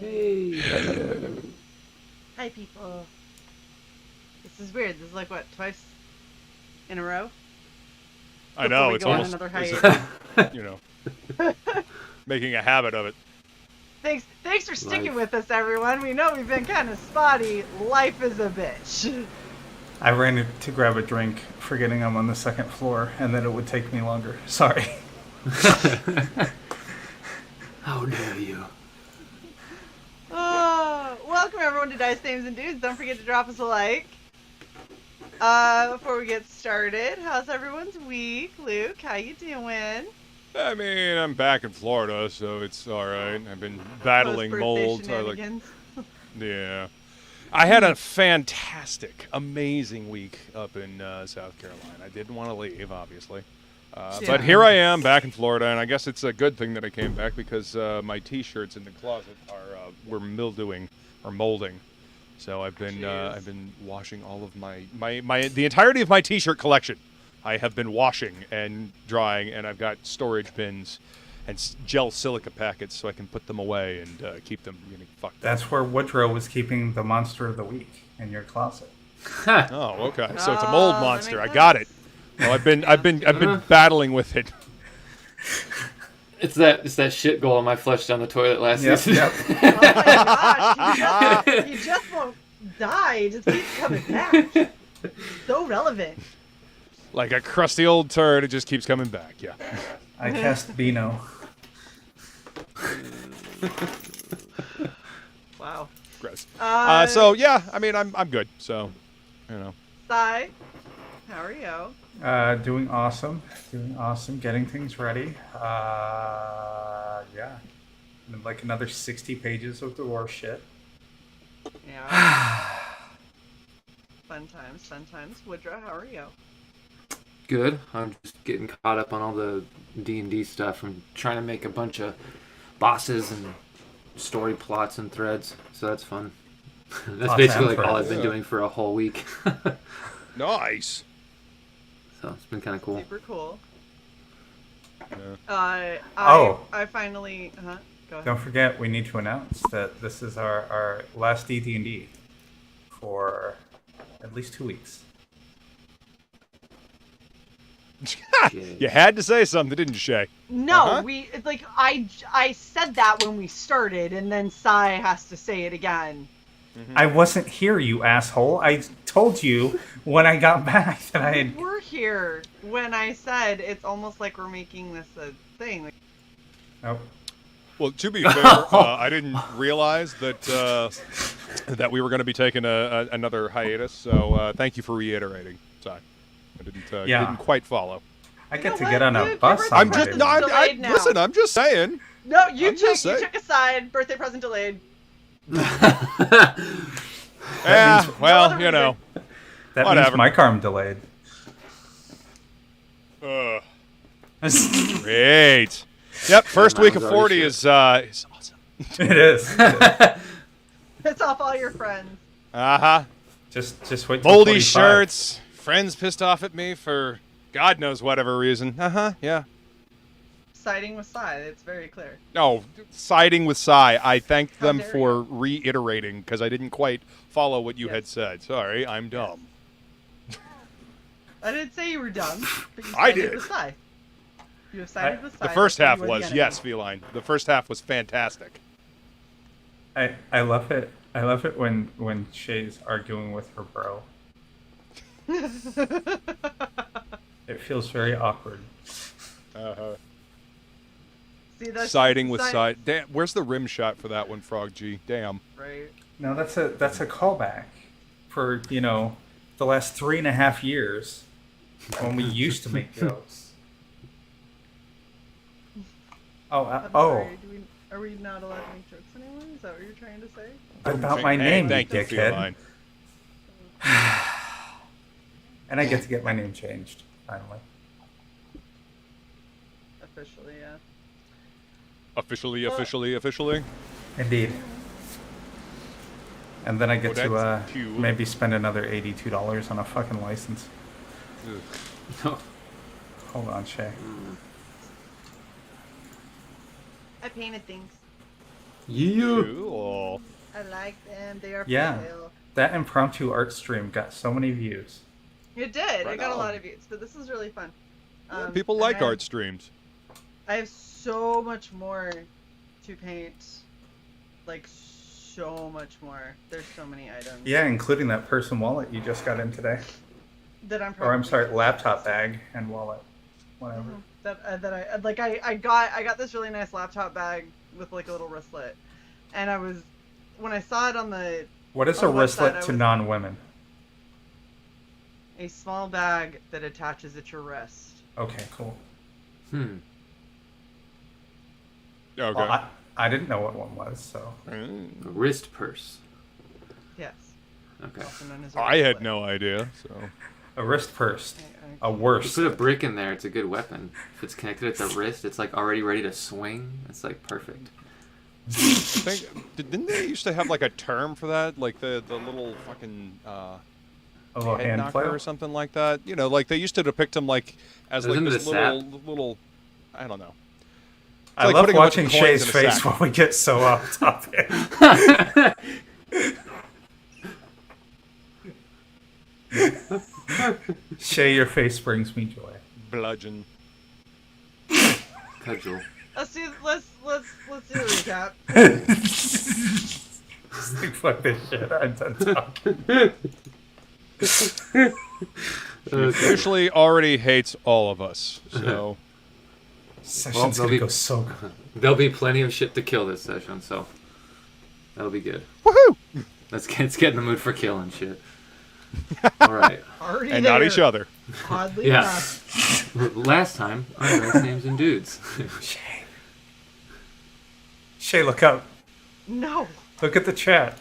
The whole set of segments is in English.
Hey. Hi, people. This is weird. This is like, what, twice in a row? I Before know, we it's go on almost, another as hiatus. if, making a habit of it. Thanks for sticking Life. with us, everyone. We know we've been kind of spotty. Life is a bitch. I ran to grab a drink, forgetting I'm on the second floor, and that it would take me longer. Sorry. How dare you? Welcome, everyone, to Dice Names and Dudes. Don't forget to drop us a like. Before we get started, how's everyone's week? Luke, how you doing? I mean, I'm back in Florida, so it's alright. I've been battling Post-birthday mold. shenanigans. Yeah. I had a fantastic, amazing week up in South Carolina. I didn't want to leave, obviously. But here I am back in Florida, and I guess it's a good thing that I came back because my T-shirts in the closet were mildewing or molding. So I've been washing all of the entirety of my T-shirt collection. I have been washing and drying, and I've got storage bins and gel silica packets so I can put them away and keep them fucked up. That's where Woodrow was keeping the monster of the week in your closet. Oh, okay. So it's a mold that monster. makes I got it. sense. Well, I've been battling with it. It's that shit golem I flushed down the toilet last season. Yep. Oh my gosh, he just won't die. He just keeps coming back. So relevant. Like a crusty old turd, it just keeps coming back. Yeah. I cast Beano. Wow. Gross. Uh, So yeah, I mean, I'm good. So, Sai, how are you? Doing awesome. Getting things ready. Yeah. And like another 60 pages of the war shit. Yeah. Fun times. Woodrow, how are you? Good. I'm just getting caught up on all the D&D stuff. I'm trying to make a bunch of bosses and story plots and threads, so that's fun. That's Plots basically and like all I've threads. been doing for a whole week. nice. So it's been kind of cool. Super cool. Yeah. I finally. Go ahead. Don't forget, we need to announce that this is our last D&D for at least 2 weeks. You had to say something, didn't you, Shay? No, I said that when we started, and then Sai has to say it again. I wasn't here, you asshole. I told you when I got back that I had... You were here when I said it's almost like we're making this a thing. Like, Oh. Well, to be fair, I didn't realize that that we were going to be taking another hiatus. So thank you for reiterating, Ty. I didn't quite follow. I get to what? get on a Luke, bus your on I'm just Monday. delayed now. listen. I'm just saying. no, you I'm took just saying. a side. Birthday present delayed. Yeah, means- well, other you know. That Whatever. means my arm delayed. Great. Yep. First mine week was of already 40 is awesome. It is. Piss off all your friends. Just wait till Moldy 45. shirts. Friends pissed off at me for God knows whatever reason. Yeah. Siding with Sai. It's very clear. No, siding with Sai. I thanked How them dare for reiterating because I didn't quite follow what you Yes. had said. Sorry, I'm dumb. I didn't say you were dumb. But you I sided did. with Sai. You have sided with Sai. The first that's why half you are the was, enemy. yes, Feline. The first half was fantastic. I love it. I love it when Shay's arguing with her bro. It feels very awkward. See, that's Siding with Sai- side. Damn, where's the rim shot for that one, Frog G? Damn. Right. No, that's a callback for the last 3.5 years when we used to make jokes. I'm sorry, are we not allowed to make jokes anymore? Is that what you're trying to say? About my Hey, name, you thank you, dickhead. Feline. And I get to get my name changed finally. Officially, yeah. Officially. Indeed. And then I get Well, to that's cute. maybe spend another $82 on a fucking license. Ugh. Hold on, Shay. I painted things. Yeah. Cool. I like them. They are for Yeah. sale. That impromptu art stream got so many views. It did. Right It got a on. lot of views, but this is really fun. People and like I art have, streams. I have so much more to paint. Like, so much more. There's so many items. Yeah, including that person wallet you just got in today. That I'm Or probably I'm sorry, laptop bag and wallet. Whatever. I got this really nice laptop bag with like a little wristlet, and when I saw it on the What is on a the website, wristlet I to was- non-women? a small bag that attaches at your wrist. Okay, cool. Hmm. Okay. Well, I didn't know what one was, so. Mm. A wrist purse. Yes. Okay. Also known as a I had wristlet. no idea. So A wrist purse. A I- You worst. put a brick in there, it's a good weapon. If it's connected at the wrist, it's like already ready to swing. It's like perfect. I think didn't they used to have like a term for that, like the little fucking A little head hand knocker flail. or something like that? You know, like they used to depict them like as like Isn't it this a little. I don't know. I like love putting a bunch of watching coins Shay's in a face sack. when we get so off topic. Shay, your face brings me joy. Bludgeon. Cudgel. Let's do the recap. Fuck this shit. I'm done talking. Officially already hates all of us. So Session's they'll gonna be- go so good. There'll be plenty of shit to kill this session, so that'll be good. woohoo! Let's get in the mood for killing shit. All right. Already And there. not each other. Oddly Yeah. enough. Last time, I last names and dudes. Shay. Shay, look up. No. Look at the chat.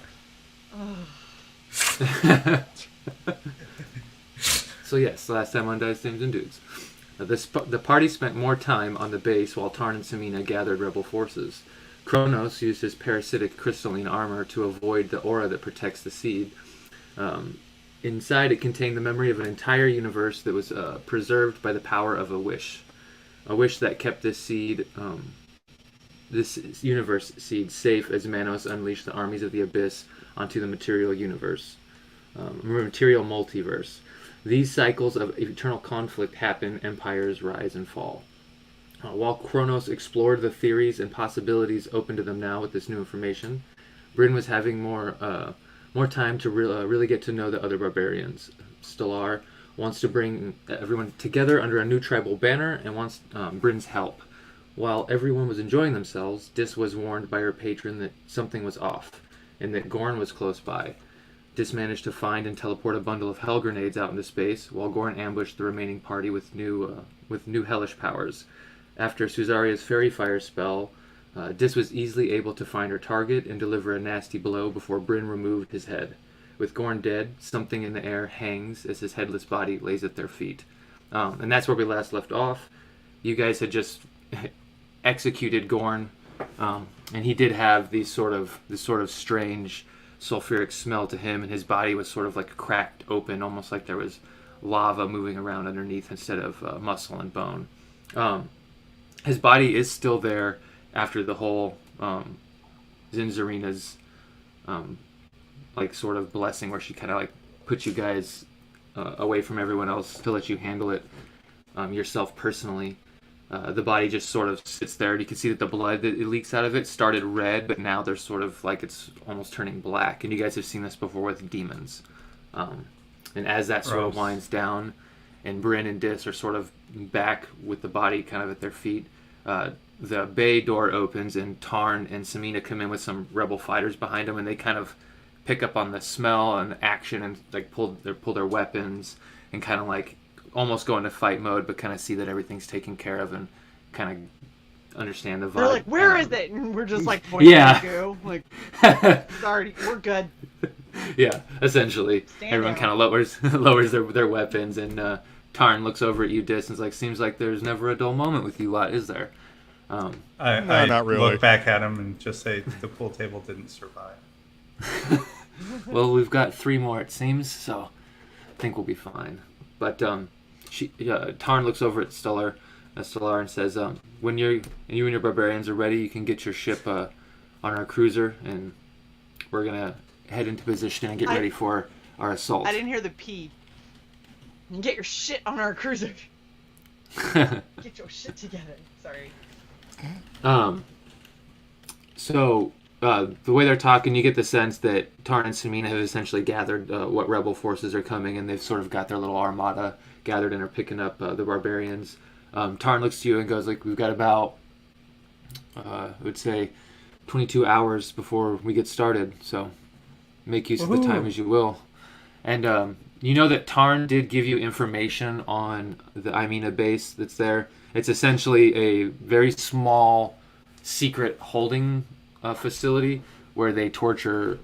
So yes, last time on Dice Names and Dudes. The party spent more time on the base while Tarn and Samina gathered rebel forces. Kronos used his parasitic crystalline armor to avoid the aura that protects the seed. Inside it contained the memory of an entire universe that was preserved by the power of a wish that kept this seed, this universe seed, safe as Manos unleashed the armies of the abyss onto the material universe, material multiverse. These cycles of eternal conflict happen, empires rise and fall. While Kronos explored the theories and possibilities open to them now with this new information, Bryn was having more time to really get to know the other barbarians. Stellar wants to bring everyone together under a new tribal banner and wants Bryn's help. While everyone was enjoying themselves, Dis was warned by her patron that something was off, and that Gorn was close by. Dis managed to find and teleport a bundle of hell grenades out into space, while Gorn ambushed the remaining party with new hellish powers. After Susaria's fairy fire spell, Dis was easily able to find her target and deliver a nasty blow before Bryn removed his head. With Gorn dead, something in the air hangs as his headless body lays at their feet. And that's where we last left off. You guys had just executed Gorn, and he did have this sort of strange sulfuric smell to him, and his body was sort of like cracked open, almost like there was lava moving around underneath instead of muscle and bone. His body is still there after the whole Zinzarina's like sort of blessing, where she kind of like puts you guys away from everyone else to let you handle it yourself personally. The body just sort of sits there, and you can see that the blood that it leaks out of it started red, but now there's sort of like it's almost turning black. And you guys have seen this before with demons. And as that sort of Gross. winds down, and Bryn and Dis are sort of back with the body kind of at their feet, the bay door opens, and Tarn and Samina come in with some rebel fighters behind them, and they kind of pick up on the smell and the action, and like pull their weapons, and kind of like almost go into fight mode, but kind of see that everything's taken care of and kind of understand the vibe. They're like, where is it? And we're just like, pointing Yeah. at you. Like, sorry, we're good. Yeah, essentially. Stand Everyone down. kind of lowers their weapons, and Tarn looks over at you, Dis, and is like, seems like there's never a dull moment with you lot, is there? I not really. look back at him and just say the pool table didn't survive. Well, we've got 3 more, it seems, so I think we'll be fine. But Tarn looks over at Stellar and says, when you and your barbarians are ready, you can get your ship on our cruiser, and we're gonna head into position and get ready for our assault. I didn't hear the P. Get your shit on our cruiser. Get your shit together. Sorry. So the way they're talking, you get the sense that Tarn and Samina have essentially gathered what rebel forces are coming, and they've sort of got their little armada gathered and are picking up the barbarians. Tarn looks to you and goes, like, we've got about, I would say, 22 hours before we get started, so make use of the time as you will. And you know that Tarn did give you information on the Imina base that's there. It's essentially a very small secret holding facility where they torture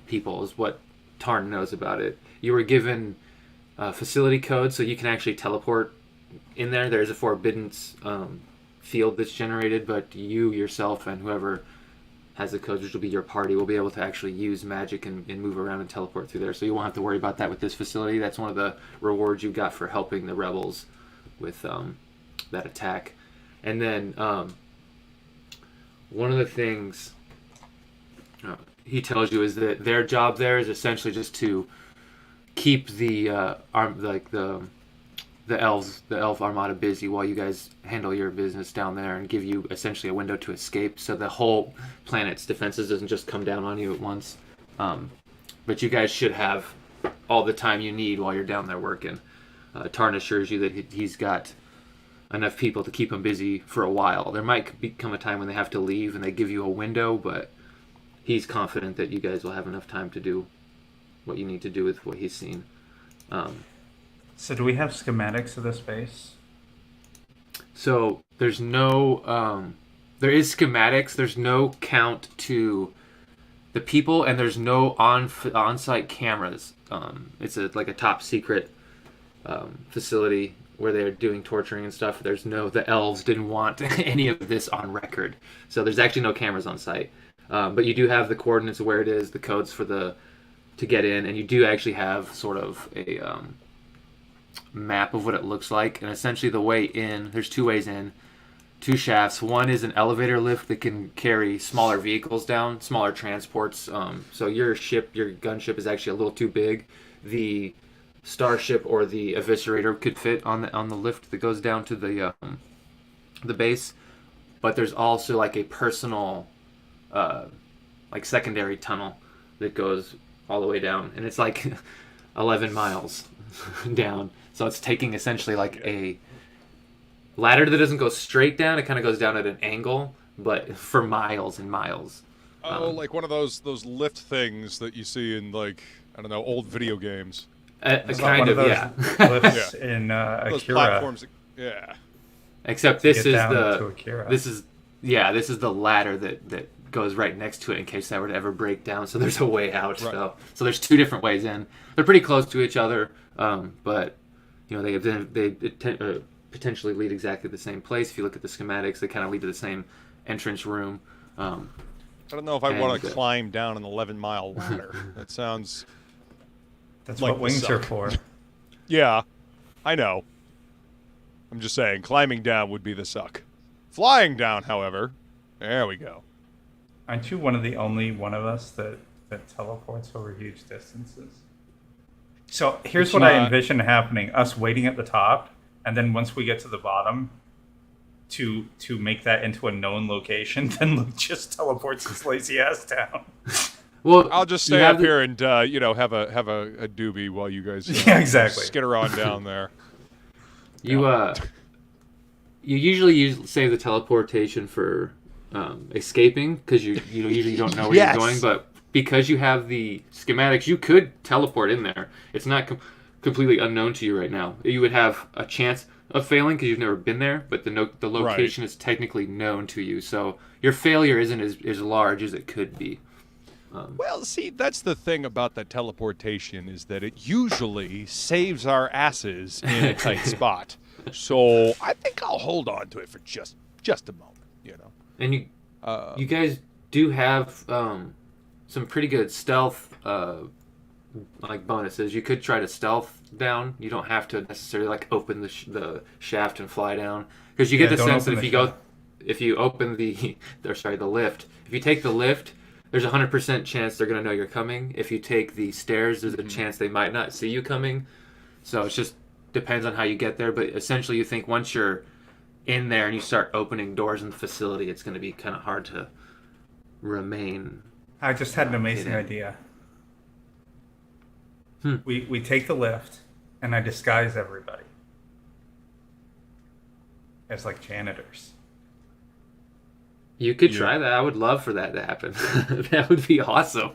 people, is what Tarn knows about it. You were given facility code, so you can actually teleport in there. There's a forbidden field that's generated, but you yourself and whoever has the codes, which will be your party, will be able to actually use magic and move around and teleport through there. So you won't have to worry about that with this facility. That's one of the rewards you got for helping the rebels with that attack. And then one of the things he tells you is that their job there is essentially just to keep the elf armada busy while you guys handle your business down there, and give you essentially a window to escape, so the whole planet's defenses doesn't just come down on you at once. But you guys should have all the time you need while you're down there working. Tarn assures you that he's got enough people to keep him busy for a while. There might become a time when they have to leave and they give you a window, but he's confident that you guys will have enough time to do what you need to do with what he's seen. So do we have schematics of this base? So there's no, there is schematics. There's no count to the people, and there's no on-site cameras. It's like a top secret facility where they're doing torturing and stuff. The elves didn't want any of this on record, so there's actually no cameras on site. But you do have the coordinates of where it is, the codes to get in, and you do actually have sort of a map of what it looks like. And essentially the way in, there's two ways in, two shafts. One is an elevator lift that can carry smaller vehicles down, smaller transports. So your gunship is actually a little too big. The starship or the eviscerator could fit on the lift that goes down to the base. But there's also like a personal like secondary tunnel that goes all the way down, and it's like 11 miles down. So it's taking essentially like a ladder that doesn't go straight down. It kind of goes down at an angle, but for miles and miles. Oh, like one of those lift things that you see in, like, I don't know, old video games. Kind of, yeah. Lifts in those Akira. platforms. Yeah. Except this Get is down the to Akira. this is the ladder that goes right next to it in case that were to ever break down. So there's a way out. Right. So there's two different ways in. They're pretty close to each other, but you know they potentially lead exactly the same place. If you look at the schematics, they kind of lead to the same entrance room. I don't know if I want to climb down an 11-mile ladder. That sounds... That's like what wings suck. are for. Yeah, I know. I'm just saying, climbing down would be the suck. Flying down, however, there we go. Aren't you one of the only one of us that teleports over huge distances? So here's what I envision happening: us waiting at the top, and then once we get to the bottom, to make that into a known location, then Luke just teleports his lazy ass down. Well, I'll just stay up here and have a doobie while you guys yeah, exactly. skitter on down there. You usually save the teleportation for escaping, because you usually don't know where Yes. you're going, but because you have the schematics, you could teleport in there. It's not completely unknown to you right now. You would have a chance of failing because you've never been there, but the location is technically known to you, so your failure isn't as large as it could be. Well, see, that's the thing about that teleportation, is that it usually saves our asses in a tight spot. So I think I'll hold on to it for just a moment, you know. And you guys do have some pretty good stealth like bonuses. You could try to stealth down. You don't have to necessarily like open the shaft and fly down, because you get the sense that if you go if you open the lift, if you take the lift, there's a 100% chance they're gonna know you're coming. If you take the stairs, there's a chance they might not see you coming. So it just depends on how you get there. But essentially, you think once you're in there and you start opening doors in the facility, it's gonna be kind of hard to remain. I just had an amazing idea. We take the lift, and I disguise everybody as like janitors. You could try that. I would love for that to happen. That would be awesome.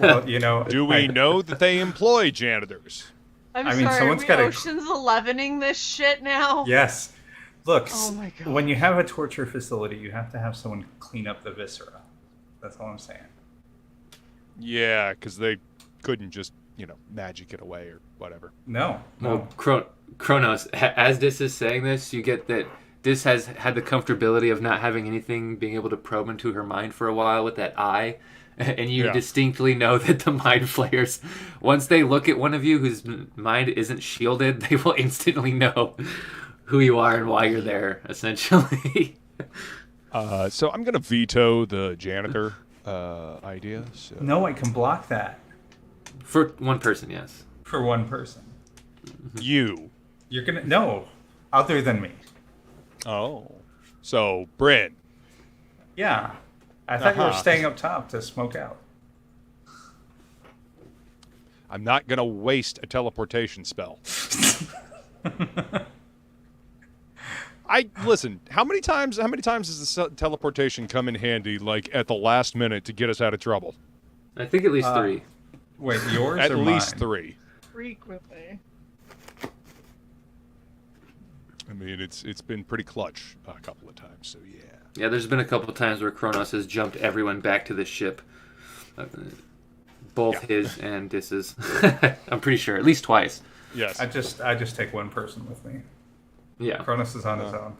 Well, do we know that they employ janitors? I mean, sorry, someone's are we gotta- Ocean's 11ing this shit now? Yes. Look, Oh my God. when you have a torture facility, you have to have someone clean up the viscera. That's all I'm saying. Yeah, because they couldn't just, magic it away or whatever. No. Well, Kronos, as Dis is saying this, you get that Dis has had the comfortability of not having anything being able to probe into her mind for a while with that eye. And you distinctly know that the mind flayers, once they look at one of you whose mind isn't shielded, they will instantly know who you are and why you're there, essentially. So I'm going to veto the janitor idea. So. No, I can block that. For one person, yes. For one person. You. You're gonna... No. Other than me. Oh. So, Bryn. Yeah. I thought you were staying up top to smoke out. I'm not going to waste a teleportation spell. Listen, how many times does the teleportation come in handy, like, at the last minute to get us out of trouble? I think at least 3. Wait, yours At or least mine? 3. Frequently. I mean, it's been pretty clutch a couple of times, so yeah. Yeah, there's been a couple of times where Kronos has jumped everyone back to the ship. Both his and Dis's. I'm pretty sure. At least twice. Yes. I just take one person with me. Yeah. Cronus is on his own.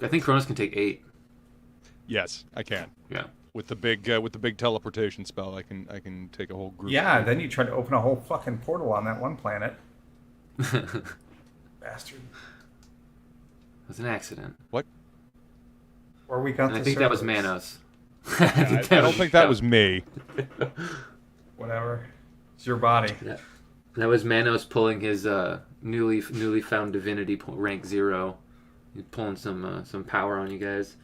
I think Kronos can take 8. Yes, I can. Yeah. With the big teleportation spell, I can take a whole group. Yeah, then you try to open a whole fucking portal on that one planet. Bastard. It was an accident. What? Or we got And the I think that was servers. Manos. I don't think that was me. Whatever. It's your body. That was Manos pulling his newly found divinity rank 0. He's pulling some power on you guys.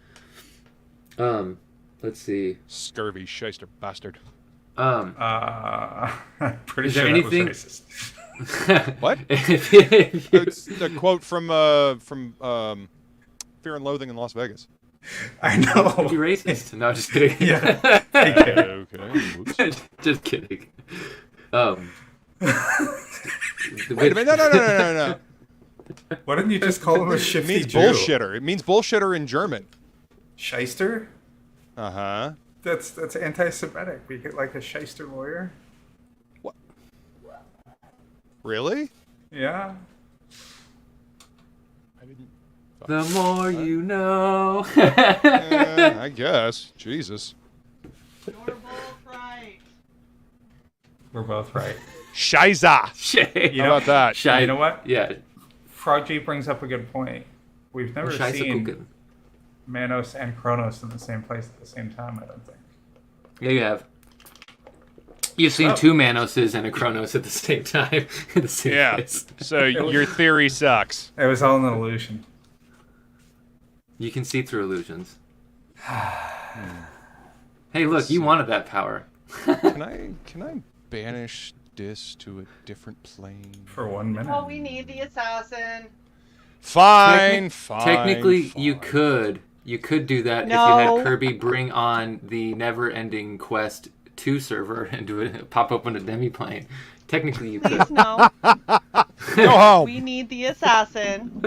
Let's see. Scurvy shyster bastard. I'm pretty Is sure there that anything- was racist. What? It's a quote from Fear and Loathing in Las Vegas. I know. You racist? No, just kidding. Yeah. Thank you. Okay. Whoops. Just kidding. Wait a minute. No. Why didn't you just call him a It shifty means Jew? bullshitter. It means bullshitter in German. Shyster? Uh-huh. That's anti-Semitic. We get like a shyster lawyer. Really? Yeah. I didn't. The more you know. I guess. Jesus. You're both right. We're both right. Shiza. Shit. You How know, about that? Shy. You know what? Yeah. Frog G brings up a good point. We've never Shy seen Sakugan. Manos and Kronos in the same place at the same time, I don't think. Yeah, you have. You've seen 2 Manoses and a Kronos at the same time in the same Yeah. place. So your theory sucks. It was all an illusion. You can see through illusions. Hey, look, you wanted that power. Can I banish this to a different plane? For 1 minute. Oh, we need the assassin. Fine. Technically, you fine. could. You could do that if you No. had Kirby bring on the never-ending Quest 2 server and do it, pop open a demi-plane. Technically, you could. Please no. Go home. We need the assassin.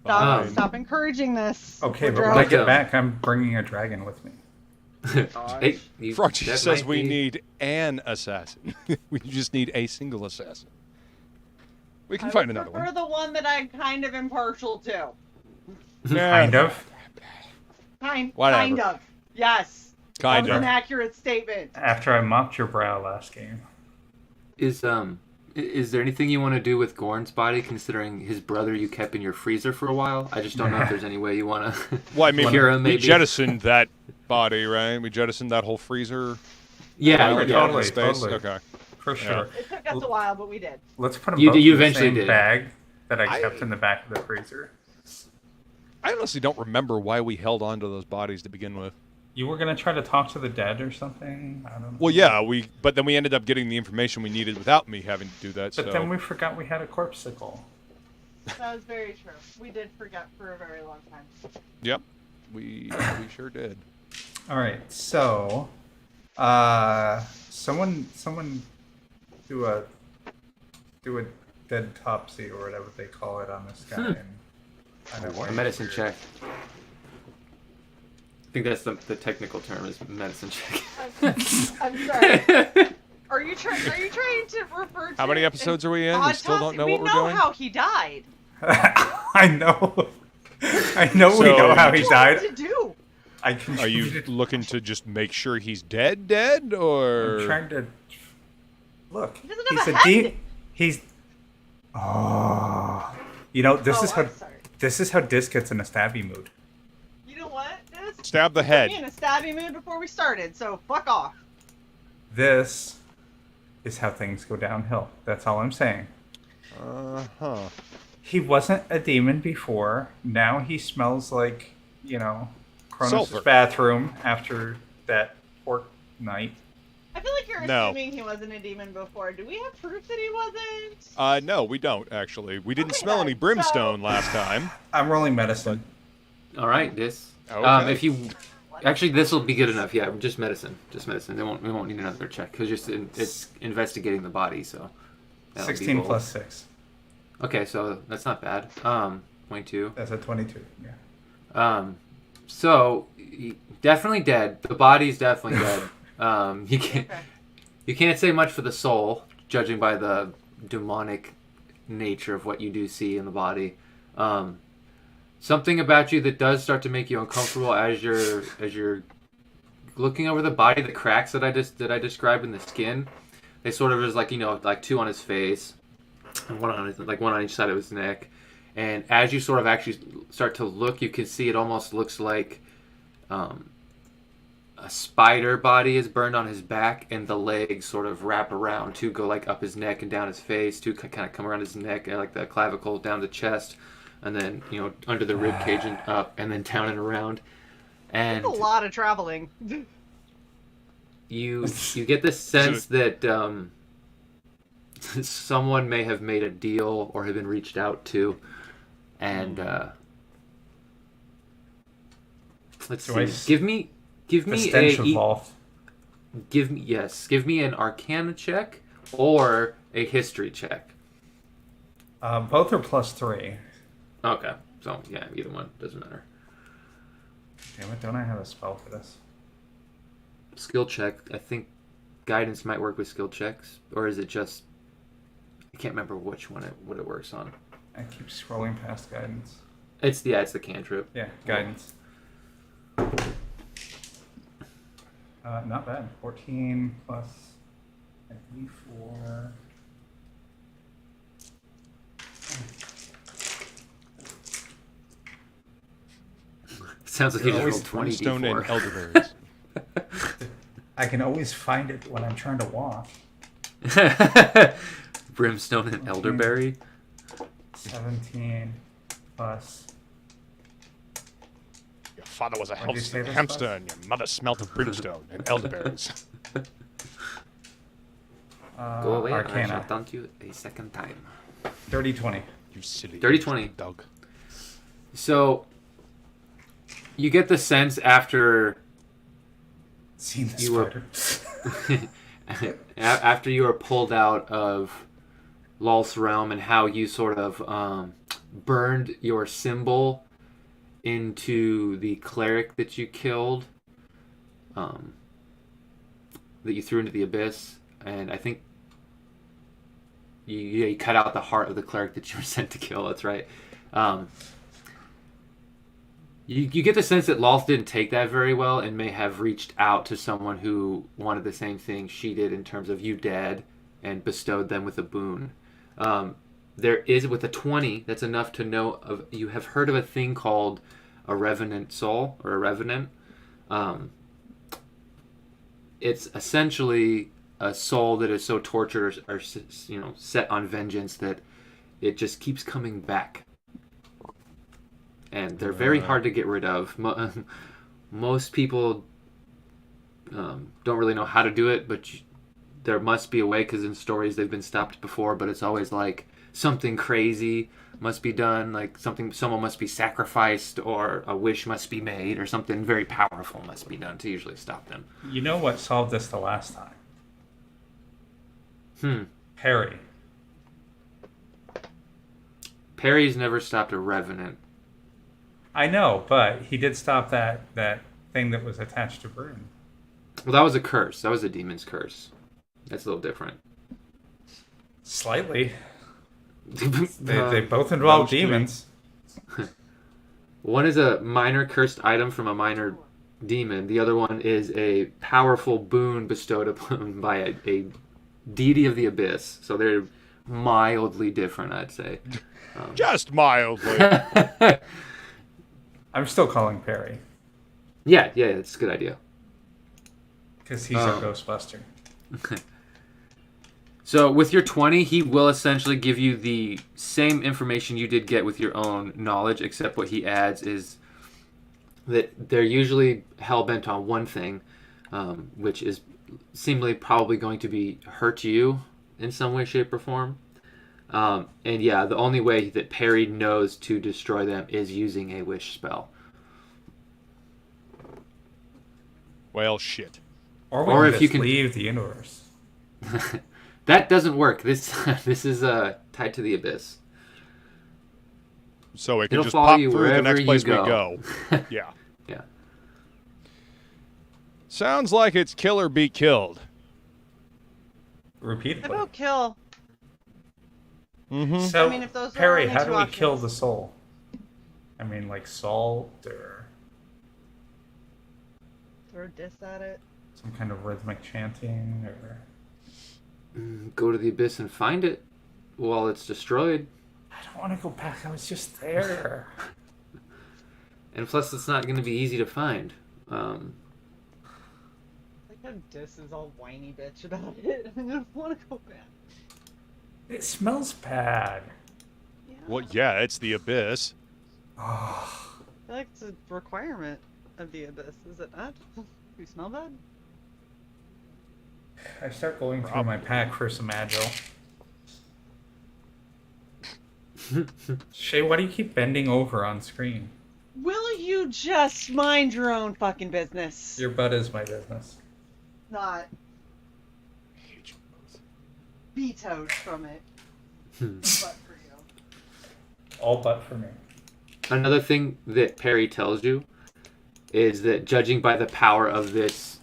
Fine. Stop encouraging this. Okay, We're but when I drunk. get back, I'm bringing a dragon with me. Hey, Froggy that says might we be- need an assassin. We just need a single assassin. We can I find would another prefer one. the one that I'm kind of impartial to. Kind of. Whatever. Kind of. Yes. Kind That was an of. accurate statement. After I mopped your brow last game. Is Is there anything you want to do with Gorn's body, considering his brother you kept in your freezer for a while? I just don't know if there's any way you want to Well, I mean, cure him, we maybe. jettisoned that body, right? We jettisoned that whole freezer. Yeah, While it yeah. got in Totally, space. totally. Okay. For sure. It took us a while, but we did. Let's put them You both did- you in the eventually same did. bag that I kept in the back of the freezer. I honestly don't remember why we held on to those bodies to begin with. You were gonna try to talk to the dead or something? I don't know. Well, yeah, but then we ended up getting the information we needed without me having to do that. But so. then we forgot we had a corpsicle. That was very true. We did forget for a very long time. Yep, we sure did. All right, so, someone do a dead topsy or whatever they call it on this guy. And I know A medicine check. I think that's the technical term is medicine check. I'm sorry. Are you trying to refer to? How many episodes are we in? We still don't know what we're doing? We know how he died. I know. I know we So- know how he What died. to do? I Are contributed. you looking to just make sure he's dead, or? I'm trying to look. He doesn't He's have a a head. deep. He's. Oh, you know this Oh, is how I'm sorry. Dis gets in a stabby mood. You know what? This Stab the put head. me in a stabby mood before we started, so fuck off. This is how things go downhill. That's all I'm saying. Uh-huh. He wasn't a demon before. Now he smells like, Kronos' Sulfur. bathroom after that pork night. I feel like you're No. assuming he wasn't a demon before. Do we have proof that he wasn't? No, we don't, actually. We didn't Okay, smell then. any brimstone last time. I'm rolling medicine. All right, this. Okay. If you actually, this will be good enough. Yeah, just medicine. Just medicine. We won't need another check because it's investigating the body. So that'll be 16 bold. plus 6. Okay, so that's not bad. 0.2. That's a 22. Yeah. So definitely dead. The body's definitely dead. You can't say much for the soul, judging by the demonic nature of what you do see in the body. Something about you that does start to make you uncomfortable as you're looking over the body. The cracks that I described in the skin, they sort of is like two on his face, and one on each side of his neck. And as you sort of actually start to look, you can see it almost looks like a spider body is burned on his back, and the legs sort of wrap around to go like up his neck and down his face to kind of come around his neck, and like the clavicle down the chest, and then under the rib cage and up, and then down and around. And That's a lot of traveling. you get the sense that someone may have made a deal or have been reached out to, and let's Do I see. Give me The stench of Volth. give me an Arcana check or a History check. Both are plus 3. Okay, so yeah, either one doesn't matter. Damn it, don't I have a spell for this? Skill check. I think guidance might work with skill checks, or is it just? I can't remember which one what it works on. I keep scrolling past guidance. It's the cantrip. Yeah, guidance. Not bad. 14 plus an E4. Sounds like you just always rolled 20 Brimstone and D4. elderberries. I can always find it when I'm trying to walk. Brimstone and elderberry. 17 plus. Your father was a What'd you house say and this hamster, was? and your mother smelt of brimstone and elderberries. Go away, I Arcana. shall taunt you a second time. Dirty 20. You silly Dirty 20. dog. So, you get the sense after Seen the You were- spider. after you are pulled out of Lolth's realm and how you sort of burned your symbol into the cleric that you killed, that you threw into the abyss, and I think you cut out the heart of the cleric that you were sent to kill. That's right. You get the sense that Lolth didn't take that very well and may have reached out to someone who wanted the same thing she did in terms of you dead, and bestowed them with a boon. There is, with a 20, that's enough to know of. You have heard of a thing called a revenant soul or a revenant. It's essentially a soul that is so tortured or set on vengeance that it just keeps coming back, and they're very hard to get rid of. Most people don't really know how to do it, but there must be a way, because in stories they've been stopped before, but it's always like something crazy must be done, like someone must be sacrificed, or a wish must be made, or something very powerful must be done to usually stop them. You know what solved this the last time? Perry. Perry's never stopped a revenant. I know, but he did stop that thing that was attached to Brune. Well, that was a curse. That was a demon's curse. That's a little different. Slightly. They both involve demons. One is a minor cursed item from a minor demon. The other one is a powerful boon bestowed upon by a deity of the abyss. So they're mildly different, I'd say. Just mildly. I'm still calling Perry. Yeah, it's a good idea. Because he's a Ghostbuster. So with your 20, he will essentially give you the same information you did get with your own knowledge, except what he adds is that they're usually hell-bent on one thing, which is seemingly probably going to be hurt you in some way, shape, or form. And yeah, the only way that Perry knows to destroy them is using a wish spell. Well, shit. Or if you can leave the universe. That doesn't work. This is tied to the abyss. So it can It'll just follow pop you through the next wherever place you we go. go. Yeah. Yeah. Sounds like it's kill or be killed. Repeatedly. How about kill? Mm-hmm. So, I mean, if those are Perry, only how two do we kill options. the soul? I mean, like salt or Throw a diss at it. some kind of rhythmic chanting or... Go to the abyss and find it while it's destroyed. I don't want to go back. I was just there. And plus, it's not going to be easy to find. Like how Diss is all whiny bitch about it. I don't want to go back. It smells bad. Yeah. Well, yeah, it's the abyss. Oh, I feel like it's a requirement of the abyss, is it not? Do you smell bad? I start going through my pack for some agile. Shay, why do you keep bending over on screen? Will you just mind your own fucking business? Your butt is my business. Not vetoed from it. But for you. All but for me. Another thing that Perry tells you is that judging by the power of this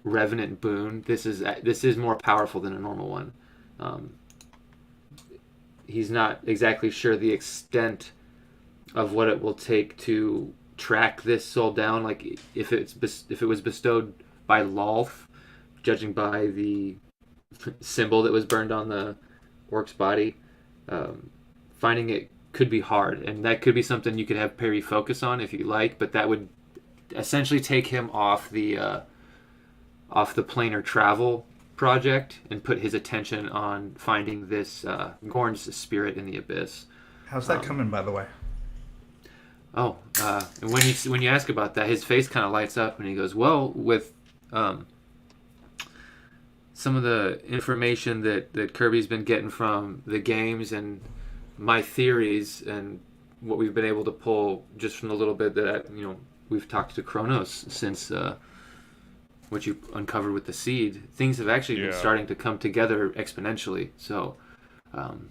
revenant boon, this is more powerful than a normal one. He's not exactly sure the extent of what it will take to track this soul down. Like if it was bestowed by Lolth, judging by the symbol that was burned on the orc's body, finding it could be hard, and that could be something you could have Perry focus on if you like, but that would essentially take him off the planar travel project and put his attention on finding this Gorn's spirit in the abyss. How's that coming, by the way? And when you ask about that, his face kind of lights up and he goes, well, with some of the information that Kirby's been getting from the games and my theories and what we've been able to pull just from the little bit that we've talked to Kronos since what you uncovered with the seed, things have actually been starting to come together exponentially. So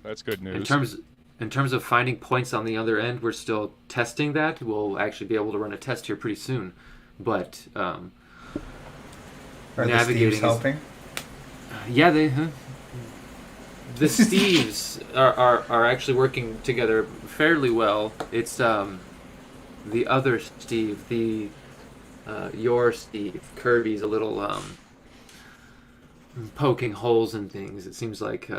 that's good news. In terms of finding points on the other end, we're still testing that. We'll actually be able to run a test here pretty soon. But Are navigating the Steves helping? Yeah, the Steves are actually working together fairly well. It's the other Steve, your Steve, Kirby's a little poking holes in things. It seems like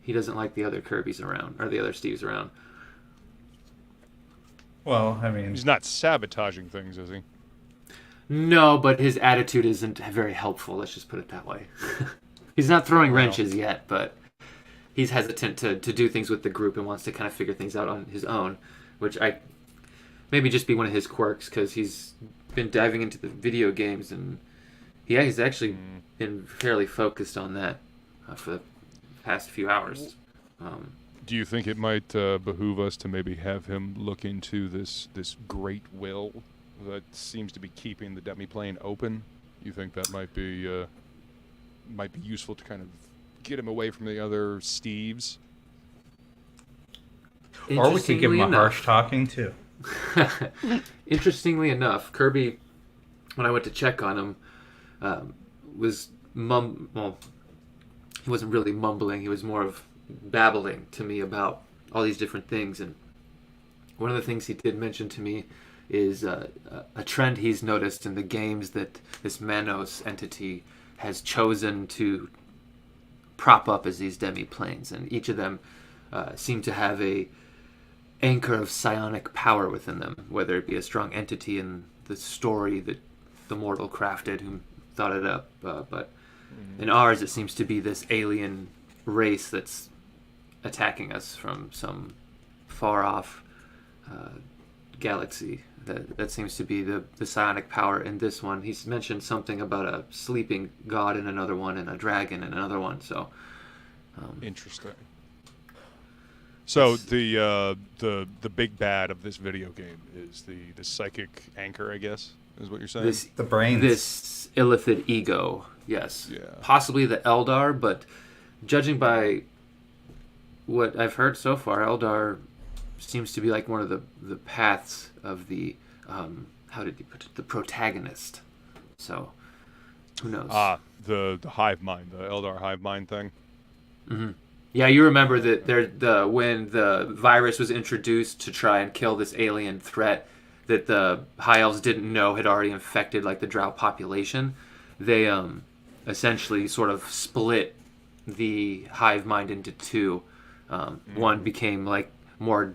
he doesn't like the other Kirby's around, or the other Steve's around. Well, I mean, He's not sabotaging things, is he? No, but his attitude isn't very helpful. Let's just put it that way. He's not throwing wrenches yet, but he's hesitant to do things with the group and wants to kind of figure things out on his own, which I maybe just be one of his quirks because he's been diving into the video games and he's actually been fairly focused on that for the past few hours. Do you think it might behoove us to maybe have him look into this great will that seems to be keeping the demi-plane open? You think that might be useful to kind of get him away from the other Steves? Or we could give him a harsh talking too. Interestingly enough, Kirby, when I went to check on him, was well, he wasn't really mumbling. He was more of babbling to me about all these different things. And one of the things he did mention to me is a trend he's noticed in the games that this Manos entity has chosen to prop up as these demi-planes, and each of them seem to have a anchor of psionic power within them, whether it be a strong entity in the story that the mortal crafted, who thought it up, but in ours it seems to be this alien race that's attacking us from some far off galaxy. That seems to be the psionic power in this one. He's mentioned something about a sleeping god in another one and a dragon in another one. So interesting. So the big bad of this video game is the psychic anchor, I guess, is what you're saying. The brains. This illithid ego, yes. Yeah. Possibly the Eldar, but judging by what I've heard so far, Eldar seems to be like one of the paths of the how did he put it? The protagonist. So who knows? The hive mind, the Eldar hive mind thing. Mm-hmm. Yeah, you remember that when the virus was introduced to try and kill this alien threat that the High Elves didn't know had already infected like the Drow population. They essentially sort of split the hive mind into two. One became like more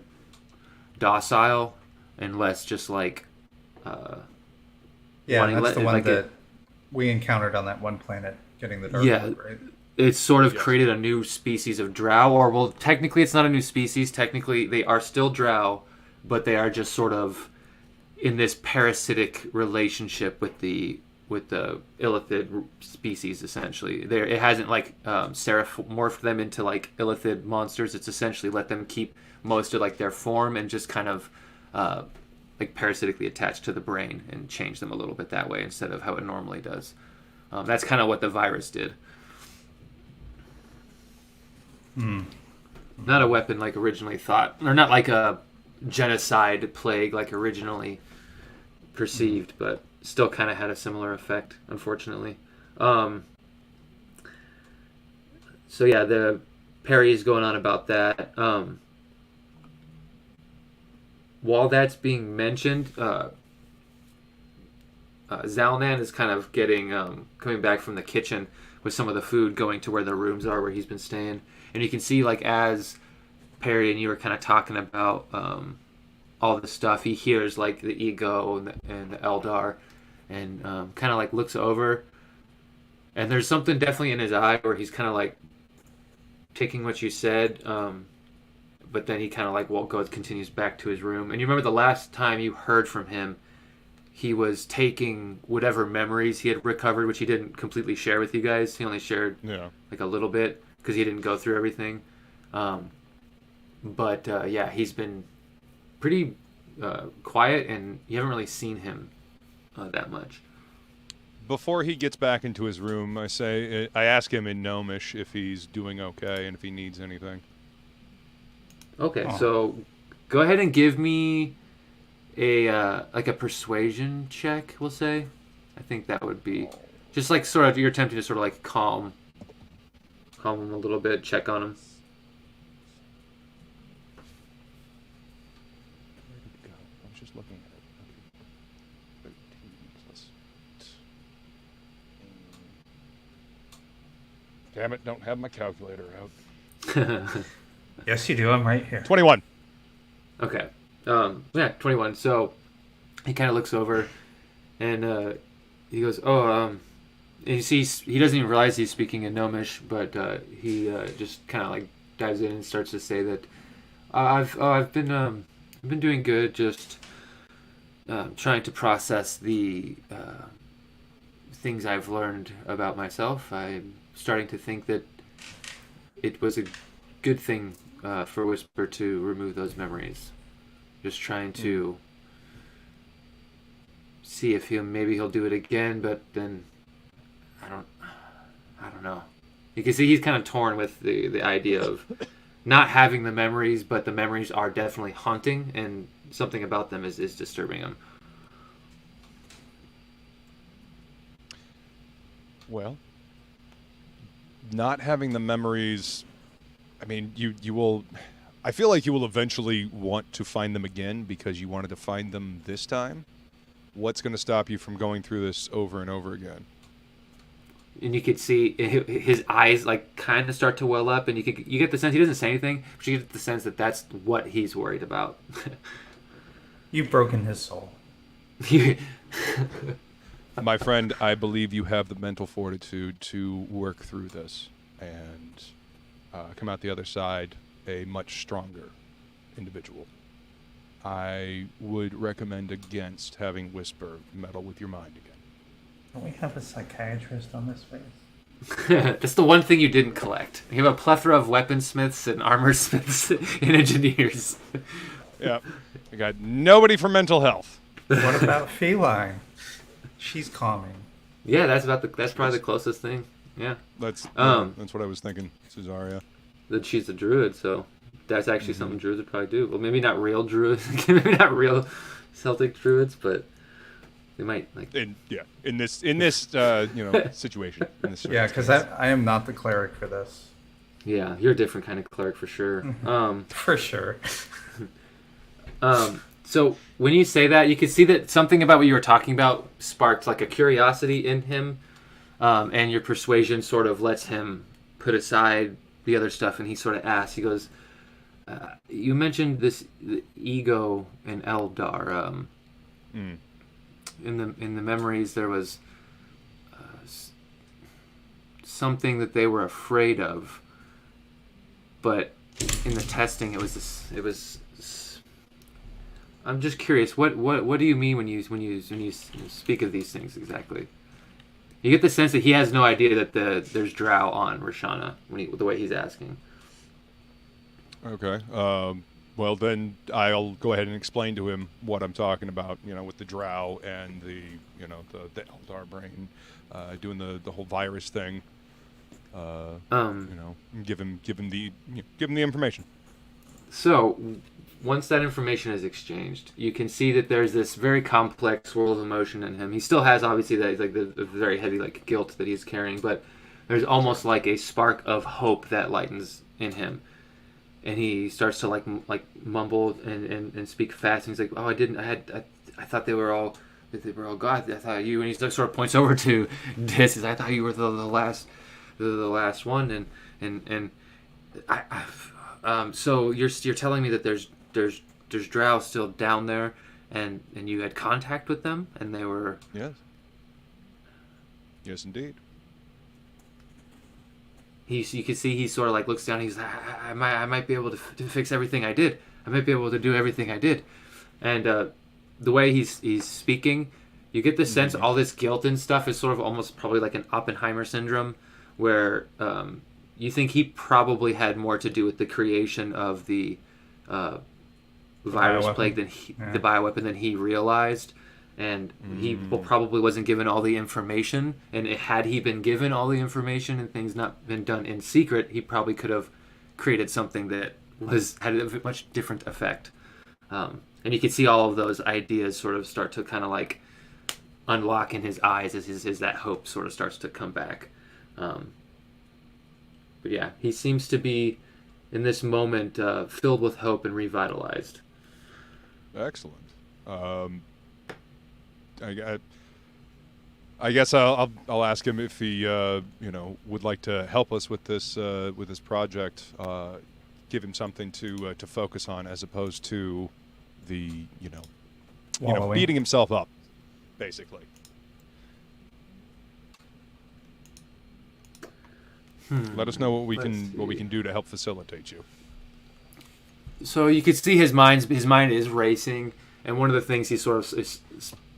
docile and less just like that's the one that we encountered on that one planet getting the dark orb, right? It's sort of created a new species of drow, or well, technically it's not a new species. Technically they are still drow, but they are just sort of in this parasitic relationship with the illithid species. Essentially, it hasn't like morphed them into like illithid monsters. It's essentially let them keep most of like their form and just kind of like parasitically attached to the brain and change them a little bit that way instead of how it normally does. That's kind of what the virus did. Not a weapon like originally thought, or not like a genocide plague like originally perceived, but still kind of had a similar effect, unfortunately. So yeah, the Perry is going on about that. While that's being mentioned, Zalnan is kind of getting coming back from the kitchen with some of the food, going to where the rooms are where he's been staying. And you can see, like, as Perry and you were kind of talking about all the stuff, he hears, like, the ego and the Eldar, and kind of, like, looks over. And there's something definitely in his eye where he's kind of, like, taking what you said, but then he kind of, like, continues back to his room. And you remember the last time you heard from him, he was taking whatever memories he had recovered, which he didn't completely share with you guys. He only shared, like, a little bit, because he didn't go through everything. But he's been pretty quiet, and you haven't really seen him that much. Before he gets back into his room, I ask him in Gnomish if he's doing okay and if he needs anything. Okay, so go ahead and give me a persuasion check, we'll say. I think that would be just like sort of you're attempting to sort of like calm him a little bit, check on him. Where did it go? I was just looking at it. Okay. 13 plus 8. Damn it! Don't have my calculator out. Yes, you do. I'm right here. 21. Okay. Yeah, 21. So he kind of looks over and he goes, and you see he doesn't even realize he's speaking in Gnomish, but he just kind of like dives in and starts to say that I've been doing good, just trying to process the things I've learned about myself. I'm starting to think that it was a good thing for Whisper to remove those memories. Just trying to see if he'll do it again, but then I don't know. You can see he's kind of torn with the idea of not having the memories, but the memories are definitely haunting, and something about them is disturbing him. Well, not having the memories, I mean, you will, I feel like you will eventually want to find them again because you wanted to find them this time. What's going to stop you from going through this over and over again? And you could see his eyes like kind of start to well up, and you get the sense he doesn't say anything, but you get the sense that that's what he's worried about. You've broken his soul. My friend, I believe you have the mental fortitude to work through this and come out the other side a much stronger individual. I would recommend against having Whisper meddle with your mind again. Don't we have a psychiatrist on this base? That's the one thing you didn't collect. You have a plethora of weaponsmiths and armor smiths and engineers. Yeah. I got nobody for mental health. What about feline? She's calming. Yeah, that's probably the closest thing. Yeah. That's what I was thinking, Cesaria. That she's a druid, so that's actually something druids would probably do. Well, maybe not real druids, maybe not real Celtic druids, but they might like. In this situation. Yeah, because I am not the cleric for this. Yeah, you're a different kind of cleric for sure. For sure. So when you say that, you can see that something about what you were talking about sparked like a curiosity in him, and your persuasion sort of lets him put aside the other stuff, and he sort of asks. He goes, "You mentioned the ego in Eldar. In the memories, there was something that they were afraid of, but in the testing, it was." I'm just curious. What do you mean when you speak of these things exactly? You get the sense that he has no idea that there's drow on Roshana the way he's asking. Okay. Well, then I'll go ahead and explain to him what I'm talking about. With the drow and the Eldar brain, doing the whole virus thing. Give him the information. So, once that information is exchanged, you can see that there's this very complex world of emotion in him. He still has, obviously, that like the very heavy like guilt that he's carrying, but there's almost like a spark of hope that lightens in him, and he starts to like mumble and speak fast. And he's like, "Oh, I thought they were all God. I thought you." And he sort of points over to Dis. He's like, "I thought you were the last one," and so you're telling me that there's drow still down there, and you had contact with them, and they were... Yes indeed. You can see he sort of like looks down, and he's like, I might be able to fix everything I did. I might be able to do everything I did. And the way he's speaking, you get the sense all this guilt and stuff is sort of almost probably like an Oppenheimer syndrome, where you think he probably had more to do with the creation of the virus plague than the bioweapon than he realized, and he probably wasn't given all the information. And had he been given all the information and things not been done in secret, he probably could have created something that had a much different effect. And you can see all of those ideas sort of start to kind of like unlock in his eyes as that hope sort of starts to come back. But yeah, he seems to be in this moment filled with hope and revitalized. Excellent. I guess I'll ask him if he would like to help us with this project. Give him something to focus on as opposed to the Wallowing. beating himself up, basically. Let us know what we can do to help facilitate you. So you could see his mind is racing, and one of the things he sort of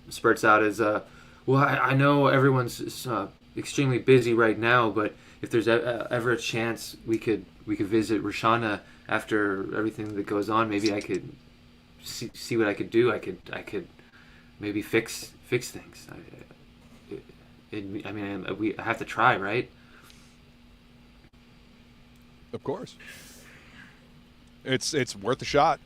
spurts out is, well, I know everyone's extremely busy right now, but if there's ever a chance we could visit Roshana after everything that goes on, maybe I could see what I could do. I could maybe fix things. I have to try, right? Of course. It's worth a shot.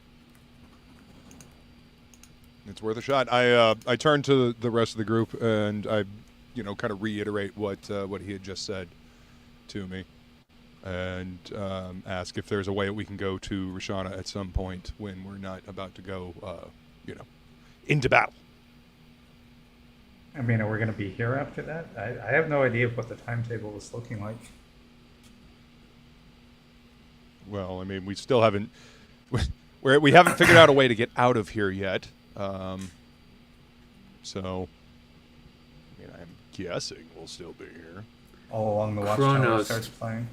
It's worth a shot. I turn to the rest of the group and I, kind of reiterate what he had just said to me, and ask if there's a way we can go to Roshana at some point when we're not about to go, into battle. I mean, are we going to be here after that? I have no idea what the timetable is looking like. Well, I mean, we still haven't we haven't figured out a way to get out of here yet. So, I mean, I'm guessing we'll still be here. All along the Watchtower Chronos. starts playing.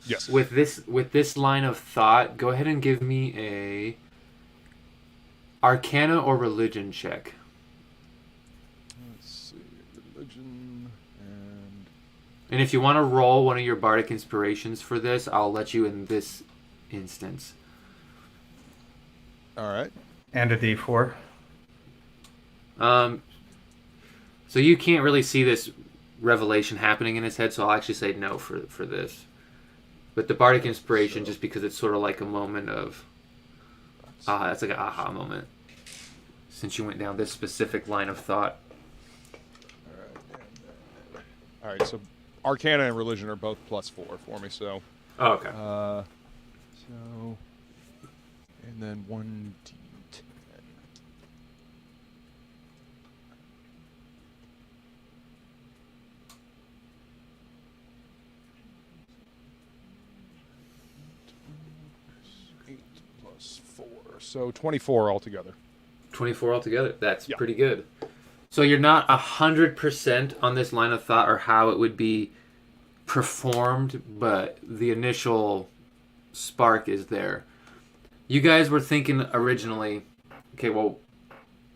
Yes. With this line of thought, go ahead and give me a Arcana or Religion check. Let's see, religion And if you want to roll one of your bardic inspirations for this, I'll let you in this instance. all right. And a D4. So you can't really see this revelation happening in his head, so I'll actually say no for this. But the bardic inspiration, just because it's sort of like a moment of, it's like an aha moment. Since you went down this specific line of thought. All right. So, Arcana and Religion are both +4 for me. So. Oh, okay. So. And then 1d10. Eight plus 4, so 24 altogether. 24 altogether. That's pretty good. So you're not 100% on this line of thought or how it would be performed, but the initial spark is there. You guys were thinking originally, okay, well,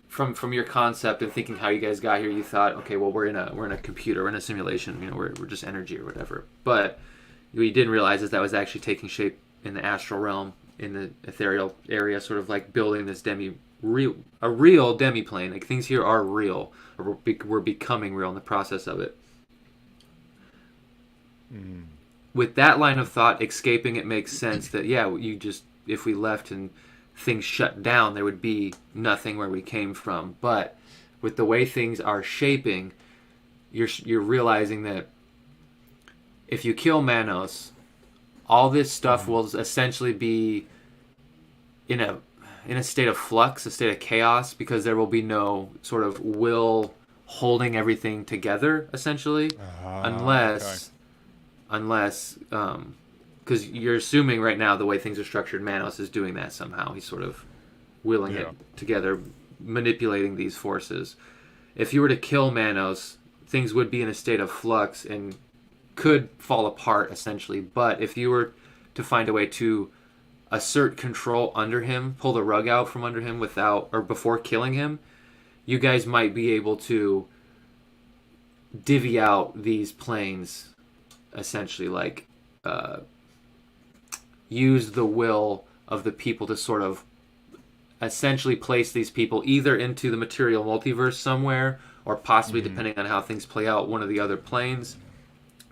from your concept and thinking how you guys got here, you thought, okay, well, we're in a computer, we're in a simulation, we're just energy or whatever. But what you didn't realize is that was actually taking shape in the astral realm, in the ethereal area, sort of like building this a real demi-plane. Like, things here are real, or we're becoming real in the process of it. With that line of thought, escaping it makes sense that, if we left and things shut down, there would be nothing where we came from. But with the way things are shaping, you're realizing that if you kill Manos, all this stuff will essentially be in a state of flux, a state of chaos, because there will be no sort of will holding everything together, essentially, unless because you're assuming right now the way things are structured, Manos is doing that somehow. He's sort of willing it together, manipulating these forces. If you were to kill Manos, things would be in a state of flux and could fall apart, essentially. But if you were to find a way to assert control under him, pull the rug out from under him before killing him, you guys might be able to divvy out these planes, essentially, like use the will of the people to sort of essentially place these people either into the material multiverse somewhere, or possibly, depending on how things play out, one of the other planes.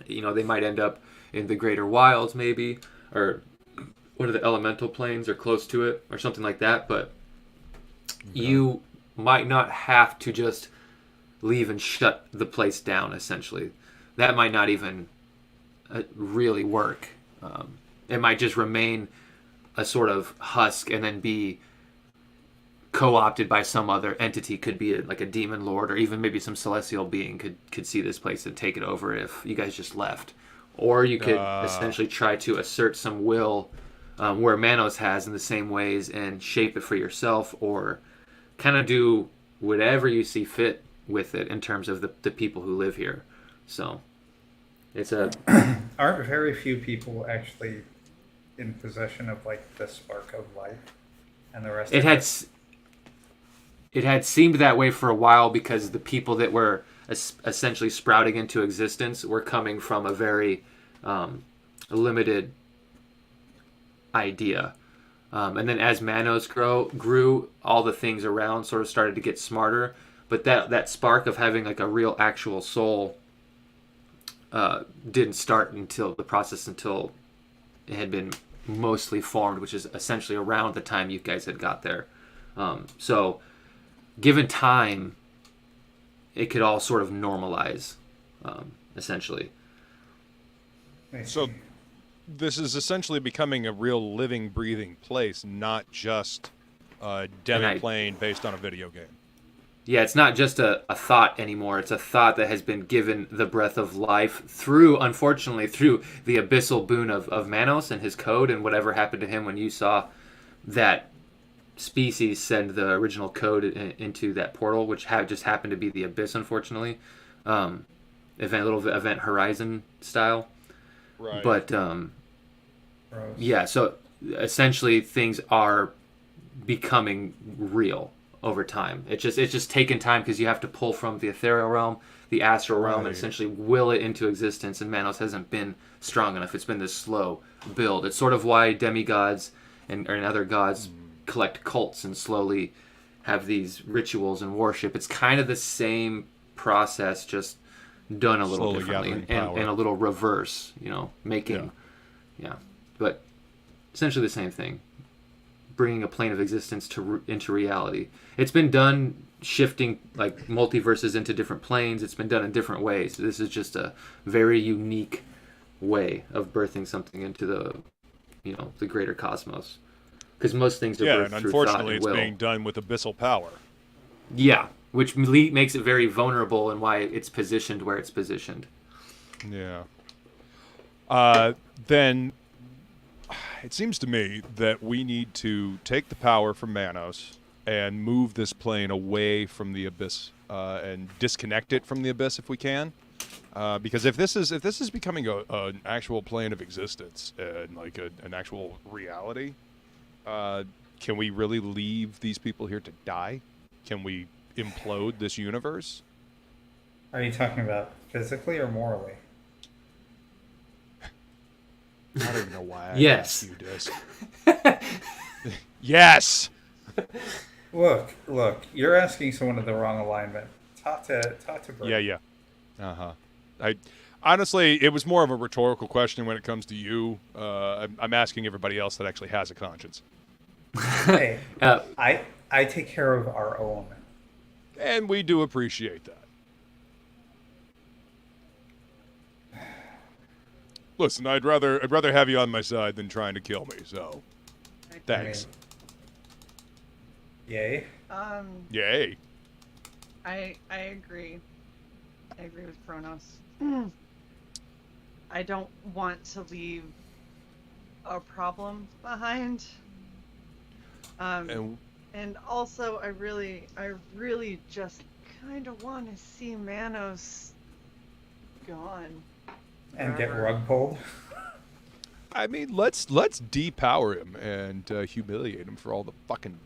They might end up in the greater wilds, maybe, or one of the elemental planes, or close to it, or something like that. But you might not have to just leave and shut the place down, essentially. That might not even really work. It might just remain a sort of husk and then be co-opted by some other entity. Could be like a demon lord, or even maybe some celestial being could see this place and take it over if you guys just left. Or you could essentially try to assert some will where Manos has in the same ways and shape it for yourself, or kind of do whatever you see fit with it in terms of the people who live here. So it's a... Aren't very few people actually in possession of like the spark of life, and the rest it had seemed that way for a while, because the people that were essentially sprouting into existence were coming from a very limited idea. And then as Manos grew, all the things around sort of started to get smarter. But that spark of having like a real actual soul didn't start until it had been mostly formed, which is essentially around the time you guys had got there. So given time, it could all sort of normalize, essentially. So this is essentially becoming a real living, breathing place, not just a demi-plane based on a video game. Yeah, it's not just a thought anymore. It's a thought that has been given the breath of life unfortunately, through the abyssal boon of Manos and his code, and whatever happened to him when you saw that species send the original code into that portal, which just happened to be the Abyss, unfortunately. Little event Horizon style. Right. But, yeah, so essentially things are becoming real over time. It's just taken time, because you have to pull from the ethereal realm, the astral realm, and essentially will it into existence, and Manos hasn't been strong enough. It's been this slow build. It's sort of why demigods and other gods collect cults and slowly have these rituals and worship. It's kind of the same process, just done a little differently and a little reverse, making, but essentially the same thing, bringing a plane of existence into reality. It's been done shifting like multiverses into different planes. It's been done in different ways. This is just a very unique way of birthing something into the greater cosmos, because most things are birthed and through thought unfortunately and will. it's being done with abyssal power. Yeah, which makes it very vulnerable, and why it's positioned where it's positioned. Yeah. Then it seems to me that we need to take the power from Manos and move this plane away from the Abyss and disconnect it from the Abyss if we can. Because if this is becoming an actual plane of existence and like an actual reality, can we really leave these people here to die? Can we implode this universe? Are you talking about physically or morally? I don't even know why I Yes. asked you this. Yes! Look, you're asking someone of the wrong alignment. Talk to Bert. Yeah. Uh-huh. Honestly, it was more of a rhetorical question when it comes to you. I'm asking everybody else that actually has a conscience. Hey, I take care of our own. And we do appreciate that. Listen, I'd rather have you on my side than trying to kill me, so thanks. Yay. Yay. I agree. I agree with Kronos. I don't want to leave a problem behind. And also, I really just kind of want to see Manos gone. And get rug pulled. I mean, let's depower him and humiliate him for all the fucking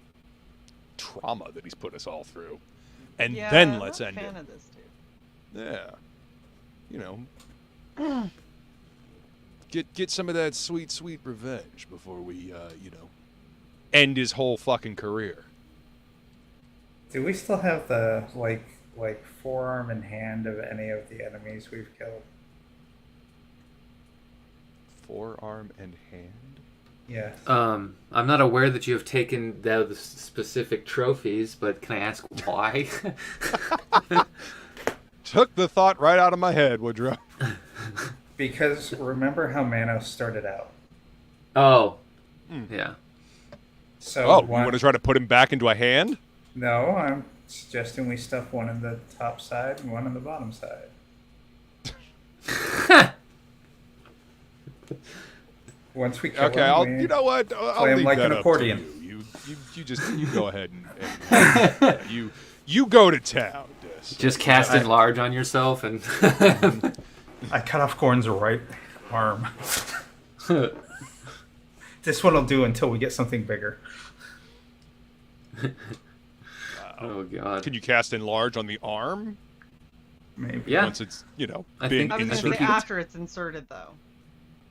trauma that he's put us all through, and then let's end it. I'm a fan of this dude. Yeah, get some of that sweet revenge before we end his whole fucking career. Do we still have the like forearm and hand of any of the enemies we've killed? Forearm and hand? Yes. I'm not aware that you have taken those specific trophies, but can I ask why? Took the thought right out of my head, Woodrow. Because remember how Manos started out? Oh, yeah. So Oh, you want to try to put him back into a hand? No, I'm suggesting we stuff one in the top side and one in the bottom side. Once we kill him, you know what? I'll play him leave like that an up to accordion. You go ahead and you go to town. Des. Just cast enlarge on yourself and. I cut off Gorn's right arm. This one will do until we get something bigger. Oh god. Can you cast enlarge on the arm? Maybe. Yeah. Once it's I been think- I was gonna say inserted. after it's inserted though.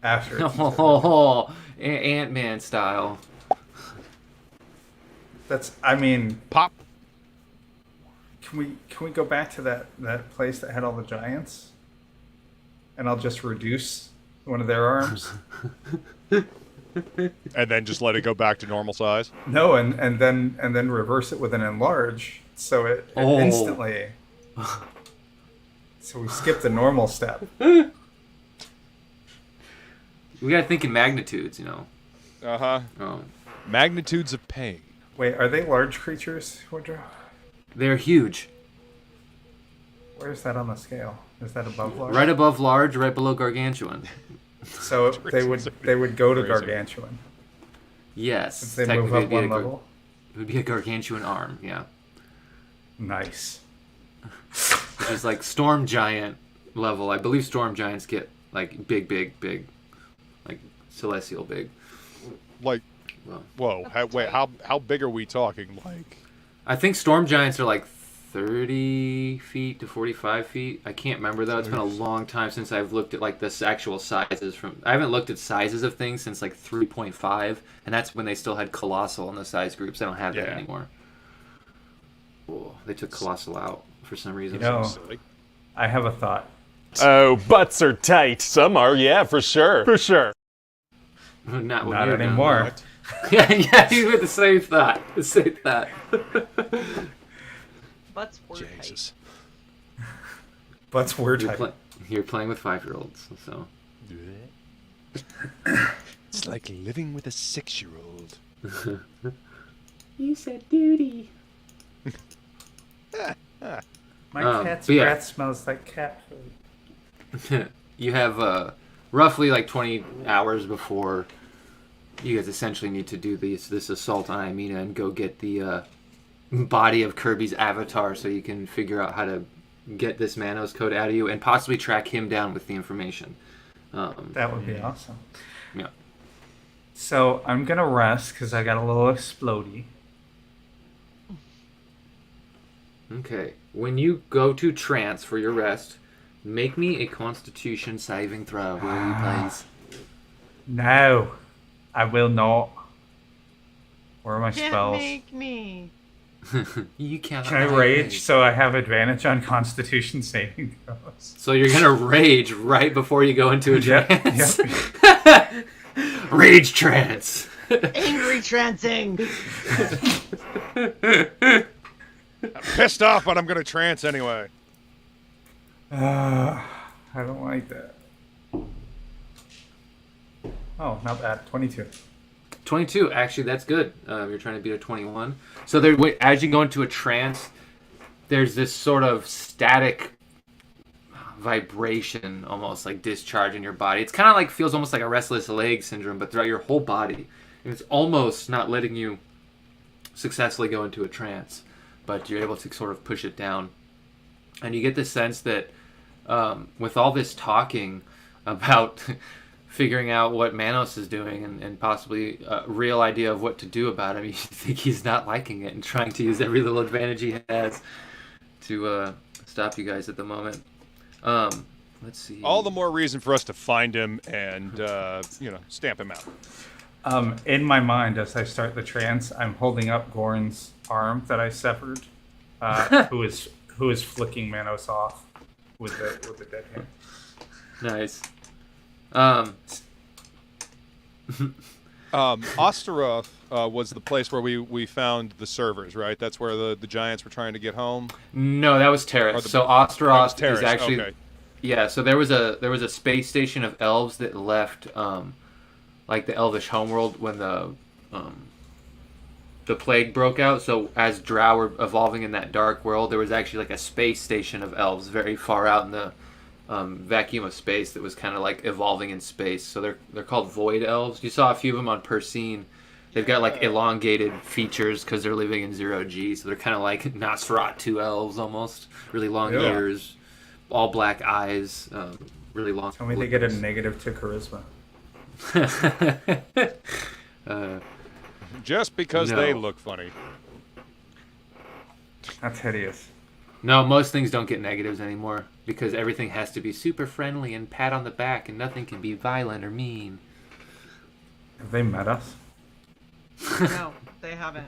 After. It's inserted. Oh, Ant-Man style. That's. I mean, Pop. can we go back to that place that had all the giants? And I'll just reduce one of their arms. And then just let it go back to normal size. No, and then reverse it with an enlarge, so it Oh. instantly. So we skip the normal step. We gotta think in magnitudes, you know. Uh-huh. Oh, Magnitudes of pain. Wait, are they large creatures, Woodrow? they're huge. Where's that on the scale? Is that above large? Right above large, right below gargantuan. So they would go to Crazy. gargantuan. Yes. Since they move technically up one level. It would be a gargantuan arm, yeah. Nice. Which is like storm giant level. I believe storm giants get like big, like celestial big. Like, Well, whoa. How big are we talking? Like, I think storm giants are like 30 feet to 45 feet. I can't remember though. It's been a long time since I've looked at like the actual sizes from. I haven't looked at sizes of things since like 3.5, and that's when they still had colossal in the size groups. They don't have that Yeah. anymore. Oh, they took colossal out for some reason. You know, silly. I have a thought. Oh, butts are tight. Some are, yeah, for sure. For sure. Not, when Not you're done. anymore. Yeah, you had the same thought. The same thought. Butts were tight. Jesus. Butts were You're, tight. you're playing with 5-year-olds, so. It's like living with a 6-year-old. You said duty. My cat's but yeah. breath smells like cat food. You have roughly like 20 hours before you guys essentially need to do this assault on Imena and go get the body of Kirby's avatar so you can figure out how to get this Manos code out of you and possibly track him down with the information. That would be awesome. Yeah. So I'm gonna rest because I got a little explodey. Okay. When you go to trance for your rest, make me a Constitution saving throw, will you please? No, I will not. Where are my Can't spells? make me. You cannot. Can I rage so I have advantage on Constitution saving throws? So you're gonna rage right before you go into a Yep, trance. yep. Rage trance. Angry trancing. I'm pissed off, but I'm gonna trance anyway. I don't like that. Oh, not bad. 22. 22. Actually, that's good. You're trying to beat a 21. So there, as you go into a trance, there's this sort of static vibration, almost like discharge in your body. It's kind of like feels almost like a restless leg syndrome, but throughout your whole body, and it's almost not letting you successfully go into a trance, but you're able to sort of push it down, and you get the sense that with all this talking about figuring out what Manos is doing and possibly a real idea of what to do about him, you think he's not liking it and trying to use every little advantage he has to stop you guys at the moment. Let's see. All the more reason for us to find him and stamp him out. In my mind, as I start the trance, I'm holding up Gorn's arm that I severed, who is flicking Manos off with the dead hand. Nice. Osteroth was the place where we found the servers, right? That's where the giants were trying to get home. No, that was Terrace. So Osteroth Terrace, is actually okay. yeah. So there was a space station of elves that left like the Elvish homeworld when the the plague broke out. So as Drow were evolving in that dark world, there was actually like a space station of elves very far out in the vacuum of space that was kind of like evolving in space. So they're called void elves. You saw a few of them on Persine. They've got like elongated features because they're living in 0G. So they're kind of like Nosferatu elves almost. Really long ears, all black eyes, really long. Tell me they get a negative to charisma. Just because they look funny. That's hideous. No, most things don't get negatives anymore because everything has to be super friendly and pat on the back, and nothing can be violent or mean. Have they met us? No, they haven't.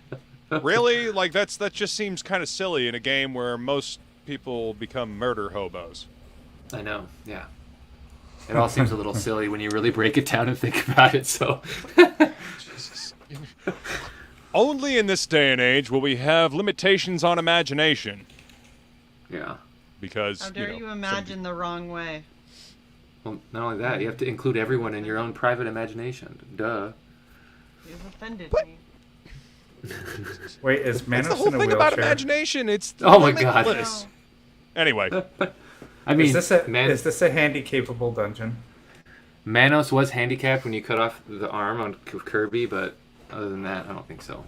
Really? Like that just seems kind of silly in a game where most people become murder hobos. I know, yeah. It all seems a little silly when you really break it down and think about it, so... Jesus. Only in this day and age will we have limitations on imagination. Yeah. Because, How dare you imagine the wrong way? Well, not only that, you have to include everyone in your own private imagination. Duh. You've offended me. Wait, is Manos That's the whole in a thing wheelchair? about imagination. It's Oh my God. limitless. Anyway, I mean, is this a handy-capable dungeon? Manos was handicapped when you cut off the arm on Kirby, but other than that, I don't think so.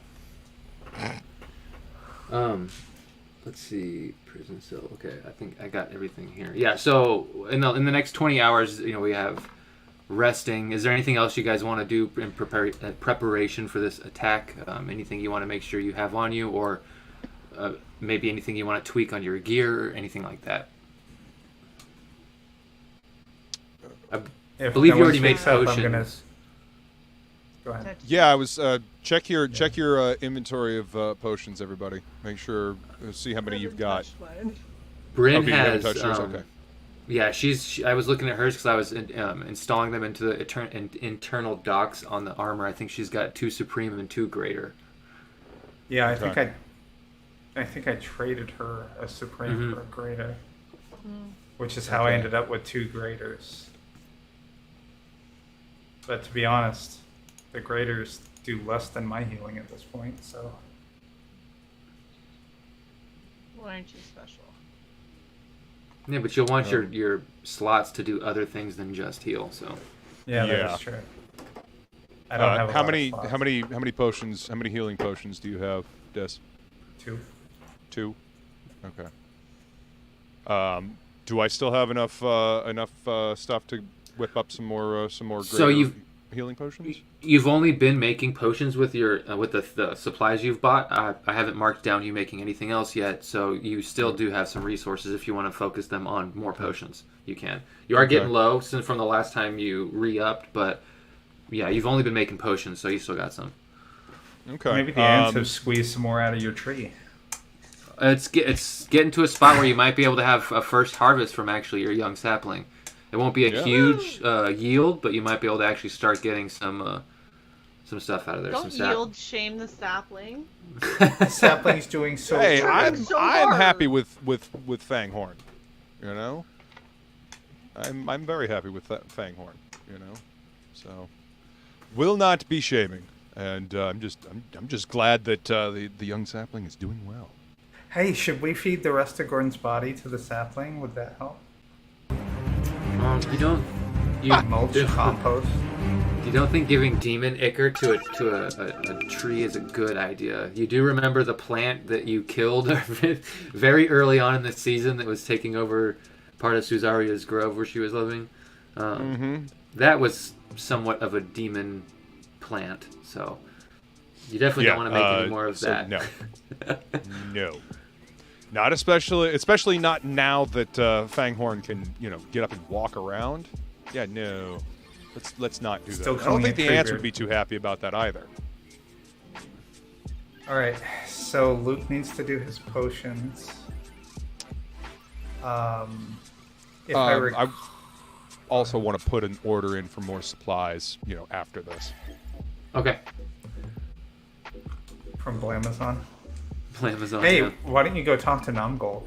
Let's see, prison cell. Okay, I think I got everything here. Yeah, so in the next 20 hours, we have resting. Is there anything else you guys want to do in preparation for this attack? Anything you want to make sure you have on you, or maybe anything you want to tweak on your gear, or anything like that? I believe you already made potions. Go ahead. yeah, I was check your inventory of potions, everybody. Make sure see how many you've got. Bryn Okay, you haven't has. touched yours? Okay. Yeah, I was looking at hers because I was installing them into the internal docks on the armor. I think she's got 2 supreme and 2 greater. Yeah, Okay. I think I traded her a supreme for a greater, which is how I Okay. ended up with 2 graders. But to be honest, the graders do less than my healing at this point, so Why aren't you special? Yeah, but you'll want your slots to do other things than just heal. So yeah, Yeah. that is true. I don't have a how lot many of slots. how many potions? How many healing potions do you have, Des? 2. 2. Okay. Do I still have enough stuff to whip up some more So greater healing potions? you've only been making potions with your with the supplies you've bought. I haven't marked down you making anything else yet, so you still do have some resources if you want to focus them on more potions. You can. You are getting low since from the last time you re-upped, but yeah, you've only been making potions, so you still got some. Okay. Maybe the ants have squeezed some more out of your tree. It's getting to a spot where you might be able to have a first harvest from actually your young sapling. It won't be a huge yield, but you might be able to actually start getting some stuff out of there. Don't yield shame the sapling. The sapling's doing so Hey, good. I'm so hard. happy with Fanghorn. You know, I'm very happy with that Fanghorn. You know, so will not be shaming, and I'm just glad that the young sapling is doing well. Hey, should we feed the rest of Gordon's body to the sapling? Would that help? You don't. Mulch, compost. You don't think giving demon ichor to a tree is a good idea? You do remember the plant that you killed very early on in the season that was taking over part of Susaria's grove where she was living? That was somewhat of a demon plant, so you definitely don't want to make any more of that. No, no, not especially not now that Fanghorn can get up and walk around. Yeah, no. Let's not do Still that. I don't think the calling it ants triggered. would be too happy about that either. All right, so Luke needs to do his potions. If I also want to put an order in for more supplies, after this. Okay. from Blamazon. Blamazon. Hey, yeah. why don't you go talk to Namgol?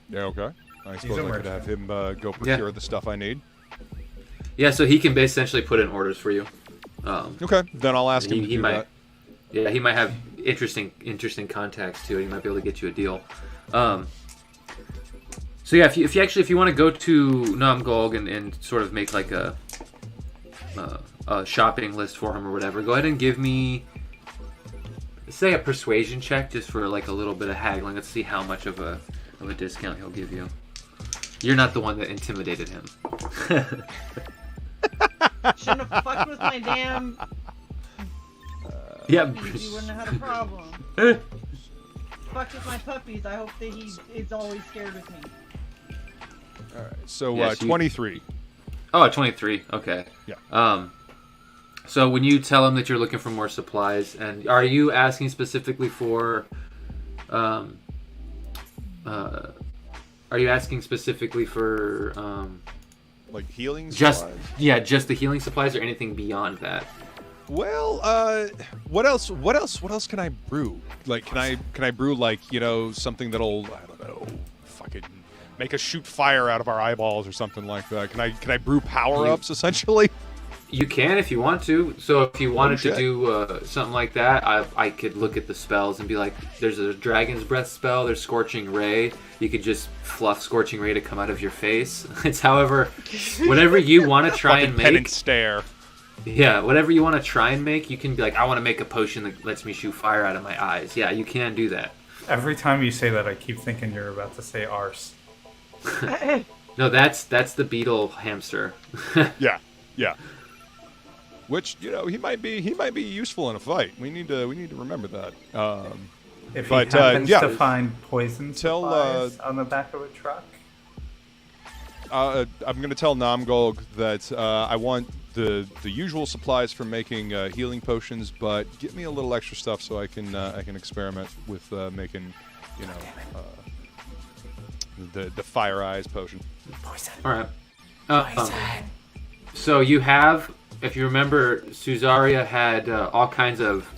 Yeah, okay. I suppose a I could have him go procure the stuff I need. Yeah, so he can essentially put in orders for you. Okay, then I'll ask him to he do might, that. yeah, he might have interesting contacts too. He might be able to get you a deal. So yeah, if you want to go to Namgolg and sort of make like a shopping list for him or whatever, go ahead and give me, say, a persuasion check just for like a little bit of haggling. Let's see how much of a discount he'll give you. You're not the one that intimidated him. Shouldn't have fucked with my damn. Yeah. Puppies, you wouldn't have had a problem. Fucked with my puppies. I hope that he is always scared with me. All right, so Yes, 23. Oh, 23. Okay. Yeah. So when you tell him that you're looking for more supplies, and are you asking specifically for, are you asking specifically for, Like healing just supplies? just the healing supplies, or anything beyond that? Well, what else can I brew? Like, can I brew, like, something that'll, I don't know, fucking make us shoot fire out of our eyeballs or something like that? Can I brew power-ups, essentially? You can if you want to. So if you wanted to shit. do something like that, I could look at the spells and be like, there's a Dragon's Breath spell, there's Scorching Ray. You could just fluff Scorching Ray to come out of your face. It's however, whatever you want to try and Pen and make. stare. Yeah, whatever you want to try and make, you can be like, I want to make a potion that lets me shoot fire out of my eyes. Yeah, you can do that. Every time you say that, I keep thinking you're about to say arse. No, that's the beetle hamster. Yeah. Which, he might be useful in a fight. We need to remember that. If But, he happens yeah. to find poison Tell, supplies on the back of a truck. I'm going to tell Namgolg that I want the usual supplies for making healing potions, but get me a little extra stuff so I can experiment with making, the fire eyes potion. All right. So you have, if you remember, Suzaria had all kinds of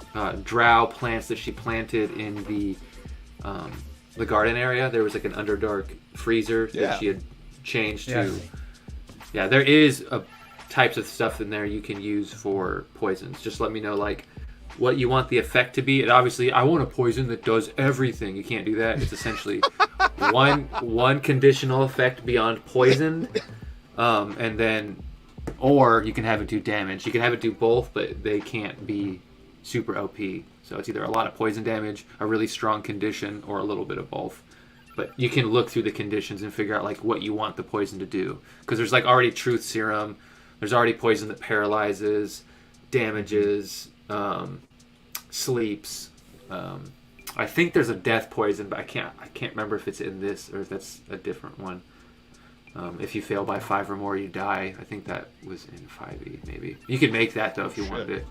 drow plants that she planted in the garden area. There was like an Underdark freezer that she had changed to. Yeah, there is types of stuff in there you can use for poisons. Just let me know like what you want the effect to be. And obviously, I want a poison that does everything. You can't do that. It's essentially one conditional effect beyond poisoned, and then, or you can have it do damage. You can have it do both, but they can't be super OP. So it's either a lot of poison damage, a really strong condition, or a little bit of both. But you can look through the conditions and figure out like what you want the poison to do. Because there's like already truth serum. There's already poison that paralyzes, damages, sleeps. I think there's a death poison, but I can't remember if it's in this or if that's a different one. If you fail by 5 or more, you die. I think that was in 5e, maybe. You could make that though if you wanted it.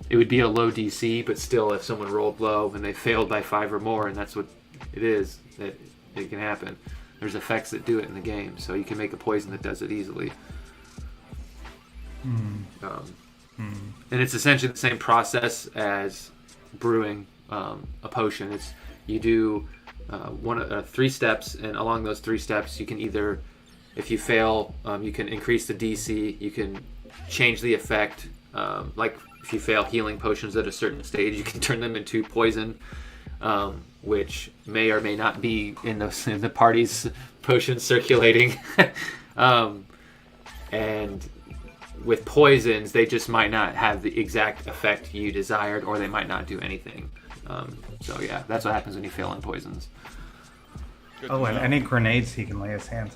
It would be a low DC, but still, if someone rolled low and they failed by 5 or more, and that's what it is, that it can happen. There's effects that do it in the game, so you can make a poison that does it easily. And it's essentially the same process as brewing a potion. It's you do 3 steps, and along those 3 steps, you can either, if you fail, you can increase the DC. You can change the effect. Like if you fail healing potions at a certain stage, you can turn them into poison. Which may or may not be in the party's potions circulating. And with poisons, they just might not have the exact effect you desired, or they might not do anything. So yeah, that's what happens when you fail on poisons. Oh, and any grenades he can lay his hands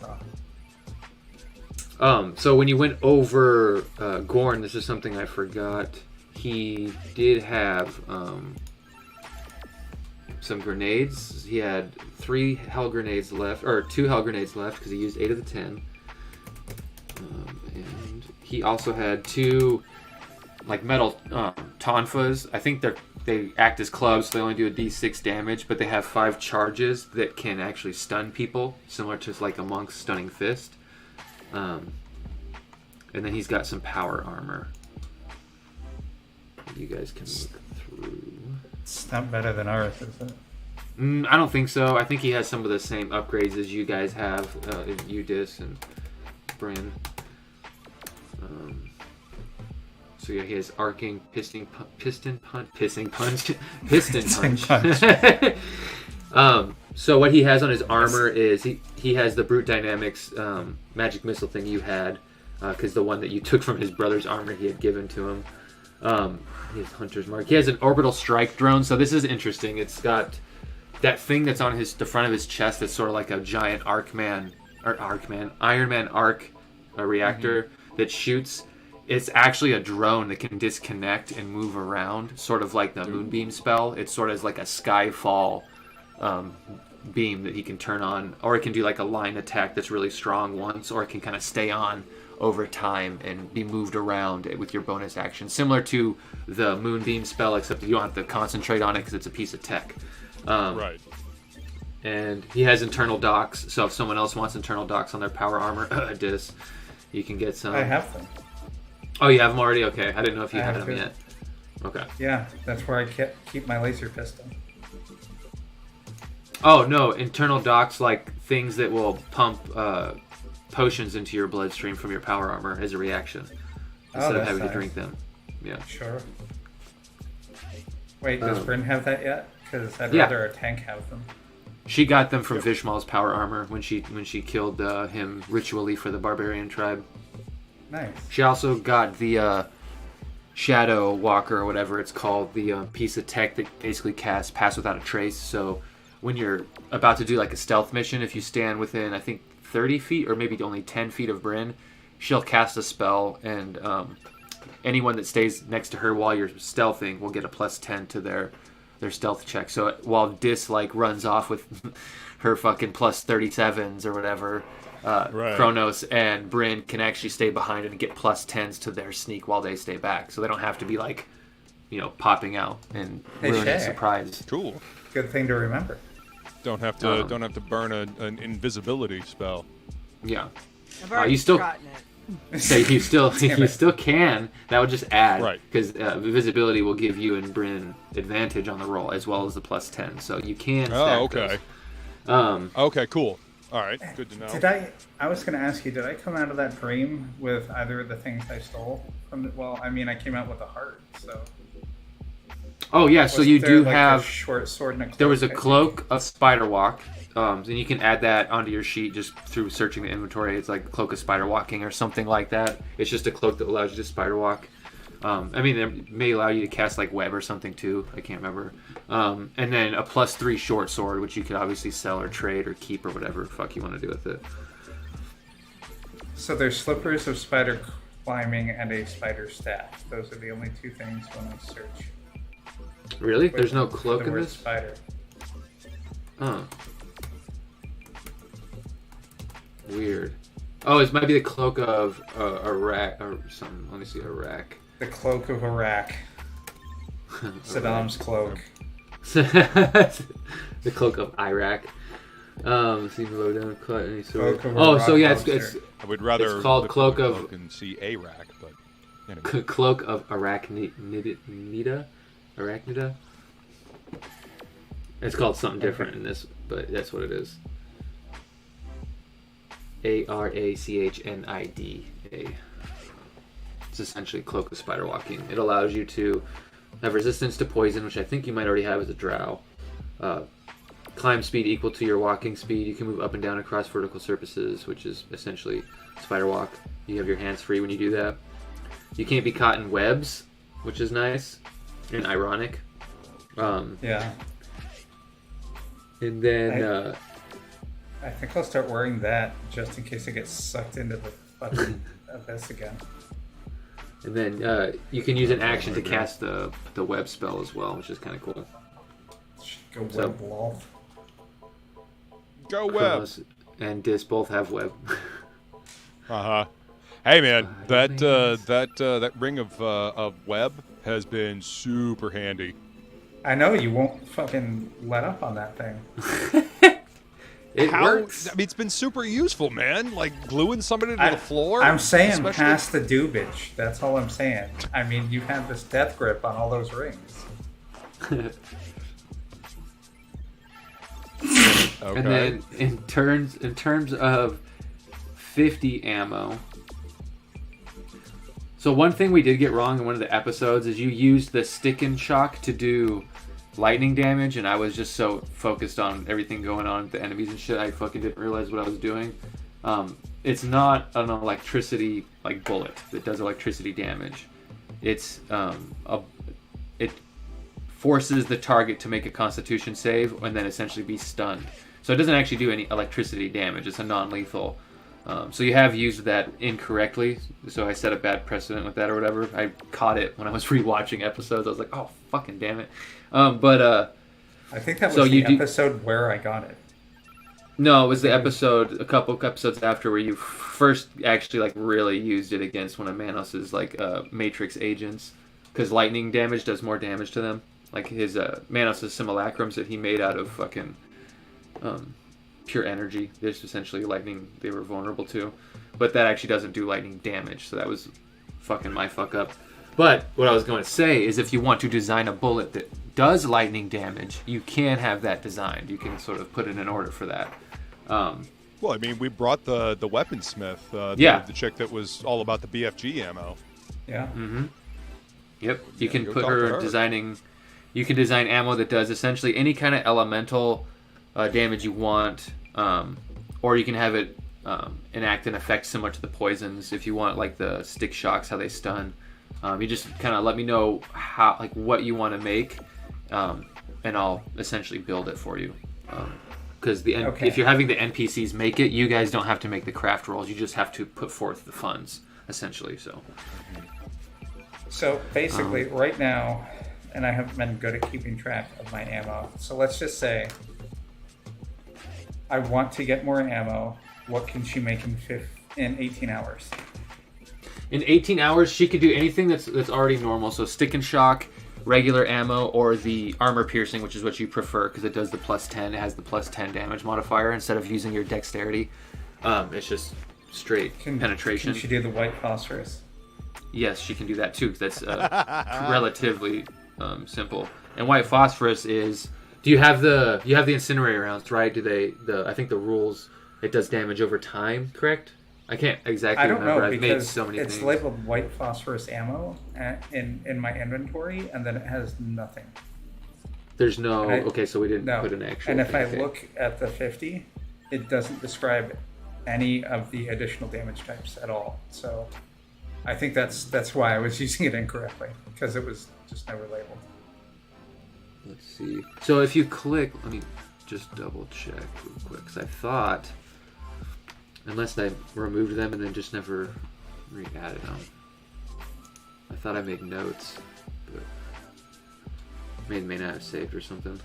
on. So when you went over Gorn, this is something I forgot. He did have some grenades. He had 3 hell grenades left, or 2 hell grenades left, because he used 8 of the 10. And he also had 2 like metal tonfas. I think they act as clubs, so they only do a d6 damage, but they have 5 charges that can actually stun people, similar to like a monk's stunning fist. And then he's got some power armor. You guys can look through. It's not better than ours, is it? I don't think so. I think he has some of the same upgrades as you guys have, Udis and Bryn. So yeah, he has arcing, piston punch. So what he has on his armor is he has the Brute Dynamics magic missile thing you had, because the one that you took from his brother's armor he had given to him. He has Hunter's Mark. He has an orbital strike drone. So this is interesting. It's got that thing that's on the front of his chest that's sort of like a giant Iron Man arc reactor that shoots. It's actually a drone that can disconnect and move around, sort of like the Moonbeam spell. It's sort of like a Skyfall beam that he can turn on, or it can do like a line attack that's really strong once, or it can kind of stay on over time and be moved around with your bonus action, similar to the Moonbeam spell, except you don't have to concentrate on it because it's a piece of tech. Right. And he has internal docks, so if someone else wants internal docks on their power armor, you can get some. I have them. Oh, you have them already? Okay, I didn't know if you had them two. yet. Okay. Yeah, that's where I keep my laser pistol. Oh no, internal docks, like things that will pump potions into your bloodstream from your power armor as a reaction, instead of having to drink them. Yeah. Sure. Wait, does Bryn have that yet? Because I'd Yeah. rather a tank have them. She got them from Vishmal's power armor when she killed him ritually for the barbarian tribe. Nice. She also got the Shadow Walker, or whatever it's called, the piece of tech that basically casts Pass Without a Trace. So when you're about to do like a stealth mission, if you stand within, I think, 30 feet or maybe only 10 feet of Bryn, she'll cast a spell, and anyone that stays next to her while you're stealthing will get a +10 to their stealth check. So while Dis like runs off with her fucking +37s or whatever, Right. Kronos and Bryn can actually stay behind and get +10s to their sneak while they stay back. So they don't have to be like, popping out and Hey, ruining a Shay. surprise. Cool. Good thing to remember. Don't have to burn an invisibility spell. Yeah. I've already you still- forgotten it. So you still can. That would just add, Right. because visibility will give you and Bryn advantage on the roll as well as the +10. So you can. Stack Oh, okay. those. Okay, cool. All right, good to know. I was going to ask you, did I come out of that dream with either of the things I stole from I came out with a heart, so. Oh yeah, so Wasn't you there, do like, have. a short sword and a cloak? There was a I think? cloak of spider walk, and you can add that onto your sheet just through searching the inventory. It's like cloak of spider walking or something like that. It's just a cloak that allows you to spider walk. It may allow you to cast like web or something too. I can't remember. And then a +3 short sword, which you could obviously sell or trade or keep or whatever the fuck you want to do with it. So there's slippers of spider climbing and a spider staff. Those are the only two things when I search. Really? with There's no the cloak in word this? Spider. Oh. Weird. Oh, it might be the cloak of Iraq or something. Let me see, Iraq. The cloak of Iraq. Saddam's cloak. The cloak of Iraq. See below down cut any sort. Cloak of Oh, Iraq so yeah, it's monster. I would rather It's called look at Cloak the of- cloak and see a rack, but anyway. cloak of Arachnida. Arachnida. It's called something different in this, but that's what it is. Arachnida. It's essentially cloak of spider walking. It allows you to have resistance to poison, which I think you might already have as a drow. Climb speed equal to your walking speed. You can move up and down across vertical surfaces, which is essentially spider walk. You have your hands free when you do that. You can't be caught in webs, which is nice and ironic. Yeah. And then I think I'll start wearing that just in case I get sucked into the fucking abyss again. and then you can use an action to cast the web spell as well, which is kind of cool. Go So- web lol. Go web. Kronos and Dis both have web. Hey man, that ring of web has been super handy. I know you won't fucking let up on that thing. It works. I mean, it's been super useful, man. Like gluing somebody to the floor. I'm saying especially- pass the dubage. That's all I'm saying. I mean, you have this death grip on all those rings. Okay. And then in terms of 50 ammo. So one thing we did get wrong in one of the episodes is you used the stick and shock to do lightning damage, and I was just so focused on everything going on with the enemies and shit, I fucking didn't realize what I was doing. It's not an electricity bullet that does electricity damage. It's it forces the target to make a Constitution save and then essentially be stunned. So it doesn't actually do any electricity damage. It's a non-lethal. So you have used that incorrectly. So I set a bad precedent with that or whatever. I caught it when I was rewatching episodes. I was like, oh, fucking damn it. I think that was the episode where I got it. No, it was the episode, a couple episodes after, where you first actually really used it against one of Manos's Matrix agents, because lightning damage does more damage to them. Like his Manos's simulacrums that he made out of fucking pure energy. There's essentially lightning they were vulnerable to, but that actually doesn't do lightning damage. So that was fucking my fuck up. But what I was going to say is, if you want to design a bullet that does lightning damage, you can have that designed. You can sort of put it in order for that. Well, I mean, we brought the weaponsmith, the chick that was all about the BFG ammo. Yeah. Mm-hmm. Yep. You can put her designing. You can design ammo that does essentially any kind of elemental damage you want, or you can have it enact an effect similar to the poisons if you want, like the stick shocks, how they stun. You just kind of let me know what you want to make, and I'll essentially build it for you. Because if you're having the NPCs make it, you guys don't have to make the craft rolls. You just have to put forth the funds, essentially. So basically, right now, and I haven't been good at keeping track of my ammo. So let's just say I want to get more ammo. What can she make in 18 hours? In 18 hours, she could do anything that's already normal. So stick and shock, regular ammo, or the armor piercing, which is what you prefer because it does the +10. It has the +10 damage modifier instead of using your dexterity. It's just straight penetration. Can she do the white phosphorus? Yes, she can do that too. That's relatively simple. And white phosphorus is. Do you have the incinerator rounds, right? I think the rules, it does damage over time, correct? I can't exactly remember. I don't know, I've made so many it's things. labeled white phosphorus ammo in my inventory, and then it has nothing. There's no... Okay, so we didn't put an actual... And if I look at the 50, it doesn't describe any of the additional damage types at all. So I think that's why I was using it incorrectly, because it was just never labeled. Let's see. So if you click... Let me just double check real quick, because I thought... Unless I removed them and then just never re-added them. I thought I made notes, but may not have saved or something.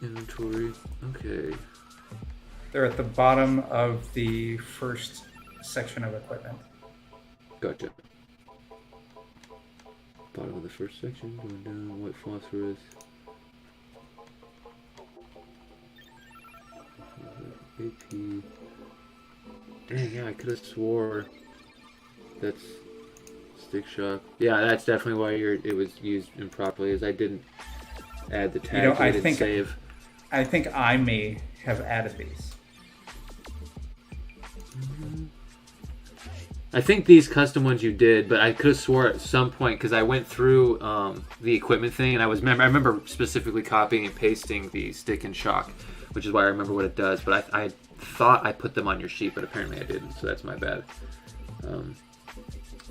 Inventory. Okay. They're at the bottom of the first section of equipment. Gotcha. Bottom of the first section, going down, white phosphorus. AP. Dang, yeah, I could have swore that's stick shock. Yeah, that's definitely why it was used improperly, is I didn't add the tag. I didn't save. I think I may have added these. I think these custom ones you did, but I could have swore at some point, because I went through the equipment thing, and I remember specifically copying and pasting the stick and shock, which is why I remember what it does. But I thought I put them on your sheet, but apparently I didn't, so that's my bad.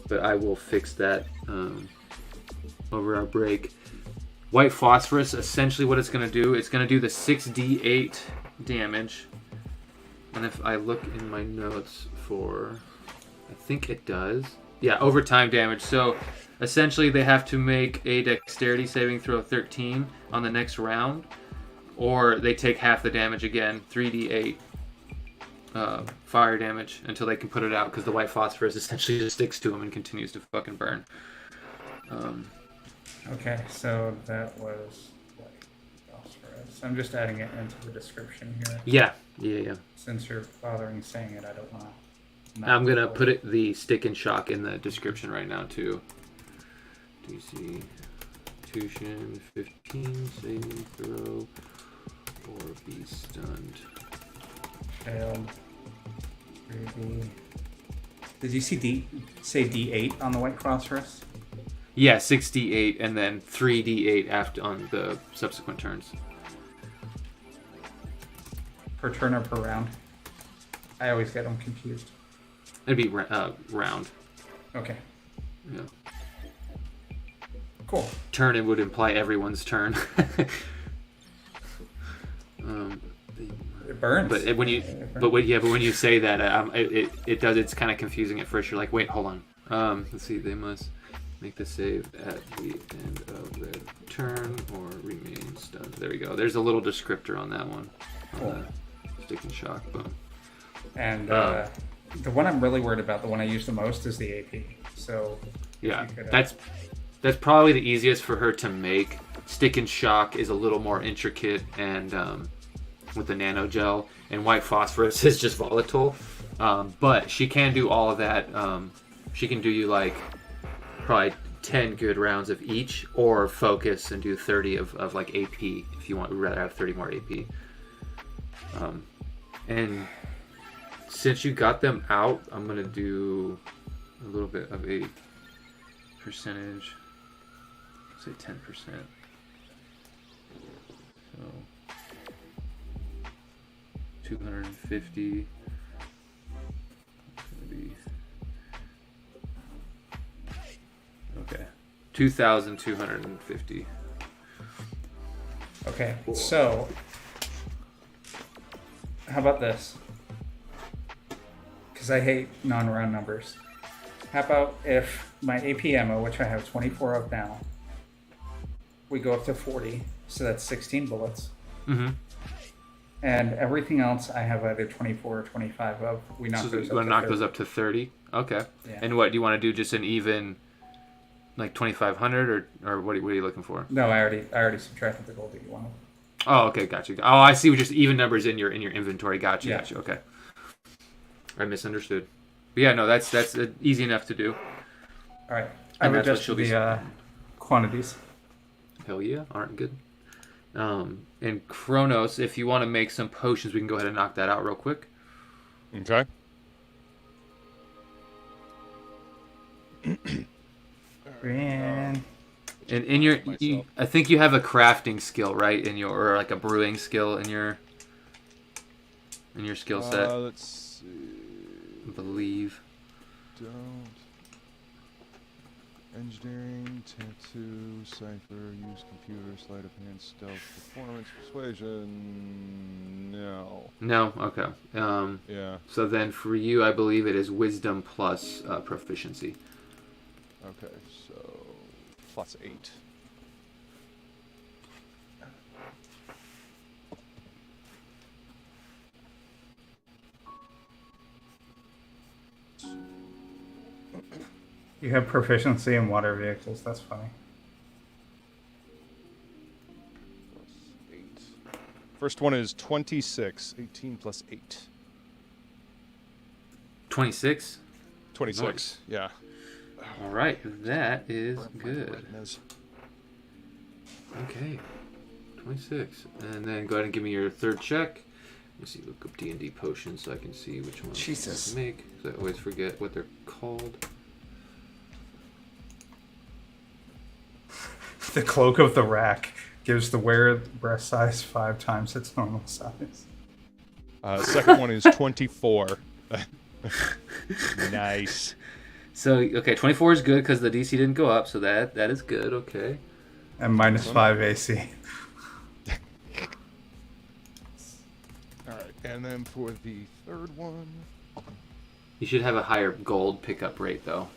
But I will fix that over our break. White phosphorus, essentially what it's going to do, it's going to do the 6d8 damage. And if I look in my notes for... I think it does. Yeah, overtime damage. So essentially they have to make a dexterity saving throw 13 on the next round, or they take half the damage again, 3d8 fire damage, until they can put it out, because the white phosphorus essentially just sticks to them and continues to fucking burn. Okay, so that was white phosphorus. I'm just adding it into the description here. Yeah. Since you're bothering saying it, I don't want to. I'm gonna put the stick and shock in the description right now too. DC Constitution 15 saving throw or be stunned. Failed. 3D. Did you see say D8 on the white cross wrist? Yeah, 6d8 and then 3d8 after on the subsequent turns. Per turn or per round? I always get them confused. It'd be round. Okay. Yeah. Cool. Turn, it would imply everyone's turn. It burns. But when you say that, it's kind of confusing at first. You're like, wait, hold on. Let's see. They must make the save at the end of their turn or remain stunned. There we go. There's a little descriptor on that one. Cool. Stick and shock. Boom. And the one I'm really worried about, the one I use the most, is the AP. So yeah, that's probably the easiest for her to make. Stick and shock is a little more intricate and with the nano gel, and white phosphorus is just volatile. But she can do all of that. She can do you like probably 10 good rounds of each, or focus and do 30 of like AP if you want. We'd rather have 30 more AP. And since you got them out, I'm gonna do a little bit of a percentage. Say 10%. So 250. It's gonna be okay. 2,250. Okay, so how about this? Because I hate non-round numbers. How about if my AP ammo, which I have 24 of now, we go up to 40, so that's 16 bullets. Mm-hmm. And everything else I have either 24 or 25 of. We knock those up. You want to knock those up to 30? Okay. Yeah. And what do you want to do? Just an even, like 2,500, or what are you looking for? No, I already subtracted the gold that you wanted. Oh, okay, gotcha. Oh, I see. Just even numbers in your inventory. Gotcha, Yeah. gotcha. Okay. I misunderstood. But yeah, no, that's easy enough to do. All right. And I've that's what she'll adjusted be the quantities. Hell yeah, aren't good. And Kronos, if you want to make some potions, we can go ahead and knock that out real quick. Okay. And And in your, I think you have a crafting skill, right? In your, or like a brewing skill in your skill set. Let's see. I believe. Don't. Engineering, tattoo, cipher, use computer, sleight of hand, stealth, performance, persuasion. No. No. Okay. Yeah. So then for you, I believe it is wisdom plus proficiency. Okay, so plus 8. you have proficiency in water vehicles. That's funny. Plus 8. First one is 26. 18 plus 8. 26. 26. Nice. Yeah. All right, that is good. Retinas. Okay, 26, and then go ahead and give me your third check. Let me see, look up D&D potions so I can see which ones Jesus. to make. Because I always forget what they're called. The cloak of the rack gives the wearer breast size 5 times its normal size. Second one is 24. Nice. So okay, 24 is good because the DC didn't go up, so that is good. Okay. And minus 5 AC. Alright, and then for the third one. You should have a higher gold pickup rate though.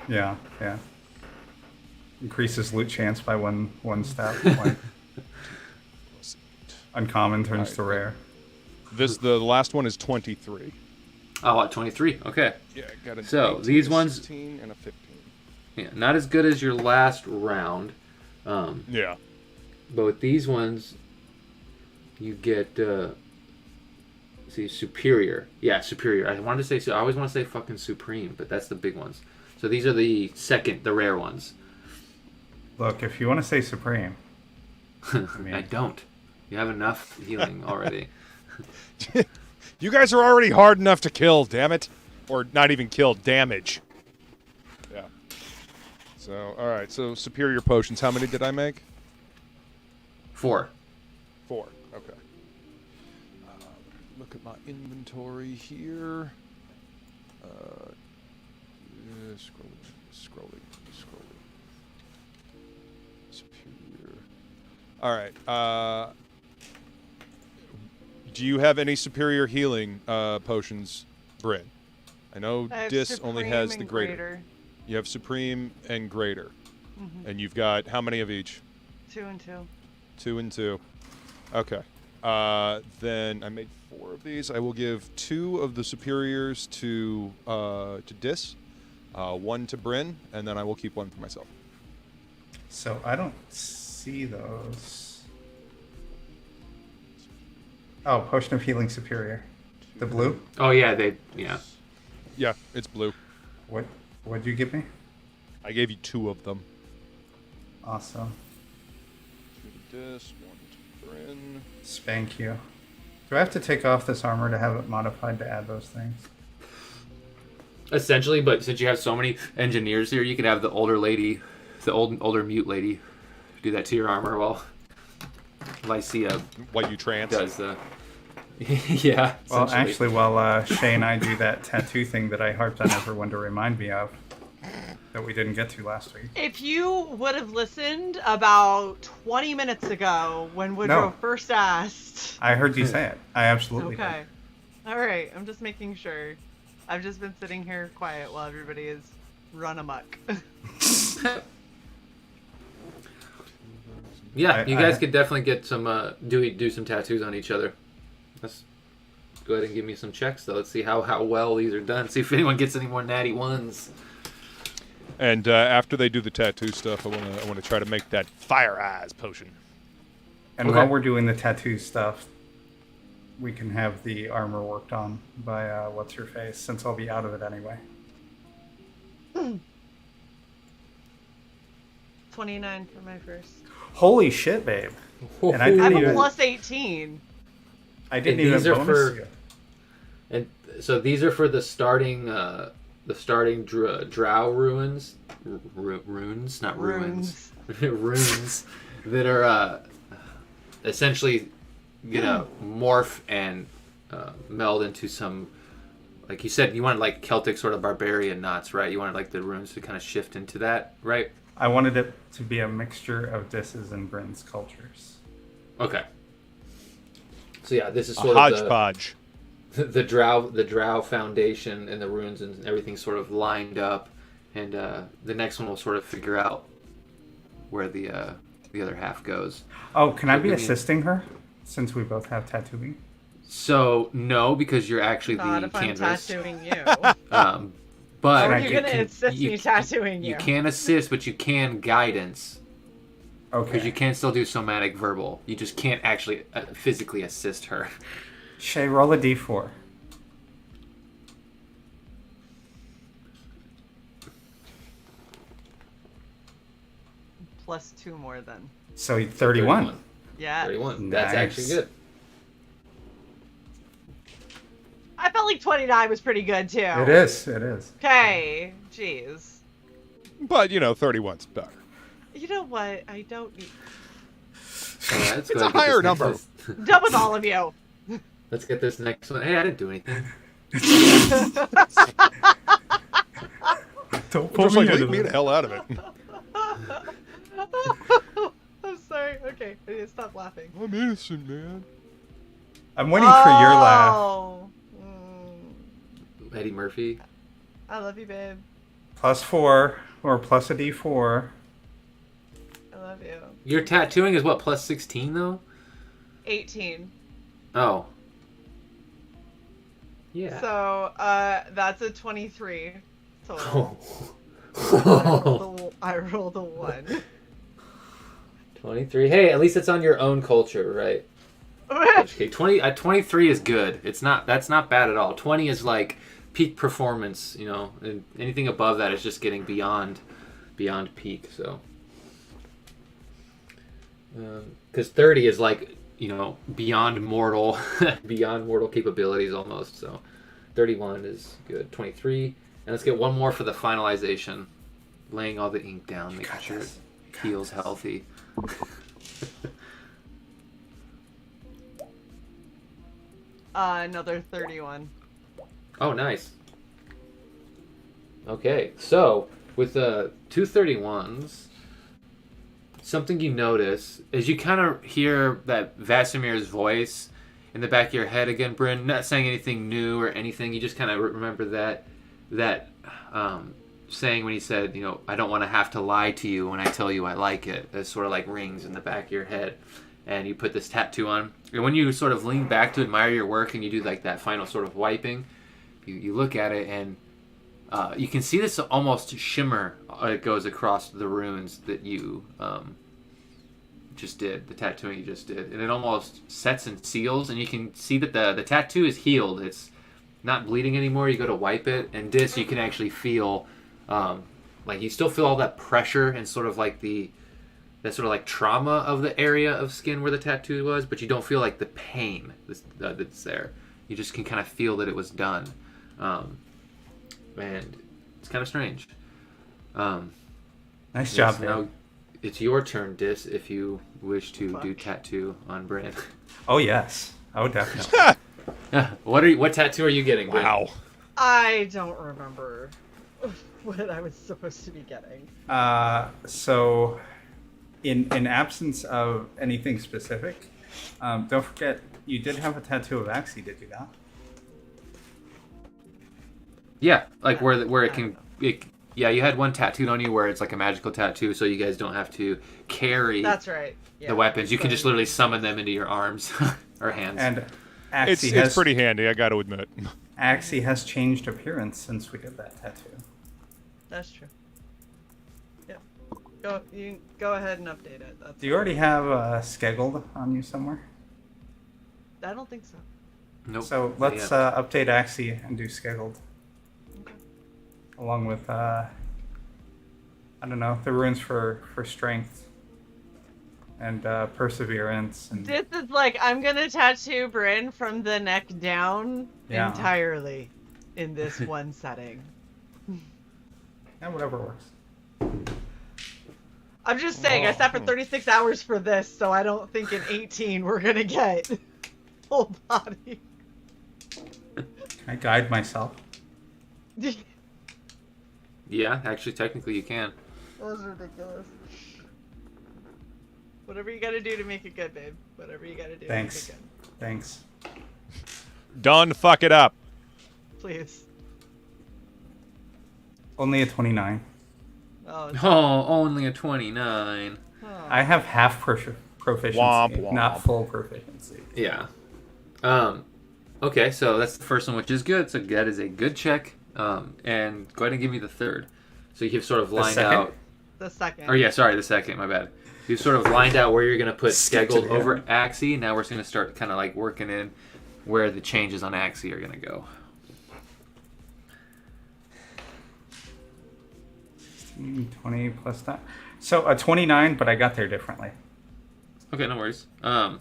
Yeah. Increases loot chance by one stat point. Uncommon turns to rare. The last one is 23. Oh, at 23. Okay. Yeah, got a So 18, these a ones, 16, and a 15. yeah, not as good as your last round. Yeah. But with these ones, you get see superior. Yeah, superior. I wanted to say I always want to say fucking supreme, but that's the big ones. So these are the rare ones. Look, if you want to say supreme. I don't. You have enough healing already. You guys are already hard enough to kill, damn it. Or not even kill, damage. Yeah. So, all right. So, superior potions. How many did I make? 4. 4. Okay. Look at my inventory here. Scrolling. Superior. All right. Do you have any superior healing potions, Bryn? I know I have Dis only has the Supreme and greater. You have Supreme and Greater. And you've got how many of each? 2 and 2. 2 and 2. Okay. Then I made 4 of these. I will give 2 of the superiors to Dis, 1 to Bryn, and then I will keep 1 for myself. So I don't see those. Oh, Potion of Healing Superior. The blue? Oh yeah, yeah. Yeah, it's blue. What'd you give me? I gave you 2 of them. Awesome. 2 to Dis, 1 to Bryn. Spank you. Do I have to take off this armor to have it modified to add those things? Essentially, but since you have so many engineers here, you could have the older lady, the older mute lady, do that to your armor while Lycia What you trance? does the. Yeah. Well, essentially. actually, while Shay and I do that tattoo thing that I harped on everyone to remind me of, that we didn't get to last week. If you would have listened about 20 minutes ago when Woodrow No. first asked. I heard you say it. I absolutely Okay. All right. I'm just making sure. I've just been sitting here quiet while everybody is run amok. Yeah, you guys I- could definitely get some do some tattoos on each other. Let's go ahead and give me some checks though. Let's see how well these are done. See if anyone gets any more natty ones. And after they do the tattoo stuff, I want to try to make that fire eyes potion. And Okay. while we're doing the tattoo stuff, we can have the armor worked on by what's her face, since I'll be out of it anyway. 29 for my first. Holy shit, babe! And I I didn't have even. a plus 18. I didn't And even these are bonus for- you. And so these are for the starting drow ruins, runes, not ruins, runes that are essentially gonna morph and meld into some, like you said, you wanted like Celtic sort of barbarian knots, right? You wanted like the runes to kind of shift into that, right? I wanted it to be a mixture of Dis's and Bryn's cultures. Okay. So yeah, this is A sort of hodgepodge. the drow foundation and the runes and everything sort of lined up, and the next one will sort of figure out where the other half goes. Oh, can I So be give me- assisting her? Since we both have tattooing? So no, because you're actually God, the if I'm canvas. tattooing you. But Or I you're you gonna can- insist you me can- tattooing you. You can assist, but you can guidance because Okay. you can still do somatic verbal. You just can't actually physically assist her. Shay, roll a d4. Plus 2 more then. So 31. Yeah. 31. That's Nice. actually good. I felt like 29 was pretty good too. It is. It is. Okay. Jeez. But, 31's better. You know what? I don't need. Alright, let's go It's ahead a and get this higher next number. one. Done with all of you. Let's get this next one. Hey, I didn't do anything. Don't Just like, leave into me this. the hell out of it. I'm sorry. Okay. I need to stop laughing. I'm innocent, man. I'm waiting for your laugh. Oh. Eddie Murphy. I love you, babe. +4 or plus a d4. I love you. Your tattooing is what, plus 16 though? 18. Oh. Yeah. So, that's a 23 total. Oh. I rolled a 1. 23. Hey, at least it's on your own culture, right? Okay, 23 is good. That's not bad at all. 20 is like peak performance, and anything above that is just getting beyond peak, so. Because 30 is like, beyond mortal capabilities almost, so 31 is good. 23. And let's get one more for the finalization. Laying all the ink down, making sure it feels healthy. Another 31. Oh, nice. Okay, so with the 231s, something you notice is you kind of hear that Vasimir's voice in the back of your head again, Bryn. Not saying anything new or anything. You just kind of remember that saying when he said, I don't want to have to lie to you when I tell you I like it. It sort of like rings in the back of your head. And you put this tattoo on. And when you sort of lean back to admire your work and you do like that final sort of wiping, you look at it and you can see this almost shimmer it goes across the runes that you just did, the tattooing you just did. And it almost sets and seals, and you can see that the tattoo is healed. It's not bleeding anymore. You go to wipe it, and this you can actually feel, like you still feel all that pressure and sort of like that sort of like trauma of the area of skin where the tattoo was, but you don't feel like the pain that's there. You just can kind of feel that it was done. And it's kind of strange. Nice job, now man. it's your turn, Dis, if you wish to do tattoo on Bryn. Oh, yes. Oh, definitely. What tattoo are you getting, Bryn? Wow. I don't remember what I was supposed to be getting. So, in absence of anything specific, don't forget, you did have a tattoo of Axie, did you not? Yeah, like where it can... Yeah, you had one tattooed on you where it's like a magical tattoo, so you guys don't have to carry That's right. Yeah. the weapons. You can just literally summon them into your arms or hands. And Axie It's pretty handy, I got to admit. Axie has changed appearance since we did that tattoo. That's true. Yeah. You can go ahead and update it. Do you already have Skeggled on you somewhere? I don't think so. Nope. So let's update Axie and do Skeggled. Okay. Along with, I don't know, the runes for strength and perseverance. And This is like, I'm gonna tattoo Bryn from the neck down entirely in this one setting. and whatever works. I'm just saying, I sat for 36 hours for this, so I don't think in 18 we're gonna get full body. Can I guide myself? Yeah, actually, technically you can. That was ridiculous. Whatever you gotta do to make it good, babe. Whatever you gotta do Thanks. to make it good. Thanks. Don't fuck it up. Please. Only a 29. Oh, only a 29. Oh. I have half proficiency, Womp womp. not full proficiency. Yeah. Okay, so that's the first one, which is good. So that is a good check. And go ahead and give me the third. So you've sort of lined second? out. The second. Or yeah, sorry, the second. My bad. You've sort of lined out where you're going to put Skip to Skeggled the over end. Axie. Now we're going to start kind of like working in where the changes on Axie are going to go. 20 plus that. So a 29, but I got there differently. Okay, no worries. I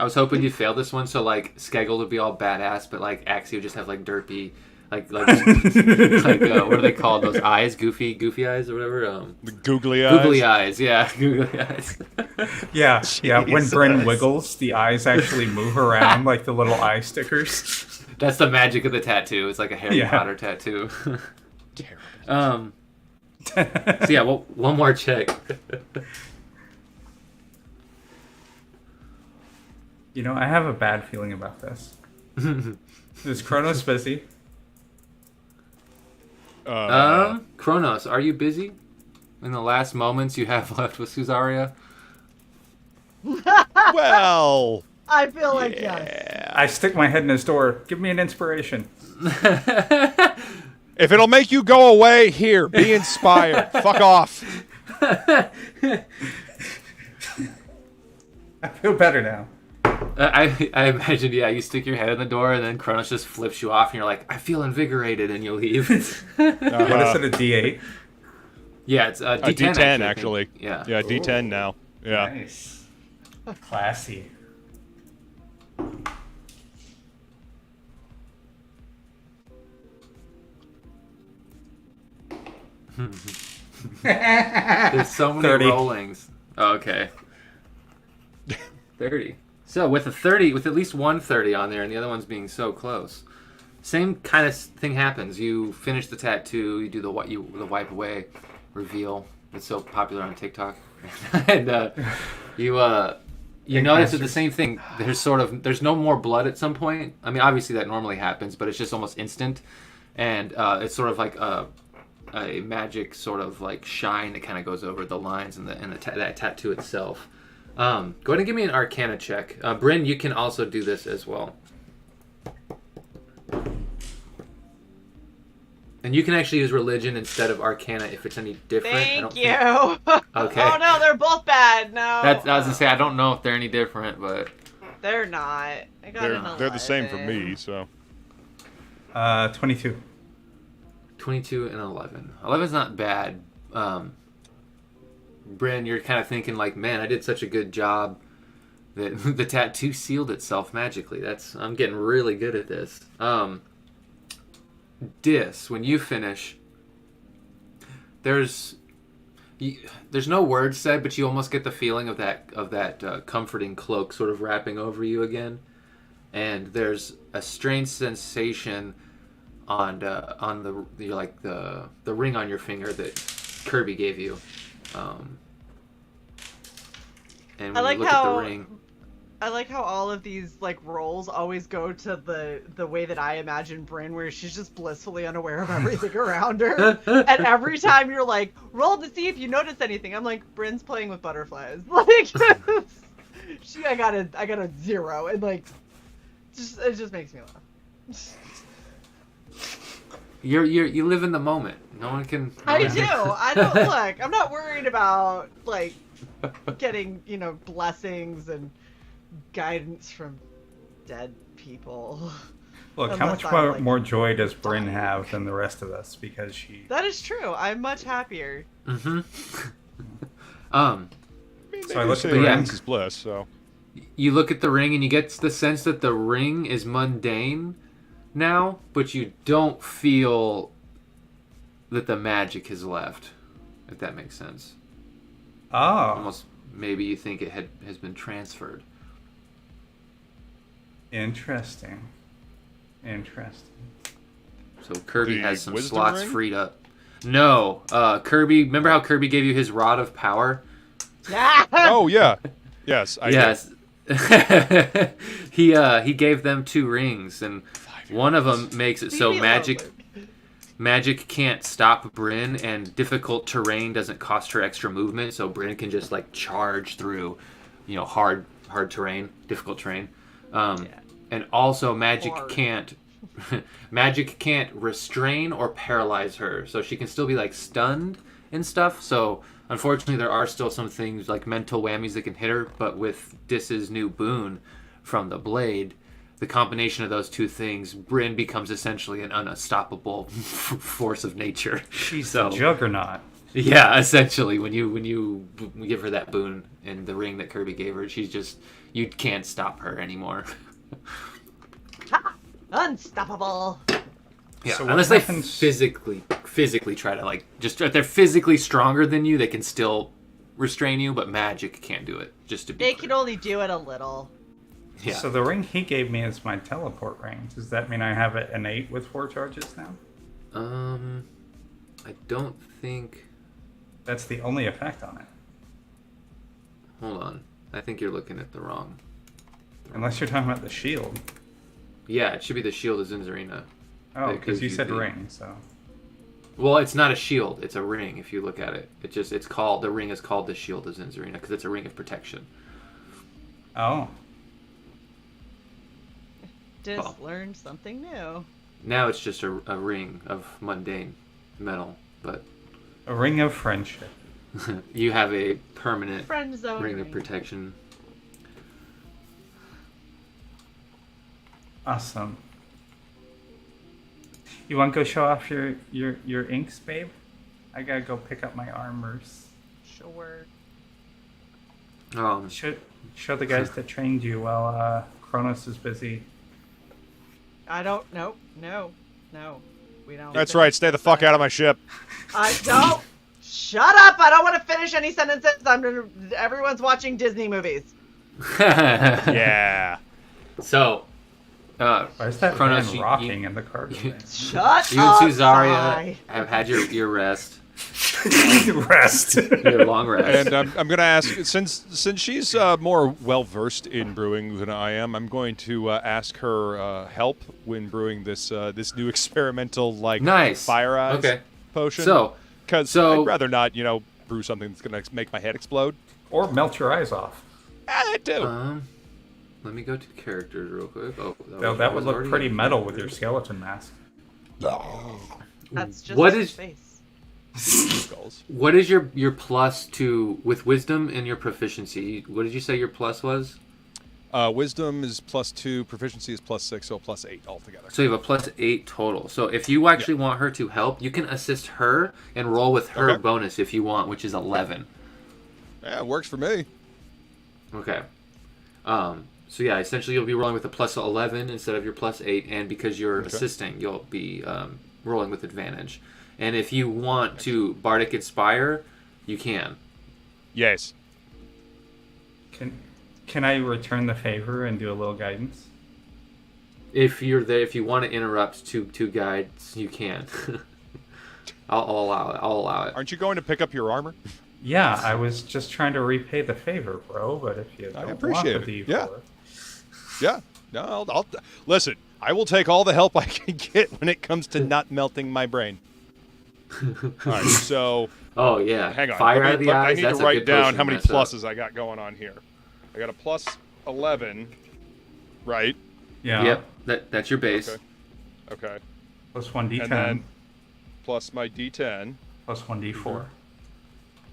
was hoping you'd fail this one, so like Skeggled would be all badass, but like Axie would just have like derpy, like what are they called? Those eyes, goofy eyes or whatever. The googly eyes. Googly eyes, yeah, googly eyes. Yeah, yeah. When Bryn Jesus. wiggles, the eyes actually move around like the little eye stickers. That's the magic of the tattoo. It's like a Harry Yeah. Potter tattoo. Terrible. So yeah, well, one more check. You know, I have a bad feeling about this. Is Kronos busy? Kronos, are you busy? In the last moments you have left with Suzaria? Well, I feel like yes. I stick my head in his door. Give me an inspiration. if it'll make you go away, here, be inspired. Fuck off. I feel better now. I imagine, yeah, you stick your head in the door and then Kronos just flips you off and you're like, I feel invigorated, and you leave. What is it, a D8? Yeah, it's a A D10, D10 I actually. think. Yeah. Yeah, D10 now. Yeah. Nice. Classy. There's so many 30. rollings. Oh, okay. 30. So with a 30, with at least one 30 on there, and the other one's being so close, same kind of thing happens. You finish the tattoo, you do the wipe away reveal. It's so popular on TikTok, and you notice that the same thing. There's no more blood at some point. I mean, obviously that normally happens, but it's just almost instant, and it's sort of like a magic sort of like shine that kind of goes over the lines and that tattoo itself. Go ahead and give me an Arcana check. Bryn, you can also do this as well. And you can actually use religion instead of Arcana if it's any different. Thank you. Okay. Oh no, they're both bad. No. I was gonna say I don't know if they're any different, but They're not. I got an They're the same for 11. me, so. 22. 22 and 11. 11's not bad. Bryn, you're kind of thinking like, man, I did such a good job that the tattoo sealed itself magically. I'm getting really good at this. Dis, when you finish, there's no words said, but you almost get the feeling of that comforting cloak sort of wrapping over you again, and there's a strange sensation on the ring on your finger that Kirby gave you, and when I like you look at the ring. I like how all of these like rolls always go to the way that I imagine Bryn, where she's just blissfully unaware of everything around her. And every time you're like, roll to see if you notice anything, I'm like, Bryn's playing with butterflies. Like, I got a 0, and like, it just makes me laugh. You live in the moment. No one can. I do. I don't look. I'm not worried about like getting blessings and guidance from dead people. Look, how much more joy does Bryn have than the rest of us? Because she. That is true. I'm much happier. Mm-hmm. So I look at the ring. ring. Is bliss, so. You look at the ring and you get the sense that the ring is mundane now, but you don't feel that the magic has left. If that makes sense. Oh. Almost maybe you think it has been transferred. Interesting. So Kirby The has some wisdom slots ring? freed up. No, Kirby. Remember how Kirby gave you his rod of power? Oh yeah, yes. Yes. He gave them 2 rings, and one of them makes it so magic can't stop Bryn, and difficult terrain doesn't cost her extra movement, so Bryn can just like charge through, hard terrain, difficult terrain. And also magic can't restrain or paralyze her, so she can still be like stunned and stuff. So unfortunately there are still some things like mental whammies that can hit her, but with Dis's new boon from the blade, the combination of those 2 things, Bryn becomes essentially an unstoppable force of nature. She's the juggernaut. Yeah, essentially, when you give her that boon and the ring that Kirby gave her, you can't stop her anymore. Unstoppable. Yeah, So unless what they happens- physically try to if they're physically stronger than you, they can still restrain you, but magic can't do it. Just to be They clear. can only do it a little. Yeah. So the ring he gave me is my teleport ring. Does that mean I have it innate with 4 charges now? I don't think. That's the only effect on it. Hold on, I think you're looking at the wrong. Unless you're talking about the shield. Yeah, it should be the shield of Zinzarina. Oh, That because you gives said the- ring, so. Well, it's not a shield; it's a ring. If you look at it, the ring is called the shield of Zinzarina because it's a ring of protection. Oh. Just learned something new. Now it's just a ring of mundane metal, but A ring of friendship. you have a permanent Friend zone ring of protection. Awesome. You want to go show off your inks, babe? I gotta go pick up my armors. Sure. Show the guys that trained you while Kronos is busy. I don't. No. We don't. That's right. Stay the fuck out of my ship. I don't. Shut up! I don't want to finish any sentences. Everyone's watching Disney movies. Yeah. So, Why is that Kronos, man rocking in the cargo bay? Shut you up, and Suzaria Sai. have had your rest, Rest. your long rest. And I'm going to ask, since she's more well versed in brewing than I am, I'm going to ask her help when brewing this this new experimental Nice. fire eyes potion. Because So- I'd rather not brew something that's going to make my head explode. Or melt your eyes off. I do. Let me go to characters real quick. Oh, That would look already pretty in metal with characters. your skeleton mask. That's just What his is- face. Skulls. What is your plus to with wisdom and your proficiency? What did you say your plus was? Wisdom is +2, proficiency is +6, so +8 altogether. So you have a +8 total. So if you actually want her to help, you can assist her and roll with her Okay. bonus if you want, which is 11. Yeah, it works for me. Okay. So yeah, essentially you'll be rolling with a +11 instead of your +8, and because you're assisting, you'll be rolling with advantage. And if you want to Bardic Inspire, you can. Yes. Can I return the favor and do a little guidance? If you're there, if you want to interrupt two guides, you can. I'll allow it. I'll allow it. Aren't you going to pick up your armor? Yeah, I was just trying to repay the favor, bro. But if you I don't appreciate want the it. D4, Yeah. Yeah. No, I'll listen. I will take all the help I can get when it comes to not melting my brain. All right, so Oh yeah. hang on. Fire out of the I eyes. need That's to a write good down potion how to many mess up. pluses I got going on here. I got a +11, right? yeah, Yep. That's your base. Okay. Okay. plus 1d10, And then plus my D10 plus 1d4.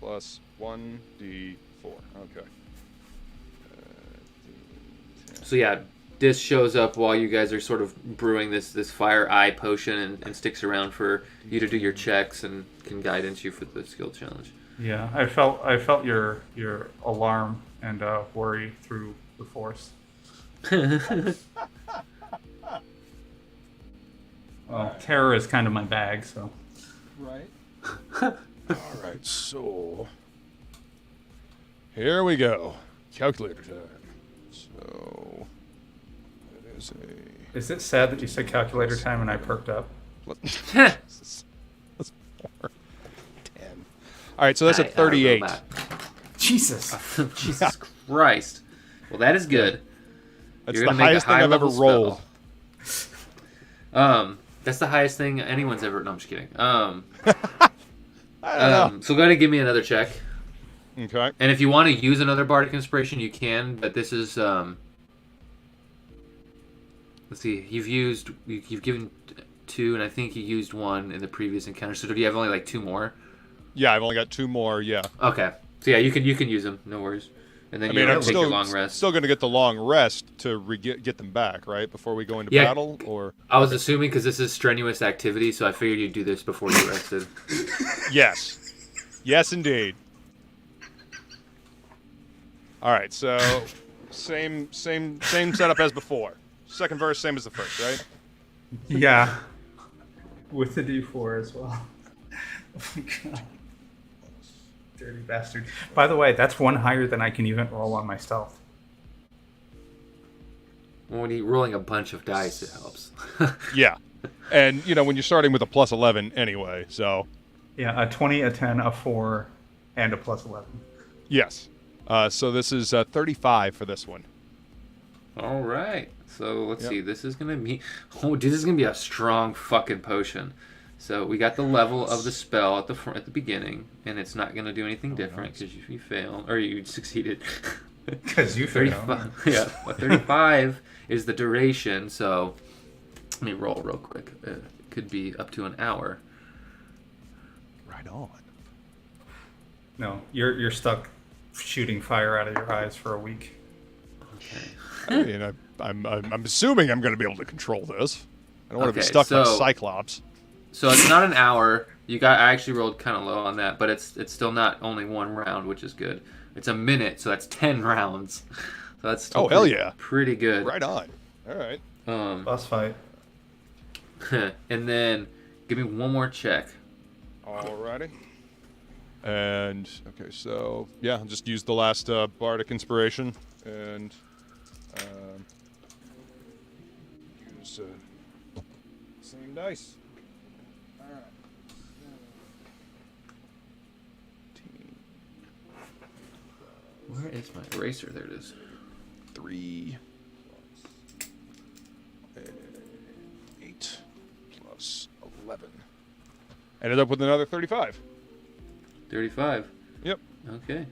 plus 1d4. Okay. So yeah, this shows up while you guys are sort of brewing this fire eye potion and sticks around for you to do your checks and can guidance you for the skill challenge. Yeah, I felt your alarm and worry through the force. Well, terror is kind of my bag, so. Right. All right, so here we go. Calculator time. So it is a. Is it sad that you said calculator time and I perked up? That's 4. 10. All right, so that's a I rolled 38. that. Jesus. Jesus Christ. Well, that is good. That's You're the gonna make a highest thing I've ever high-level rolled. spell. That's the highest thing anyone's ever. No, I'm just kidding. I don't So go ahead and give me another check. know. Okay. And if you want to use another bardic inspiration, you can. But this is let's see. You've given 2, and I think you used 1 in the previous encounter. So do you have only like 2 more? Yeah, I've only got 2 more. Yeah. Okay. So yeah, you can use them. No worries. And then I you mean, don't I'm take your long rest. still going to get the long rest to get them back, right? Before we go into Yeah. battle, or I was assuming because this is strenuous activity, so I figured you'd do this before you rested. yes, yes, indeed. All right, so same setup as before. Second verse, same as the first, right? Yeah. With the d4 as well. Oh my god. Dirty bastard. By the way, that's 1 higher than I can even roll on my stealth. Well, when you're rolling a bunch of dice, it helps. Yeah, and when you're starting with a +11 anyway, so Yeah, a 20, a 10, a 4, and a +11. yes. So this is 35 for this one. All right. So let's Yep. see. This is gonna be. Oh, dude, this is gonna be a strong fucking potion. So we got the level of the spell at the beginning, and it's not gonna do anything different because you failed or you succeeded. Because you failed. 35. Yeah, well, 35 is the duration. So let me roll real quick. It could be up to an hour. Right on. No, you're stuck shooting fire out of your eyes for a week. Okay. I mean, I'm assuming I'm going to be able to control this. I don't want to be Okay, stuck like so- Cyclops. So it's not an hour. I actually rolled kind of low on that, but it's still not only 1 round, which is good. It's a minute, so that's 10 rounds. So that's still Hell yeah. pretty good. Right on. All right. Boss fight. And then Give me one more check. Alrighty. And okay, so yeah, just use the last bardic inspiration and use same dice. All right. 17, Where is my eraser? There it is. 3 and 8 plus 11. Ended up with another 35. 35. Yep. Okay.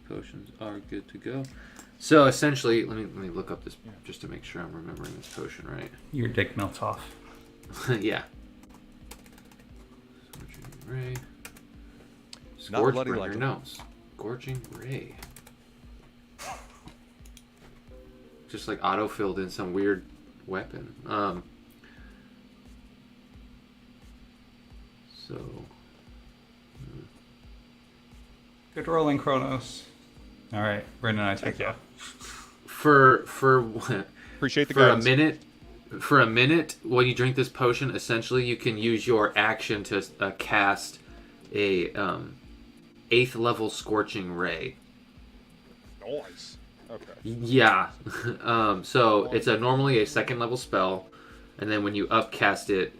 Potions are good to go. So essentially, let me look up this just to make sure I'm remembering this potion right. Your dick melts off. Yeah. Scorching ray. Not bloody Scorchbringer. like it. No. Scorching ray. Just like auto-filled in some weird weapon. So. Good rolling, Kronos. All right, Brendan, I take you. For Appreciate the for guidance. a minute, when you drink this potion, essentially you can use your action to cast a 8th level Scorching Ray. Nice. Okay. Yeah. So it's normally a 2nd level spell, and then when you upcast it,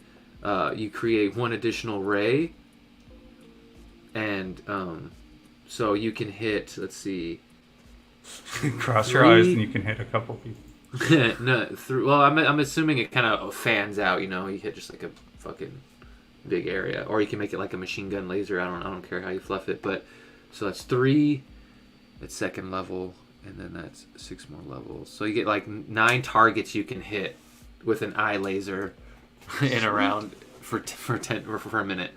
you create 1 additional ray, and so you can hit. Let's see. Cross your eyes and you can hit a couple people. Well, I'm assuming it kind of fans out. You know, you hit just like a fucking big area, or you can make it like a machine gun laser. I don't care how you fluff it, but so that's 3 at 2nd level, and then that's 6 more levels. So you get like 9 targets you can hit with an eye laser in a round for a minute.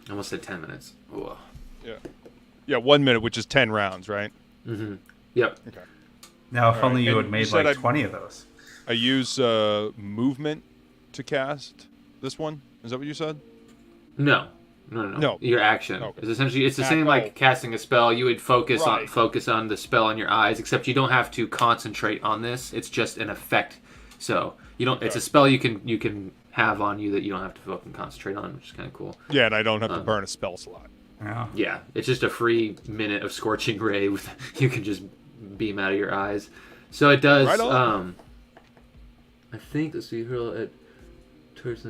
Almost said 10 minutes. Whoa. Yeah. Yeah, 1 minute, which is 10 rounds, right? Mm-hmm. Yep. Okay. Now, if All only right, you and had made you said like I- 20 of those. I use movement to cast this one. Is that what you said? No. No. Your action. Okay. It's essentially the same like casting a spell. You would focus Right. on the spell in your eyes, except you don't have to concentrate on this. It's just an effect. So you don't. It's a spell you can have on you that you don't have to fucking concentrate on, which is kind of cool. Yeah, and I don't have to burn a spell slot. Yeah. Yeah, it's just a free minute of Scorching Ray. You can just beam out of your eyes. So it does. Right on. I think let's see here at towards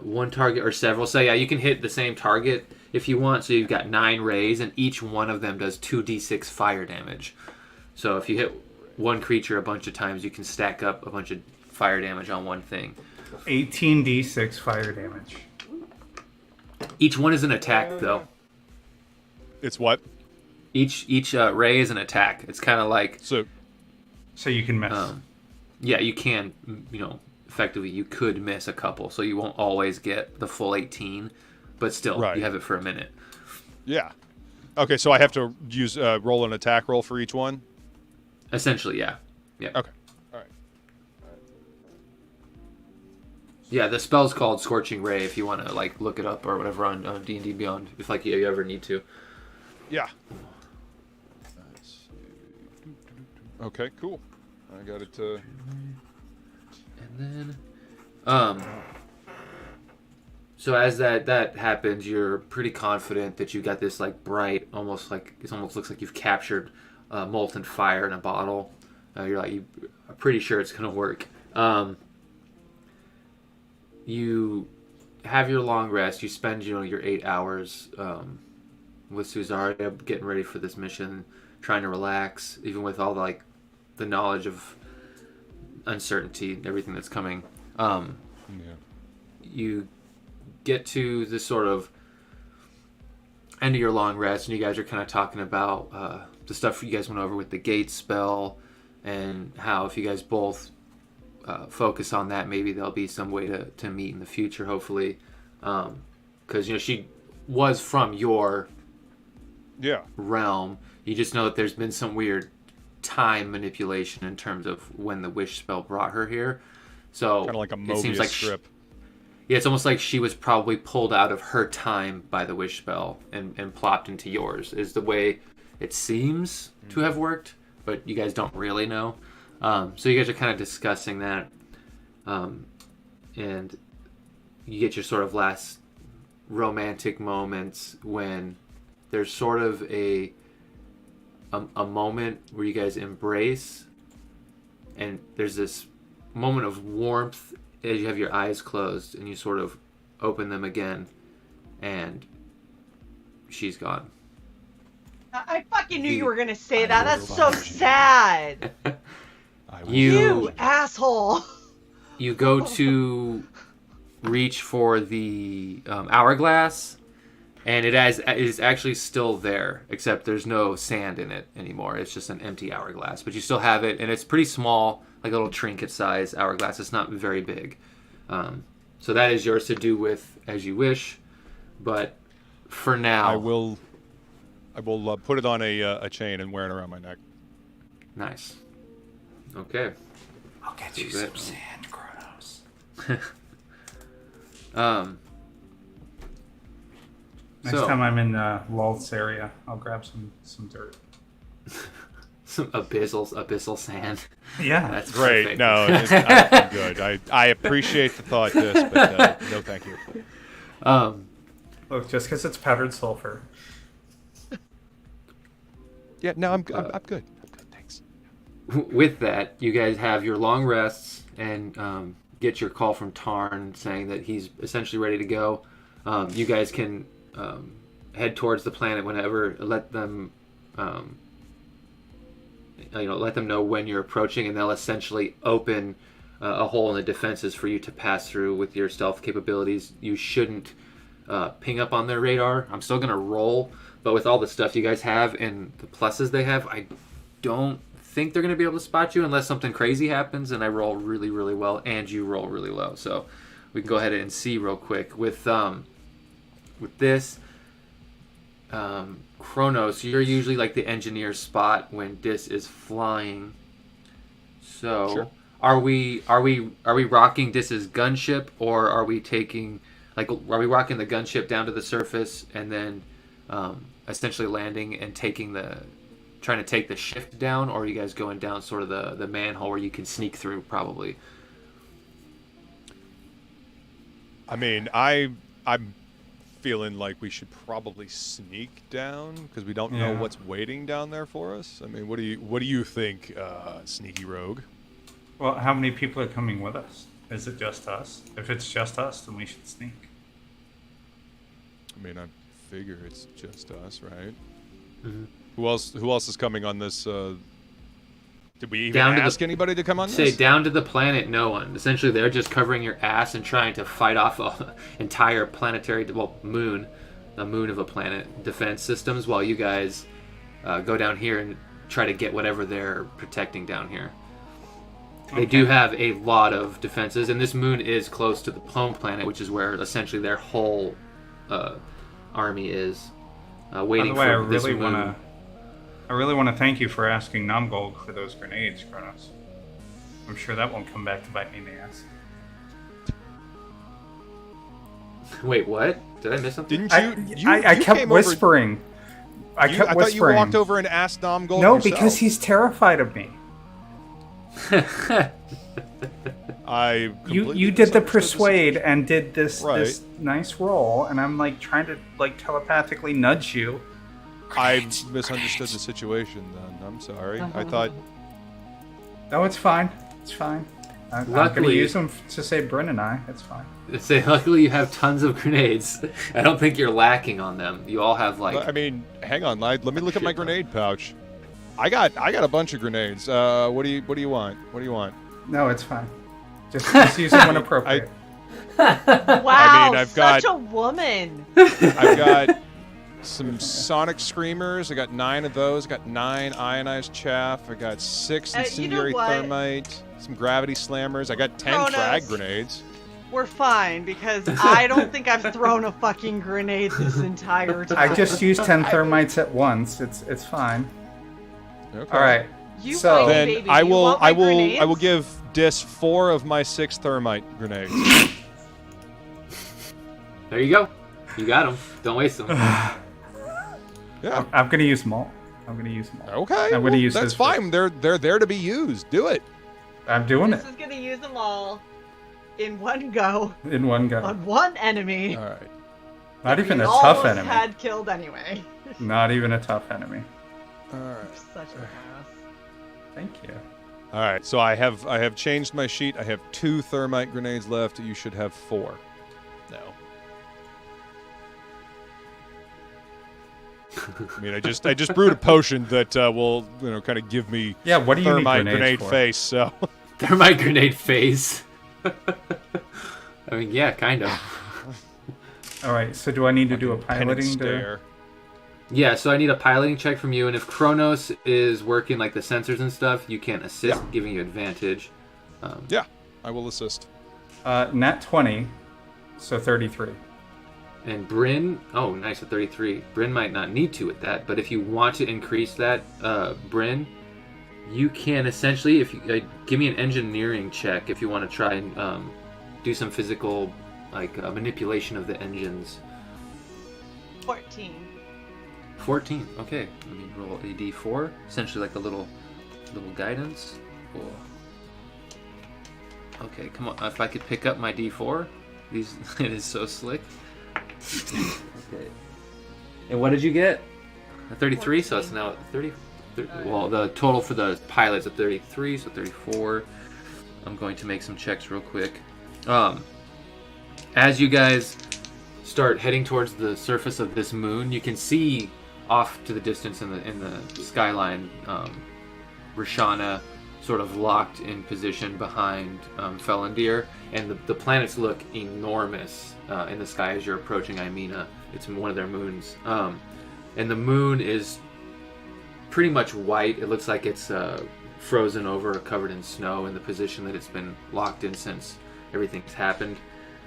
one target or several. So yeah, you can hit the same target if you want. So you've got 9 rays, and each one of them does 2d6 fire damage. So if you hit one creature a bunch of times, you can stack up a bunch of fire damage on one thing. 18d6 fire damage. Each one is an attack, though. It's what? Each ray is an attack. It's kind of like So you can miss. yeah, you can, effectively you could miss a couple, so you won't always get the full 18, but still Right. you have it for a minute. yeah. Okay, so I have to use roll an attack roll for each one. Essentially, yeah. Okay. All right. Yeah, the spell's called Scorching Ray if you want to like look it up or whatever on D&D Beyond if like you ever need to. Yeah. Okay, cool. I got it. And then so as that happens, you're pretty confident that you got this like bright, almost looks like you've captured molten fire in a bottle. You're pretty sure it's gonna work. You have your long rest. You spend your 8 hours with Suzaria getting ready for this mission, trying to relax, even with all the knowledge of uncertainty and everything that's coming. You get to this sort of end of your long rest, and you guys are kind of talking about the stuff you guys went over with the gate spell, and how if you guys both focus on that, maybe there'll be some way to meet in the future, hopefully, because she was from your realm. You just know that there's been some weird time manipulation in terms of when the wish spell brought her here. So Kind of like a it seems Mobius like strip. it's almost like she was probably pulled out of her time by the wish spell and plopped into yours, is the way it seems to have worked, but you guys don't really know. So you guys are kind of discussing that, and you get your sort of last romantic moments when there's sort of a moment where you guys embrace, and there's this moment of warmth as you have your eyes closed and you sort of open them again, and she's gone. I fucking knew you were gonna say that. That's so sad. You asshole. You go to reach for the hourglass, and it is actually still there, except there's no sand in it anymore. It's just an empty hourglass, but you still have it, and it's pretty small, like a little trinket size hourglass. It's not very big. So that is yours to do with as you wish, but for now, I will put it on a chain and wear it around my neck. Nice. Okay. I'll get you some sand, Kronos. Next time I'm in Lulth's area, I'll grab some dirt. Some abyssal sand. Yeah, that's great. Perfect. No, I'm good. I appreciate the thought, but no, thank you. Look, just because it's powdered sulfur. Yeah, no, I'm good. I'm good. Thanks. With that, you guys have your long rests and get your call from Tarn saying that he's essentially ready to go. You guys can head towards the planet whenever. Let them, let them know when you're approaching, and they'll essentially open a hole in the defenses for you to pass through with your stealth capabilities. You shouldn't ping up on their radar. I'm still gonna roll, but with all the stuff you guys have and the pluses they have, I don't think they're gonna be able to spot you unless something crazy happens and I roll really, really well and you roll really low. So we can go ahead and see real quick with this. Kronos, you're usually like the engineer spot when Dis is flying. So sure. Are we rocking Dis's gunship, or are we taking are we rocking the gunship down to the surface and then essentially landing and trying to take the shift down, or are you guys going down sort of the manhole where you can sneak through probably? I mean, I'm feeling like we should probably sneak down because we don't know what's waiting down there for us. I mean, what do you think, sneaky rogue? Well, how many people are coming with us? Is it just us? If it's just us, then we should sneak. I mean, I figure it's just us, right? Mm-hmm. Who else is coming on this? Did we even Down ask anybody to come on Say this? down to the planet, no one. Essentially, they're just covering your ass and trying to fight off an entire planetary, moon, the moon of a planet, defense systems, while you guys go down here and try to get whatever they're protecting down here. They do have a lot of defenses, and this moon is close to the home planet, which is where essentially their whole army is waiting By the way, for this moon. I really want to thank you for asking Namgold for those grenades, Kronos. I'm sure that won't come back to bite me in the ass. Wait, what? Did I miss something? Didn't you? I kept whispering. I thought you walked over and asked Namgold No, yourself. because he's terrified of me. I You did the persuade and did this nice roll, and I'm like trying to telepathically nudge you. I misunderstood the situation then. I'm sorry. I thought... No, it's fine. It's fine. I'm going to use them to save Bryn and I. It's fine. Luckily you have tons of grenades. I don't think you're lacking on them. You all have I mean, hang on. Let me look at my grenade pouch. I got a bunch of grenades. What do you want? What do you want? No, it's fine. Just use them when appropriate. Wow, I mean, I've such a woman. I've got some sonic screamers. I got 9 of those. I got 9 ionized chaff. I got 6 incendiary thermite. Some gravity slammers. I got 10 frag grenades. We're fine because I don't think I've thrown a fucking grenade this entire time. I just used 10 thermites at once. It's fine. Okay. All right. So then baby, I will grenades? give Dis 4 of my 6 thermite grenades. There you go. You got them. Don't waste them. Yeah. I'm gonna use them all. Okay. I'm gonna use that's this fine. They're there to be used. Do it. I'm doing This it. is gonna use them all. in one go In one go. on one enemy. All right. Not even a we tough almost enemy. had killed anyway. Not even a tough enemy. All right. Such an ass. Thank you. All right. So I have changed my sheet. I have 2 thermite grenades left. You should have 4. No. I mean, I just brewed a potion that will kind of give me Yeah, what do you need thermite grenades grenade for? face. So Thermite grenade phase. I mean, yeah, kind of. All right, so do I need to do a penance piloting to... stare. Yeah, so I need a piloting check from you, and if Kronos is working like the sensors and stuff, you can assist, giving you advantage. Yeah, I will assist. Nat 20, so 33. And Bryn, oh, nice at 33. Bryn might not need to with that, but if you want to increase that, Bryn, you can essentially, if you give me an engineering check if you want to try and do some physical, manipulation of the engines. 14. 14. Okay, let me roll a d4. Essentially like a little guidance. Cool. Okay, come on. If I could pick up my d4, it is so slick. Okay. And what did you get? A 33. 14. So it's now 30. Well, the total for the pilot's at 33, so 34. I'm going to make some checks real quick. As you guys start heading towards the surface of this moon, you can see off to the distance in the skyline, Rashana sort of locked in position behind Felindir, and the planets look enormous in the sky as you're approaching Imena. It's one of their moons, and the moon is pretty much white. It looks like it's frozen over, covered in snow, in the position that it's been locked in since everything's happened,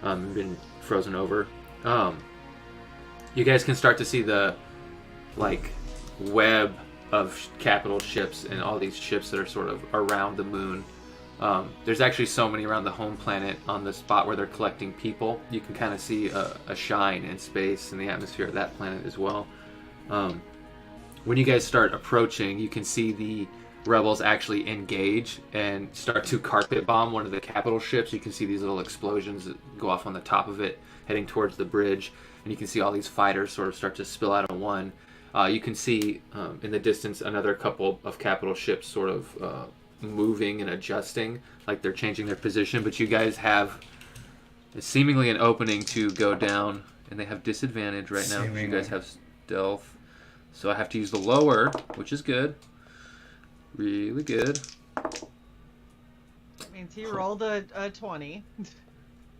been frozen over. You guys can start to see the web of capital ships and all these ships that are sort of around the moon. There's actually so many around the home planet on the spot where they're collecting people. You can kind of see a shine in space in the atmosphere of that planet as well. When you guys start approaching, you can see the rebels actually engage and start to carpet bomb one of the capital ships. You can see these little explosions that go off on the top of it, heading towards the bridge, and you can see all these fighters sort of start to spill out of one. You can see in the distance another couple of capital ships sort of moving and adjusting, like they're changing their position, but you guys have seemingly an opening to go down, and they have disadvantage right now. You guys have stealth, so I have to use the lower, which is good. Really good. That means he rolled a 20.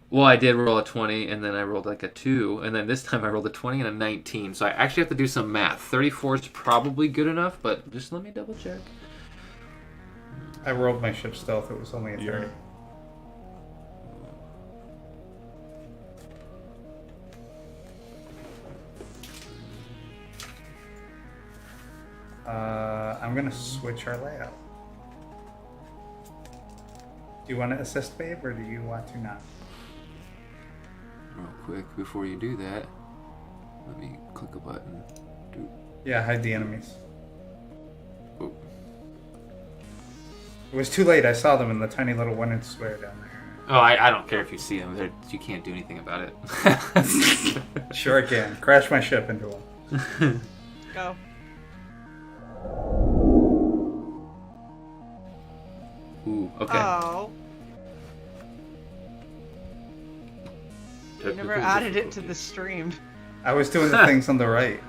Well, I did roll a 20, and then I rolled a 2, and then this time I rolled a 20 and a 19. So I actually have to do some math. 34 is probably good enough, but just let me double check. I rolled my ship stealth. It was only a 30. I'm going to switch our layout. Do you want to assist, babe, or do you want to not? Real quick, before you do that, let me click a button. Yeah, hide the enemies. Oh. It was too late. I saw them in the tiny little one-inch square down there. Oh, I don't care if you see them. You can't do anything about it. Sure I can. Crash my ship into one. Go. Ooh, okay. Oh. You never added it to the stream. I was doing the things on the right.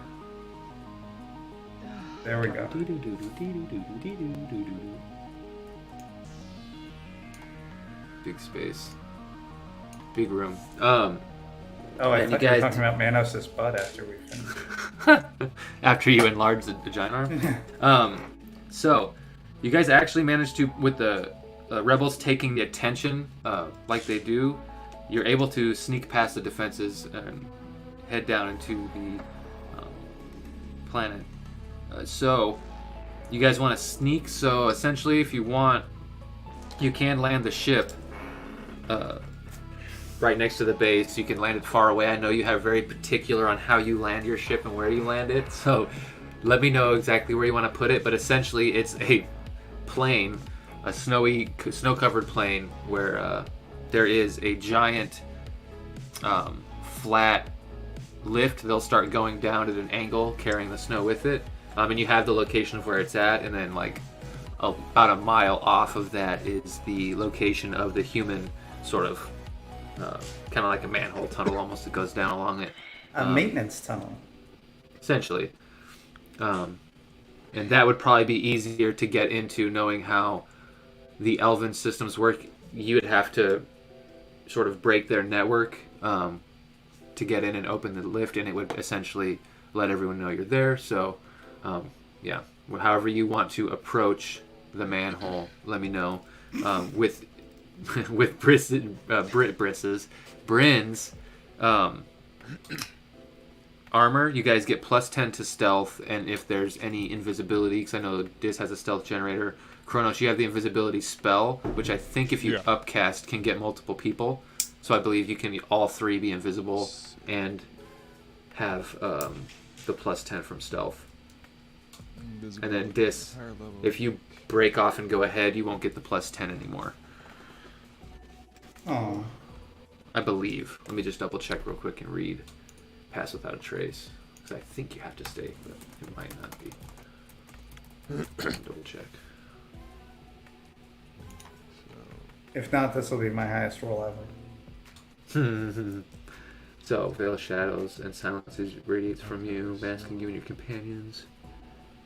There we go. Big space. Big room. Oh, I and thought you were talking about Manos' butt after we finished. After you enlarge the giant arm. So, you guys actually managed to, with the rebels taking the attention like they do, you're able to sneak past the defenses and head down into the planet. So, you guys want to sneak. So, essentially, if you want, you can land the ship right next to the base. You can land it far away. I know you have very particular on how you land your ship and where you land it. So, let me know exactly where you want to put it. But essentially, it's a plane, a snow-covered plane where there is a giant flat lift. They'll start going down at an angle, carrying the snow with it. And you have the location of where it's at, and then like about a mile off of that is the location of the human sort of kind of like a manhole tunnel almost that goes down along it. A maintenance tunnel. Essentially. And that would probably be easier to get into, knowing how the elven systems work. You would have to sort of break their network to get in and open the lift, and it would essentially let everyone know you're there. So, yeah, however you want to approach the manhole, let me know. With Bryn's armor, you guys get +10 to stealth, and if there's any invisibility, because I know Dis has a stealth generator. Kronos, you have the invisibility spell, which I think if you upcast can get multiple people. So I believe you can all three be invisible and have the +10 from stealth. And then Dis, if you break off and go ahead, you won't get the +10 anymore. Oh. I believe. Let me just double check real quick and read. Pass without a trace. Because I think you have to stay, but it might not be. Double check. If not, this will be my highest roll ever. So, veil shadows and silences radiates from you, masking you and your companions.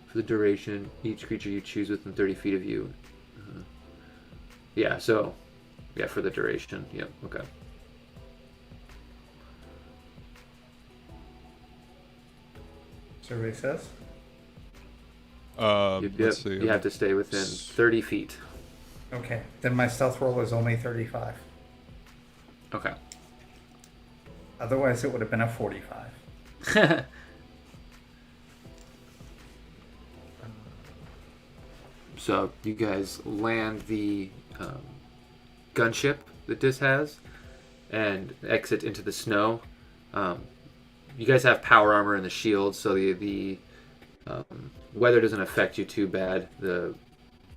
For the duration, each creature you choose within 30 feet of you. Yeah, so, yeah, for the duration. Yep, okay. Survey says? Let's see. You have to stay within 30 feet. Okay, then my stealth roll is only 35. Okay. Otherwise, it would have been a 45. So you guys land the gunship that this has and exit into the snow. You guys have power armor and the shield, so the weather doesn't affect you too bad. The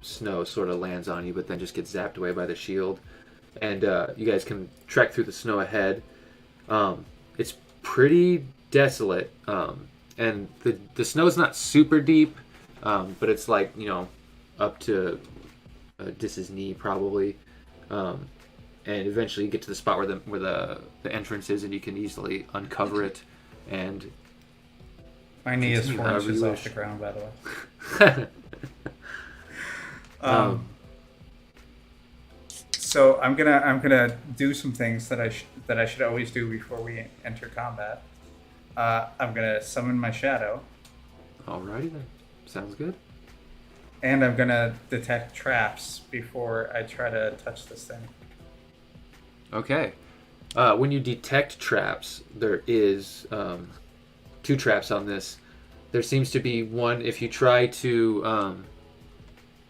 snow sort of lands on you, but then just gets zapped away by the shield. And you guys can trek through the snow ahead. It's pretty desolate, and the snow's not super deep, but it's like, you know, up to Dis's knee probably. And eventually you get to the spot where the entrance is, and you can easily uncover it. And my knee is 4 inches off the ground, by the way. So I'm gonna do some things that I should always do before we enter combat. I'm gonna summon my shadow. Alrighty then, sounds good. And I'm gonna detect traps before I try to touch this thing. Okay. When you detect traps, there is 2 traps on this. There seems to be one if you try to,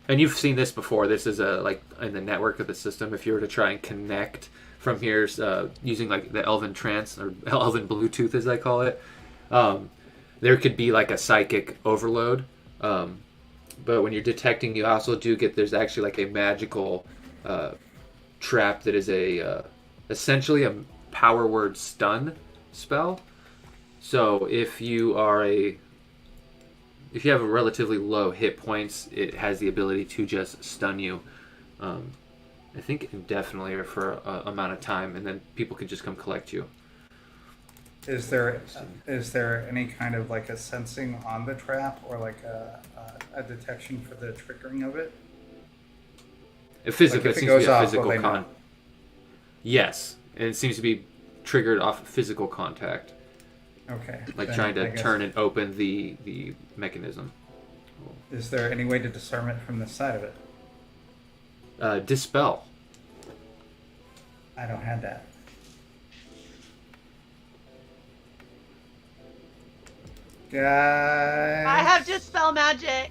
and you've seen this before. This is like in the network of the system. If you were to try and connect from here using like the Elven Trance or Elven Bluetooth, as I call it, there could be like a psychic overload. But when you're detecting, you also do get, there's actually like a magical trap that is essentially a power word stun spell. So if you have a relatively low hit points, it has the ability to just stun you. I think indefinitely or for a amount of time, and then people can just come collect you. Is there any kind of like a sensing on the trap, or like a detection for the triggering of it? It seems to be a physical know? Yes, and it seems to be triggered off physical contact. Okay. Like trying to turn and open the mechanism. Is there any way to discern it from the side of it? Dispel. I don't have that. Guys. I have Dispel Magic.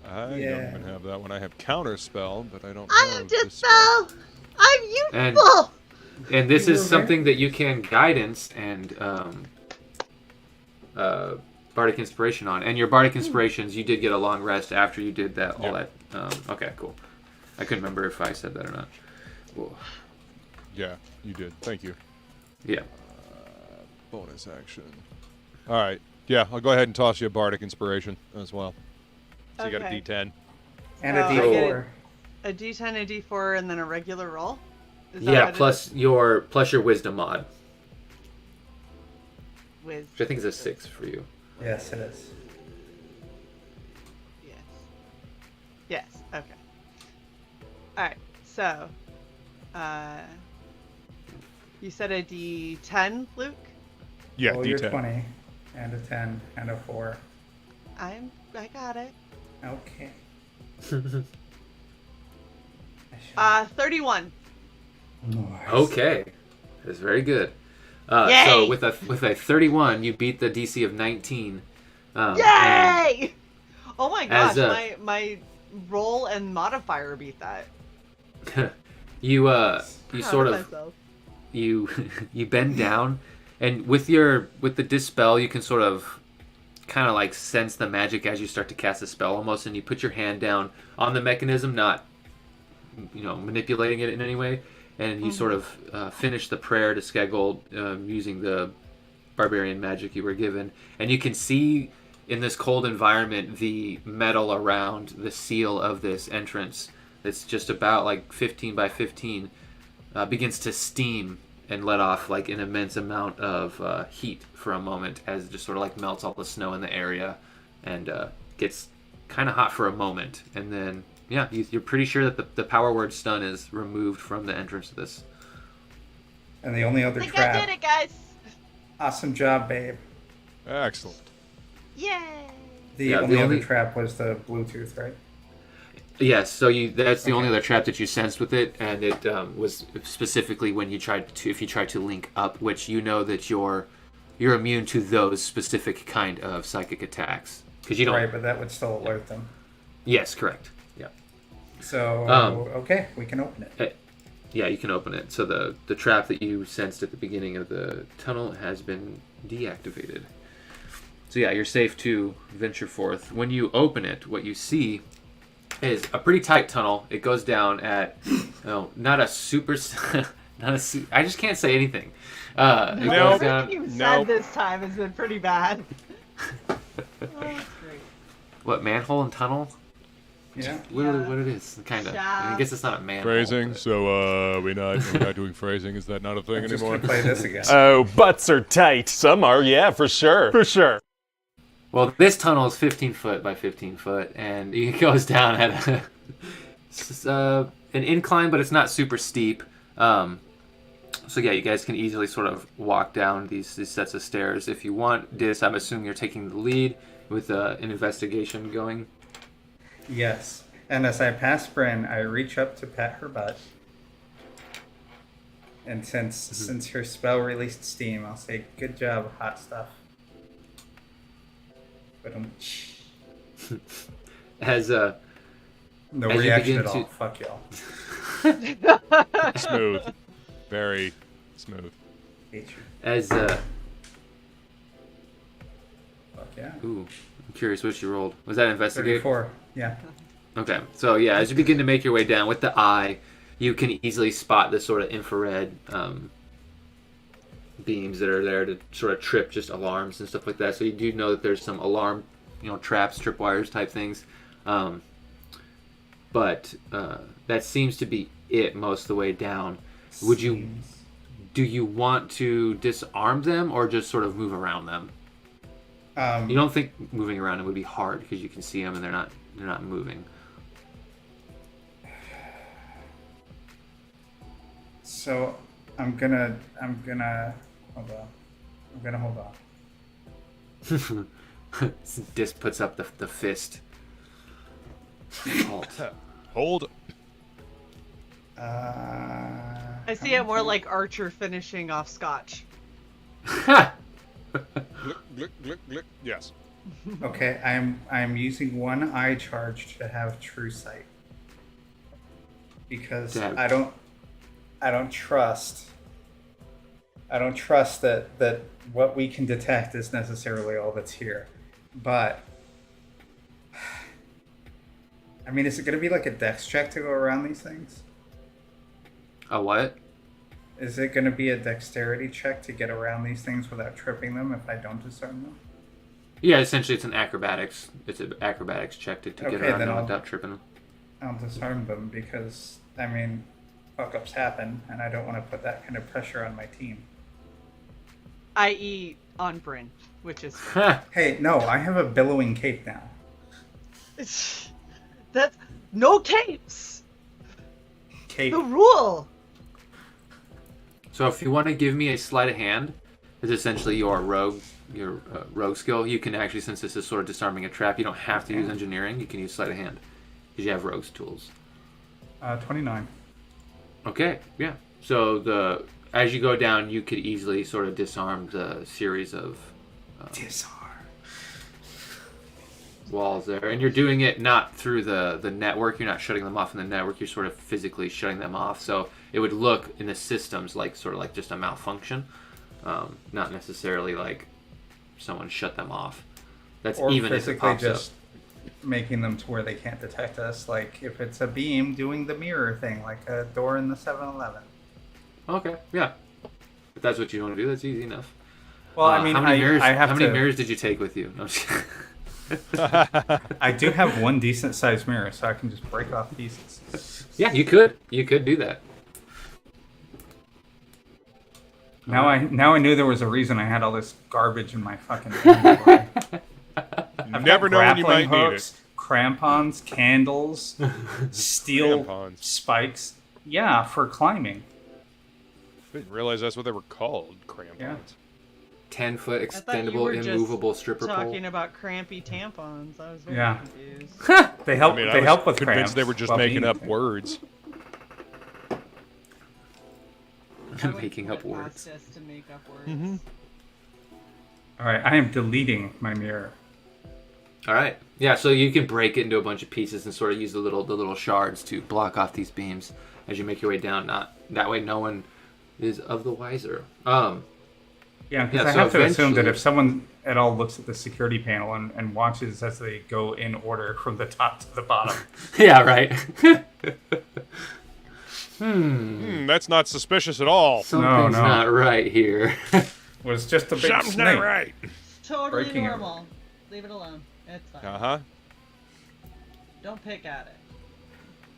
I don't even have that one. I have Counterspell, but I don't I have have Dispel. I'm useful. And this is something that you can guidance and Bardic Inspiration on. And your Bardic Inspirations, you did get a long rest after you did that. All that. Okay, cool. I couldn't remember if I said that or not. Cool. Yeah, you did. Thank you. Yeah. Bonus action. All right. Yeah, I'll go ahead and toss you a bardic inspiration as well. So you got a Okay. D10. And a I get D4. a D10, a D4, and then a regular roll. Is that Yeah, what it plus your wisdom mod, is? With which I think is a 6 for you. Yes, it is. yes. Yes. Okay. All right. So, you said a D10, Luke. Yeah, Roll your D10. 20, and a 10, and a 4. I got it. Okay. 31. Nice. Okay, that's very good. Yay! So with a 31, you beat the DC of 19. Yay! Oh my gosh, as a- my roll and modifier beat that. And you Proud sort of myself. you you bend down, and with the dispel, you can sort of kind of like sense the magic as you start to cast a spell almost, and you put your hand down on the mechanism, not manipulating it in any way, and you sort of finish the prayer to Skegel using the barbarian magic you were given, and you can see in this cold environment the metal around the seal of this entrance that's just about like 15 by 15 begins to steam and let off like an immense amount of heat for a moment as it just sort of like melts all the snow in the area and gets kind of hot for a moment, and then you're pretty sure that the power word stun is removed from the entrance of this. And the only other I think trap. I did it, guys. Awesome job, babe. Excellent. Yay! The only other trap was the Bluetooth, right? Yes, so that's the only other trap that you sensed with it, and it was specifically when if you tried to link up, which you know that you're immune to those specific kind of psychic attacks because you don't. Right, but that would still alert them. Yes, correct. Yeah. So okay, we can open it. Yeah, you can open it. So the trap that you sensed at the beginning of the tunnel has been deactivated. So yeah, you're safe to venture forth. When you open it, what you see is a pretty tight tunnel. It goes down at not a super I just can't say anything. It goes down. Everything you said this time has been pretty bad. Oh, that's great. What, manhole and tunnel? Yeah. Literally what it is, kind of. I guess it's not a manhole. Phrasing. but- So we're not doing phrasing. Is that not a thing I'm just anymore? gonna play this again. Oh, butts are tight. Some are, yeah, for sure. For sure. Well, this tunnel is 15 foot by 15 foot, and it goes down at an incline, but it's not super steep. So yeah, you guys can easily sort of walk down these sets of stairs. If you want this, I'm assuming you're taking the lead with an investigation going. Yes. And as I pass Bryn, I reach up to pat her butt. And since her spell released steam, I'll say, "Good job, hot stuff." But As no as you reaction begin at all. to- Fuck y'all. Smooth. Very smooth. Hate you. as Fuck yeah. ooh, I'm curious what you rolled. Was that investigate? 34. Yeah. Okay, so yeah, as you begin to make your way down with the eye, you can easily spot the sort of infrared beams that are there to sort of trip just alarms and stuff like that. So you do know that there's some alarm, traps, tripwires type things. But that seems to be it most of the way down. Do you want to disarm them or just sort of move around them? You don't think moving around them would be hard because you can see them and they're not moving. So I'm gonna hold on. Dis puts up the fist. Halt. Hold. I see it more like Archer finishing off Scotch. Glick, glick, glick, glick. Yes. Okay, I'm using one eye charge to have true sight because Damn. I don't trust that what we can detect is necessarily all that's here. But I mean, is it going to be like a dex check to go around these things? A what? Is it going to be a dexterity check to get around these things without tripping them if I don't disarm them? Yeah, essentially it's an acrobatics. It's an acrobatics check to get around them without tripping them. I'll disarm them because, I mean, fuck-ups happen, and I don't want to put that kind of pressure on my team. I.e. on Bryn, which is... Hey, no, I have a billowing cape now. That's... No capes! Cape. The rule! So if you want to give me a sleight of hand, it's essentially your rogue skill. You can actually, since this is sort of disarming a trap, you don't have to use engineering. You can use sleight of hand because you have rogue's tools. 29. Okay, yeah. So as you go down, you could easily sort of disarm the series of Disarm. walls there, and you're doing it not through the network. You're not shutting them off in the network. You're sort of physically shutting them off. So it would look in the systems like sort of like just a malfunction, not necessarily like someone shut them off. That's Or even if it physically pops just up. making them to where they can't detect us. Like if it's a beam, doing the mirror thing, like a door in the 7-Eleven. Okay, yeah. If that's what you want to do, that's easy enough. Well, I mean, how many mirrors, I have how to. many mirrors did you take with you? No, I'm just kidding. I do have one decent sized mirror, so I can just break off pieces. Yeah, you could. You could do that. Now I knew there was a reason I had all this garbage in my fucking inventory. You never know when you might need it. Crampons, candles, steel Crampons. spikes. Yeah, for climbing. I didn't realize that's what they were called, crampons. Yeah. 10-foot I thought you extendable, were just immovable stripper talking pole. about crampy tampons. I was very Yeah. confused. They help. I mean, I they was help with convinced cramps. they were just while making being- up words. I would Making up put it words. past us to make up words. All right, I am deleting my mirror. All right. Yeah, so you can break it into a bunch of pieces and sort of use the little shards to block off these beams as you make your way down. Not that way, no one is of the wiser. Yeah, because Yeah, I so have to assume that eventually- if someone at all looks at the security panel and watches as they go in order from the top to the bottom. Yeah, right. That's not suspicious at all. Something's no. not right here. Was just a big Something's snake. not right. Totally Breaking it. normal. Leave it alone. It's fine. Uh-huh. Don't pick at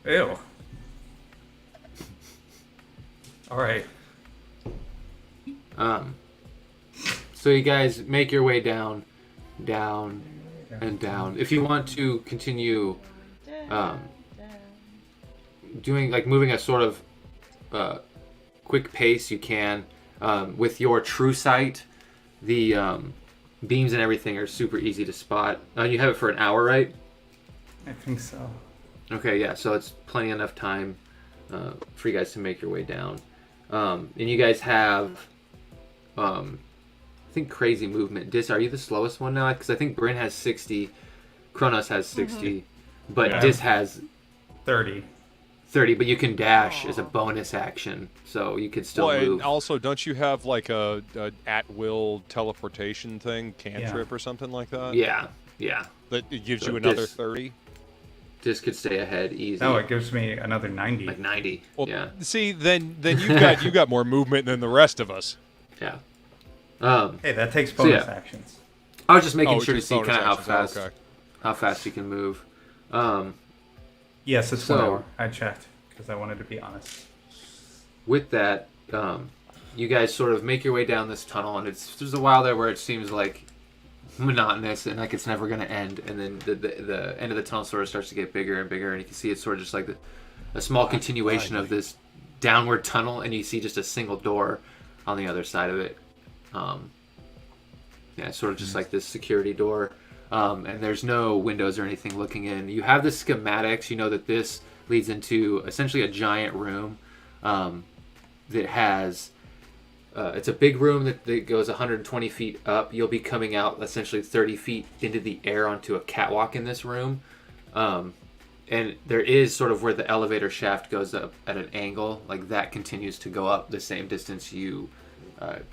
it. Ew. All right. So you guys make your way down, and down. If you want to continue doing like moving a sort of quick pace, you can. With your true sight, the beams and everything are super easy to spot. You have it for an hour, right? I think so. Okay, yeah. So it's plenty enough time for you guys to make your way down. And you guys have, I think, crazy movement. Dis, are you the slowest one now? Because I think Bryn has 60, Kronos has 60, but Yeah. Dis has 30. 30. But you can dash as a bonus action, so you could still Well, and move. also, don't you have like a at-will teleportation thing, cantrip or something like that? Yeah, yeah. That it gives So you another this- 30? Dis could stay ahead easy. No, it gives me another 90. like 90. Well, yeah, see, then you got more movement than the rest of us. yeah. Hey, that takes So, bonus yeah. actions. I was just making it's sure to just see bonus kind of actions. Okay. how fast you can move. Yes, it's So- 1 hour. I checked because I wanted to be honest. With that, you guys sort of make your way down this tunnel, and there's a while there where it seems like monotonous and like it's never going to end, and then the end of the tunnel sort of starts to get bigger and bigger, and you can see it's sort of just like a small continuation of this downward tunnel, and you see just a single door on the other side of it. Yeah, it's sort of just like this security door, and there's no windows or anything looking in. You have the schematics. You know that this leads into essentially a giant room that has it's a big room that goes 120 feet up. You'll be coming out essentially 30 feet into the air onto a catwalk in this room, and there is sort of where the elevator shaft goes up at an angle, like that continues to go up the same distance you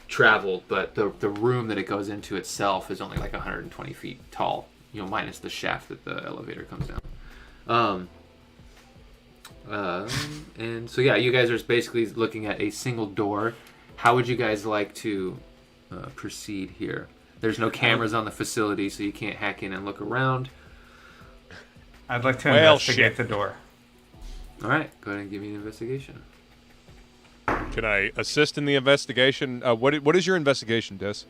traveled, but the room that it goes into itself is only like 120 feet tall, minus the shaft that the elevator comes down. And so yeah, you guys are basically looking at a single door. How would you guys like to proceed here? There's no cameras on the facility, so you can't hack in and look around. I'd like to investigate the door. All right, go ahead and give me an investigation. Can I assist in the investigation? What is your investigation, Des?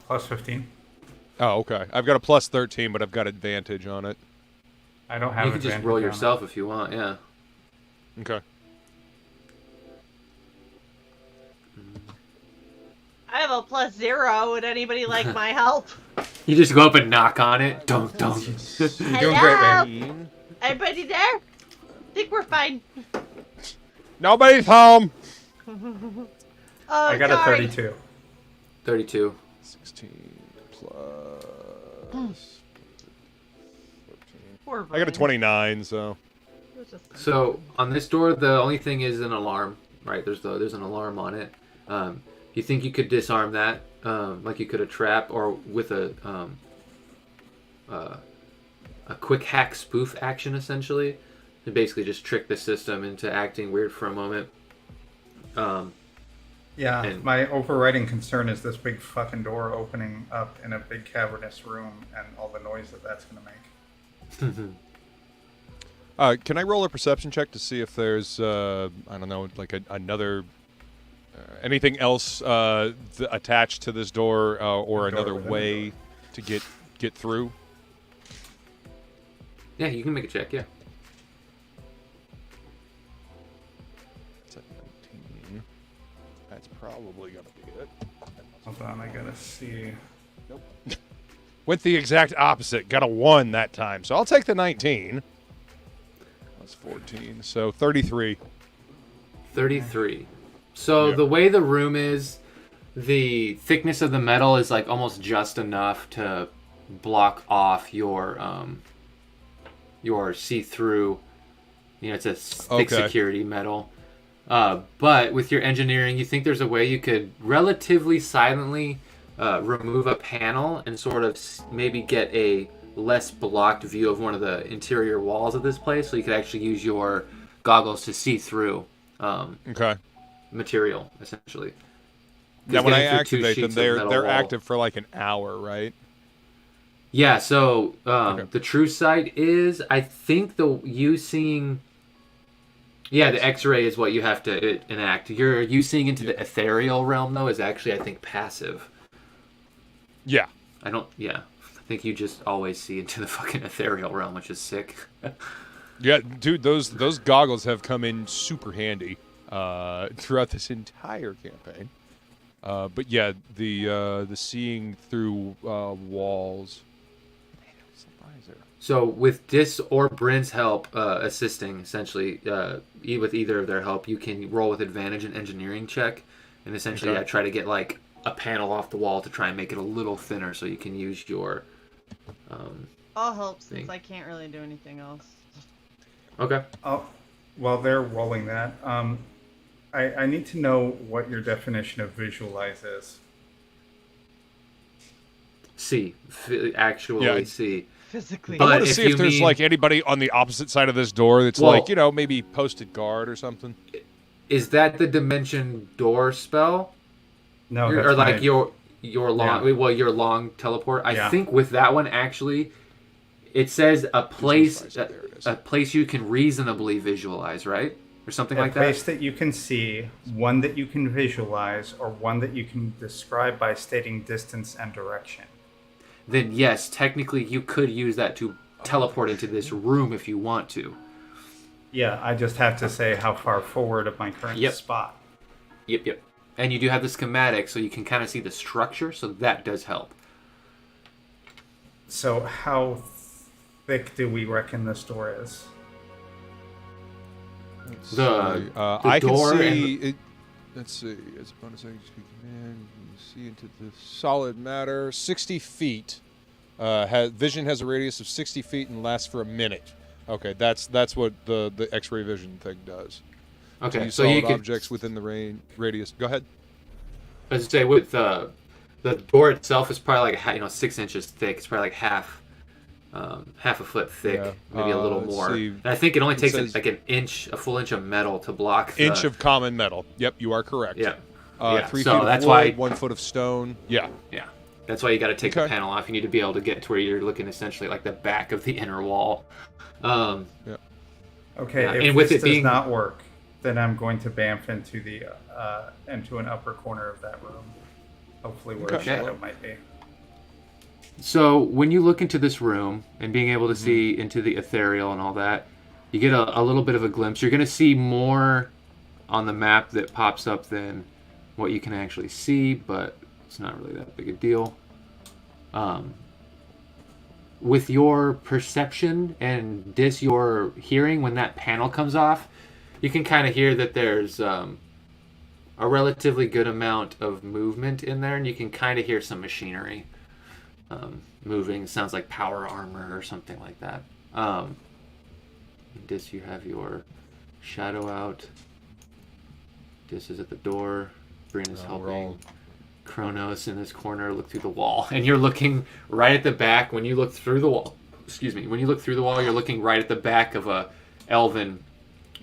Plus 15. Oh, okay. I've got a plus 13, but I've got advantage on it. I don't have. You can just roll yourself if you want. Yeah. Okay. I have a plus 0. Would anybody like my help? You just go up and knock on it. Dunk, dunk. You're doing great, man. Everybody there? Think we're fine. Nobody's home. Oh, I got a 32. 32. 16 plus 14. I got a 29, so. So on this door, the only thing is an alarm. Right? There's an alarm on it. You think you could disarm that, like you could a trap, or with a quick hack spoof action, essentially, to basically just trick the system into acting weird for a moment. Yeah, my overriding concern is this big fucking door opening up in a big cavernous room and all the noise that's going to make. Can I roll a perception check to see if there's, I don't know, like another, anything else attached to this door or another way to get through? Yeah, you can make a check, yeah. It's at 19. That's probably going to be it. Hold on, I gotta see. Nope. Went the exact opposite. Got a 1 that time. So I'll take the 19. That's 14. So 33. 33. So the way the room is, the thickness of the metal is like almost just enough to block off your see-through. You know, it's a thick security metal. But with your engineering, you think there's a way you could relatively silently remove a panel and sort of maybe get a less blocked view of one of the interior walls of this place, so you could actually use your goggles to see through material, essentially. Now, when I activate them, they're active for like an hour, right? Yeah, so the true sight is, I think you seeing... Yeah, the X-ray is what you have to enact. You seeing into the ethereal realm, though, is actually, I think, passive. Yeah. I think you just always see into the fucking ethereal realm, which is sick. Yeah, dude, those goggles have come in super handy throughout this entire campaign. But yeah, the seeing through walls. Man, surprise there. So with Dis or Bryn's help assisting, essentially, with either of their help, you can roll with advantage an engineering check, and essentially try to get like a panel off the wall to try and make it a little thinner, so you can use your. I'll help since I can't really do anything else. Okay. Oh, while they're rolling that, I need to know what your definition of visualize is. See. Physically. I want to see if there's like anybody on the opposite side of this door that's like, maybe posted guard or something. Is that the dimension door spell? No, or like your long your long teleport. I think with that one actually, it says a place you can reasonably visualize, right? Or something like that. A place that you can see, one that you can visualize, or one that you can describe by stating distance and direction. Then yes, technically you could use that to teleport into this room if you want to. Yeah, I just have to say how far forward of my current spot. Yep. And you do have the schematic, so you can kind of see the structure, so that does help. So how thick do we reckon this door is? I can see... Let's see. As a bonus action, command, you can see into the solid matter. 60 feet. Vision has a radius of 60 feet and lasts for a minute. Okay, that's what the X-ray vision thing does. Okay, so you can objects within the radius. Go ahead. As I say, with the door itself is probably like 6 inches thick. It's probably like half half a foot thick, Yeah. maybe a little Let's more. see. And I think it only takes says- like a full inch of metal to block. Inch of common metal. Yep, you are correct. Yeah. 3 So feet of that's wood, why 1 foot of stone. Yeah. Yeah, that's why you got to take the Okay. panel off. You need to be able to get to where you're looking essentially like the back of the inner wall. Okay, Yeah, if and with this it does being- not work, then I'm going to bamf into the into an upper corner of that room. Hopefully where a Okay. shadow might be. So when you look into this room and being able to see into the ethereal and all that, you get a little bit of a glimpse. You're going to see more on the map that pops up than what you can actually see, but it's not really that big a deal. With your perception and your hearing, when that panel comes off, you can kind of hear that there's a relatively good amount of movement in there, and you can kind of hear some machinery moving. It sounds like power armor or something like that. Dis, you have your shadow out. Dis is at the door. Bryn is helping Kronos in this corner look through the wall. And you're looking right at the back. When you look through the wall, when you look through the wall, you're looking right at the back of a elven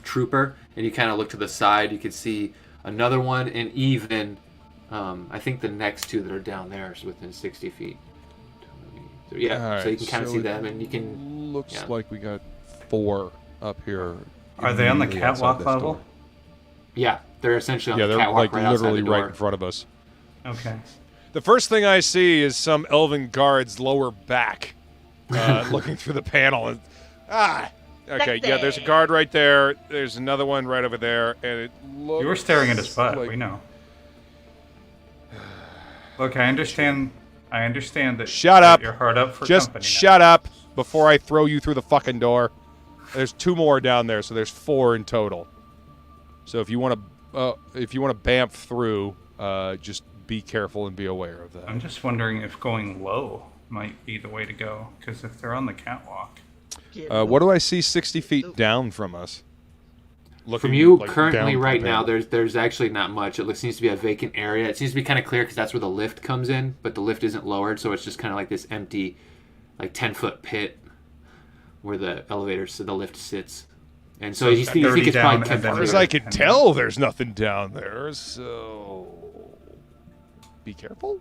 trooper. And you kind of look to the side. You can see another one, and even I think the next two that are down there is within 60 feet. So, yeah, All so you right, can kind of so see it them, and you can. Looks yeah. like we got 4 up here. Are they on the immediately outside catwalk this level? door. Yeah, they're essentially on Yeah, the they're catwalk like right outside literally the door. right in front of us. Okay. The first thing I see is some elven guard's lower back, looking through the panel. And, okay, yeah, there's a guard right there. There's another one right over there, and it looks. You were staring at his butt. like- We know. Look, I understand. I understand that. Shut that up. You're hard up for Just company. shut up before I throw you through the fucking door. There's 2 more down there, so there's 4 in total. So if you want to bamf through, just be careful and be aware of that. I'm just wondering if going low might be the way to go, because if they're on the catwalk, What do I see 60 feet down from us? From you like, currently down right the now, panel. there's actually not much. It seems to be a vacant area. It seems to be kind of clear because that's where the lift comes in, but the lift isn't lowered, so it's just kind of like this empty, like 10-foot pit where the the lift sits. And so you think 30 it's down probably and kept then As Right. I can tell, there's nothing down there, so be careful.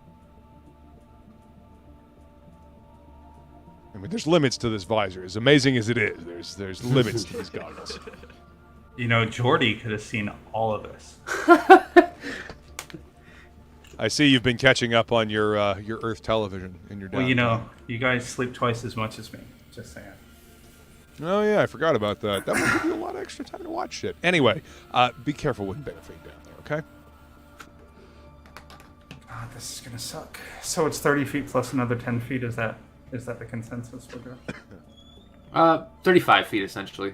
I mean, there's limits to this visor. As amazing as it is, there's limits to these goggles. you know, Jordy could have seen all of this. I see you've been catching up on your Earth television in your downtime. Well, you know, you guys sleep twice as much as me. Just saying. Oh yeah, I forgot about that. That would give you a lot of extra time to watch shit. Anyway, be careful with bamfing down there, okay? God, this is gonna suck. So it's 30 feet plus another 10 feet. Is that the consensus for Joe? 35 feet essentially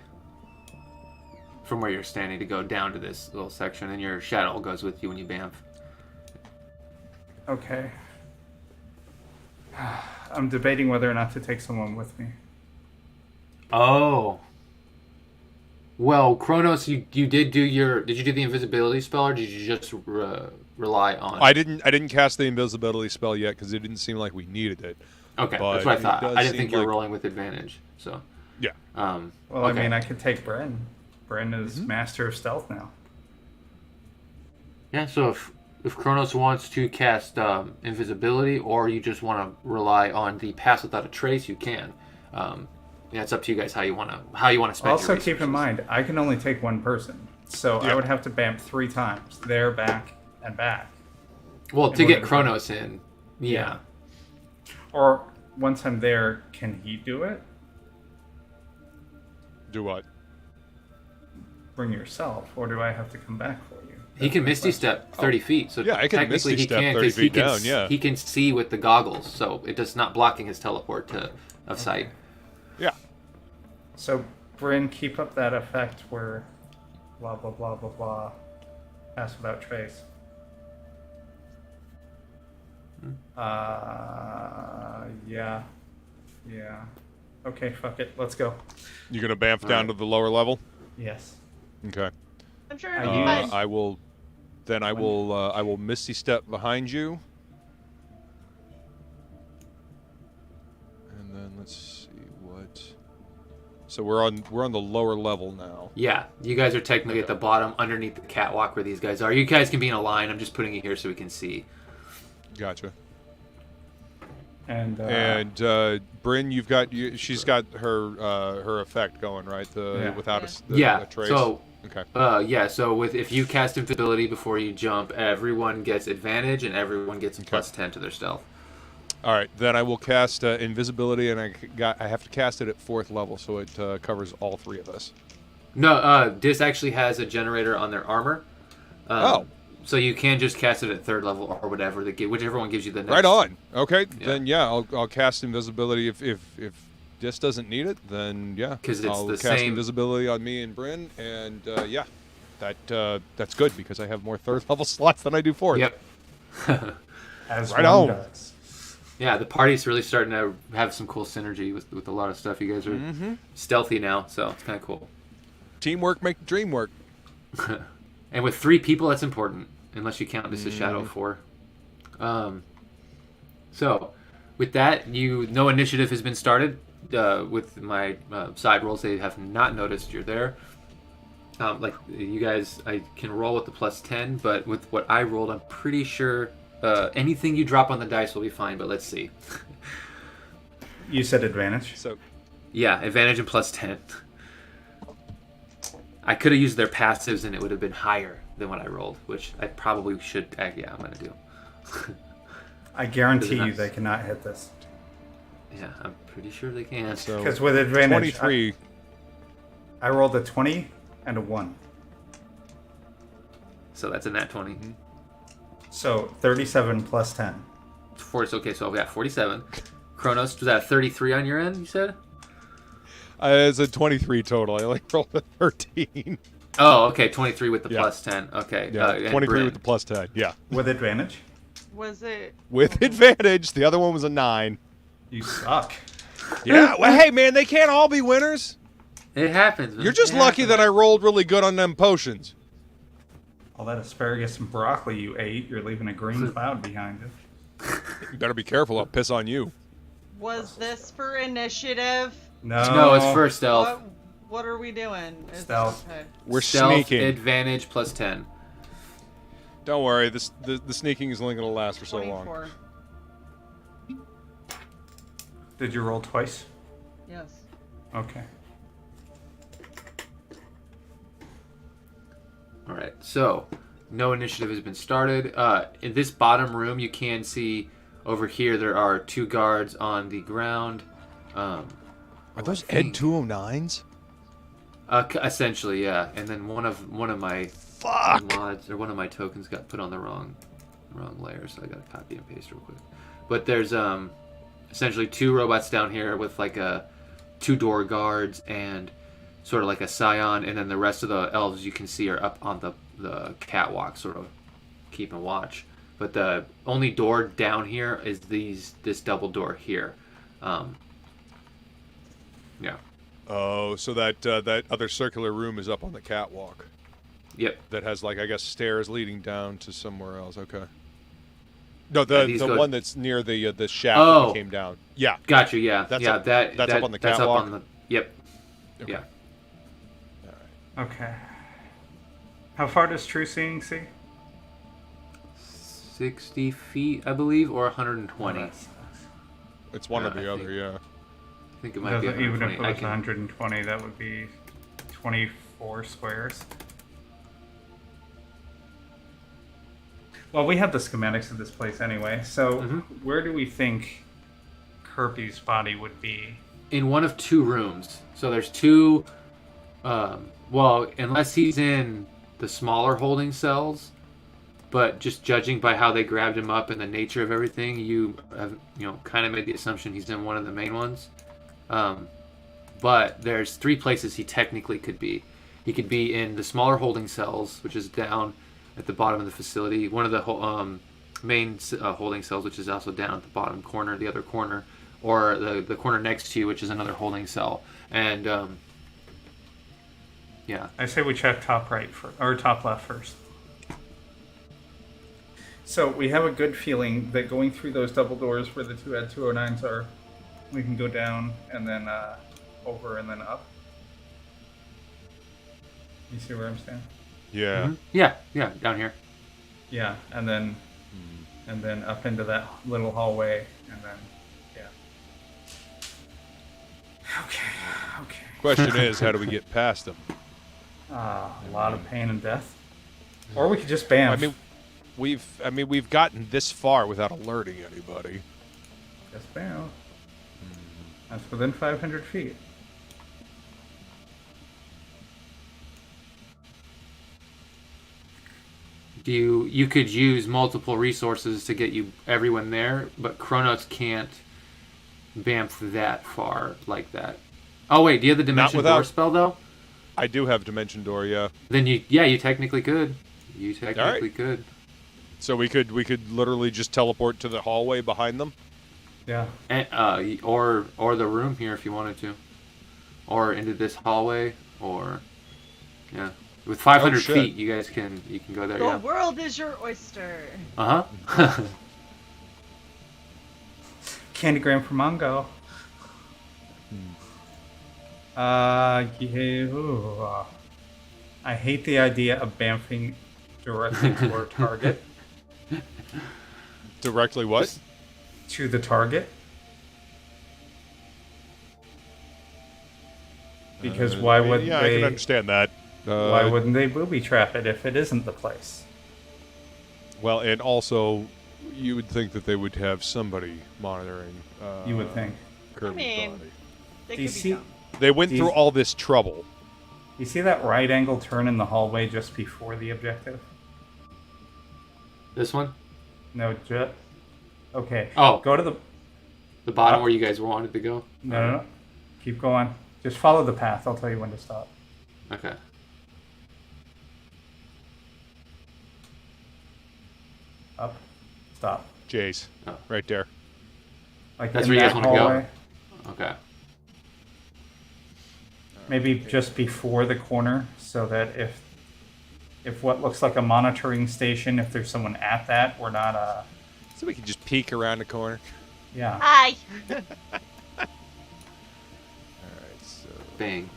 from where you're standing to go down to this little section, and your shadow goes with you when you bamf. Okay. I'm debating whether or not to take someone with me. Oh. Well, Kronos, you did do did you do the invisibility spell, or did you just rely on? I didn't cast the invisibility spell yet because it didn't seem like we needed it. Okay, but that's what I it thought. does I didn't seem think you were like- rolling with advantage. So. Yeah. Well, okay. I mean, I could take Bryn. Bryn is master of stealth now. Yeah. So if Kronos wants to cast invisibility, or you just want to rely on the pass without a trace, you can. Yeah, it's up to you guys how you want to spend. Also, your keep in resources. mind, I can only take one person, so Yeah. I would have to bamf 3 times, there, back, and back. Well, to in get order to- Kronos in, yeah. Or once I'm there, can he do it? Do what? Bring yourself, or do I have to come back for you? He can Misty Step 30 feet, so Yeah, I can technically Misty he Step can 30 because he feet can down, yeah. he can see with the goggles, so it does not blocking his teleport of sight. Yeah. So, Bryn, keep up that effect where blah, blah, blah, blah, blah, pass without trace. Yeah. Yeah. Okay, fuck it. Let's go. You gonna bamf down to the lower level? Yes. Okay. I'm sure I it'll be use- fine. I will. Then I will Misty Step behind you. And then let's see. So we're on the lower level now. Yeah, you guys are technically at the bottom, underneath the catwalk where these guys are. You guys can be in a line. I'm just putting it here so we can see. Gotcha. And Bryn, she's got her effect going, right? Without a trace. So okay. So if you cast invisibility before you jump, everyone gets advantage and everyone gets a plus 10 to their stealth. All right, then I will cast invisibility, and I have to cast it at 4th level, so it covers all 3 of us. No, Dis actually has a generator on their armor. So you can just cast it at 3rd level or whatever, whichever one gives you the next. Right on. Okay, then I'll cast invisibility if Dis doesn't need it, then because I'll it's cast invisibility on me and Bryn, and that's good because I have more 3rd level slots than I do 4th. Yep. As right one on. does. Yeah, the party's really starting to have some cool synergy with a lot of stuff. You guys are stealthy now, so it's kind of cool. Teamwork make the dream work. And with 3 people, that's important, unless you count this as Shadow of 4. So, with that, no initiative has been started. With my side rolls, they have not noticed you're there. Like you guys, I can roll with the plus 10, but with what I rolled, I'm pretty sure anything you drop on the dice will be fine. But let's see. You said advantage. So, yeah, advantage and plus 10. I could have used their passives and it would have been higher than what I rolled, which I probably should. I'm going to do. I guarantee you they cannot hit this. Yeah, I'm pretty sure they can. so Because with advantage, 23. I rolled a 20 and a 1. So that's a nat 20. So 37 plus 10. Okay, so I've got 47. Kronos, was that a 33 on your end, you said? It's a 23 total. I only rolled a 13. Oh, okay, 23 with the plus 10. Okay. Yeah, and 23 Bryn. with the plus 10. Yeah. With advantage? Was it? With advantage. The other one was a 9. You suck. Yeah. Well, hey, man, they can't all be winners. It happens, man. You're just lucky that I rolled really good on them potions. All that asparagus and broccoli you ate, you're leaving a green cloud behind it. You better be careful. I'll piss on you. Was this for initiative? No, it's for stealth. What are we doing? Stealth. Okay. We're Stealth, sneaking. advantage plus 10. Don't worry. The sneaking is only going to last for so 24. long. Did you roll twice? Yes. Okay. All right, so no initiative has been started. In this bottom room, you can see over here there are 2 guards on the ground. Are those Ed 209s? Essentially, yeah. And then one of my mods or one of my tokens got put on the wrong layer, so I got to copy and paste real quick. But there's essentially 2 robots down here with like 2 door guards and sort of like a scion, and then the rest of the elves you can see are up on the catwalk, sort of keeping watch. But the only door down here is this double door here. Yeah. Oh, so that other circular room is up on the catwalk. Yep. That has, like, I guess, stairs leading down to somewhere else. Okay. No, the one that's near the shaft that we came down. Yeah. Gotcha. Yeah. That's yeah. up, that's up on the catwalk. That's up on the. Yep. Okay. Yeah. All right. Okay. How far does True Seeing see? 60 feet, I believe, or 120. It's one or the I other, yeah. I think it might be Even 120. if it was 120, that would be 24 squares. Well, we have the schematics of this place anyway, so where do we think Kirby's body would be? In one of 2 rooms. So there's 2. Well, unless he's in the smaller holding cells, but just judging by how they grabbed him up and the nature of everything, you have kind of made the assumption he's in one of the main ones. But there's 3 places he technically could be. He could be in the smaller holding cells, which is down at the bottom of the facility. One of the main holding cells, which is also down at the bottom corner, the other corner, or the corner next to you, which is another holding cell. And yeah. I say we check top right or top left first. So we have a good feeling that going through those double doors where the 2 Ed 209s are, we can go down and then over and then up. You see where I'm standing? Yeah. Yeah, down here. Yeah, and then up into that little hallway, and then Okay. Question is, how do we get past them? A lot of pain and death. Or we could just bam. We've gotten this far without alerting anybody. Just bam. That's within 500 feet. You could use multiple resources to get you everyone there, but Kronos can't bamf that far like that. Oh wait, do you have the Dimension Door spell though? I do have Dimension Door, yeah. Then you technically could. You technically could. So we could literally just teleport to the hallway behind them? Yeah. And, or the room here if you wanted to. Or into this hallway, or yeah. With 500 feet, you guys can go there. The world is your oyster. Uh-huh. Candygram for Mongo. I hate the idea of bamfing directly to our target. Directly what? To the target. Because why would they... Yeah, I can understand that. Why wouldn't they booby trap it if it isn't the place? Well, and also, you would think that they would have somebody monitoring. You would think. I mean, they could be dumb. They went through all this trouble. You see that right angle turn in the hallway just before the objective? This one? No, okay. Oh. Go to the bottom where you guys wanted to go? No. Keep going. Just follow the path. I'll tell you when to stop. Okay. Up. Stop. Jace. Oh. Right there. Like that's where you guys want to go? Okay. Maybe just before the corner, so that if what looks like a monitoring station, if there's someone at that, we're not So we can just peek around the corner. Yeah. Hi. Alright, so... Bang.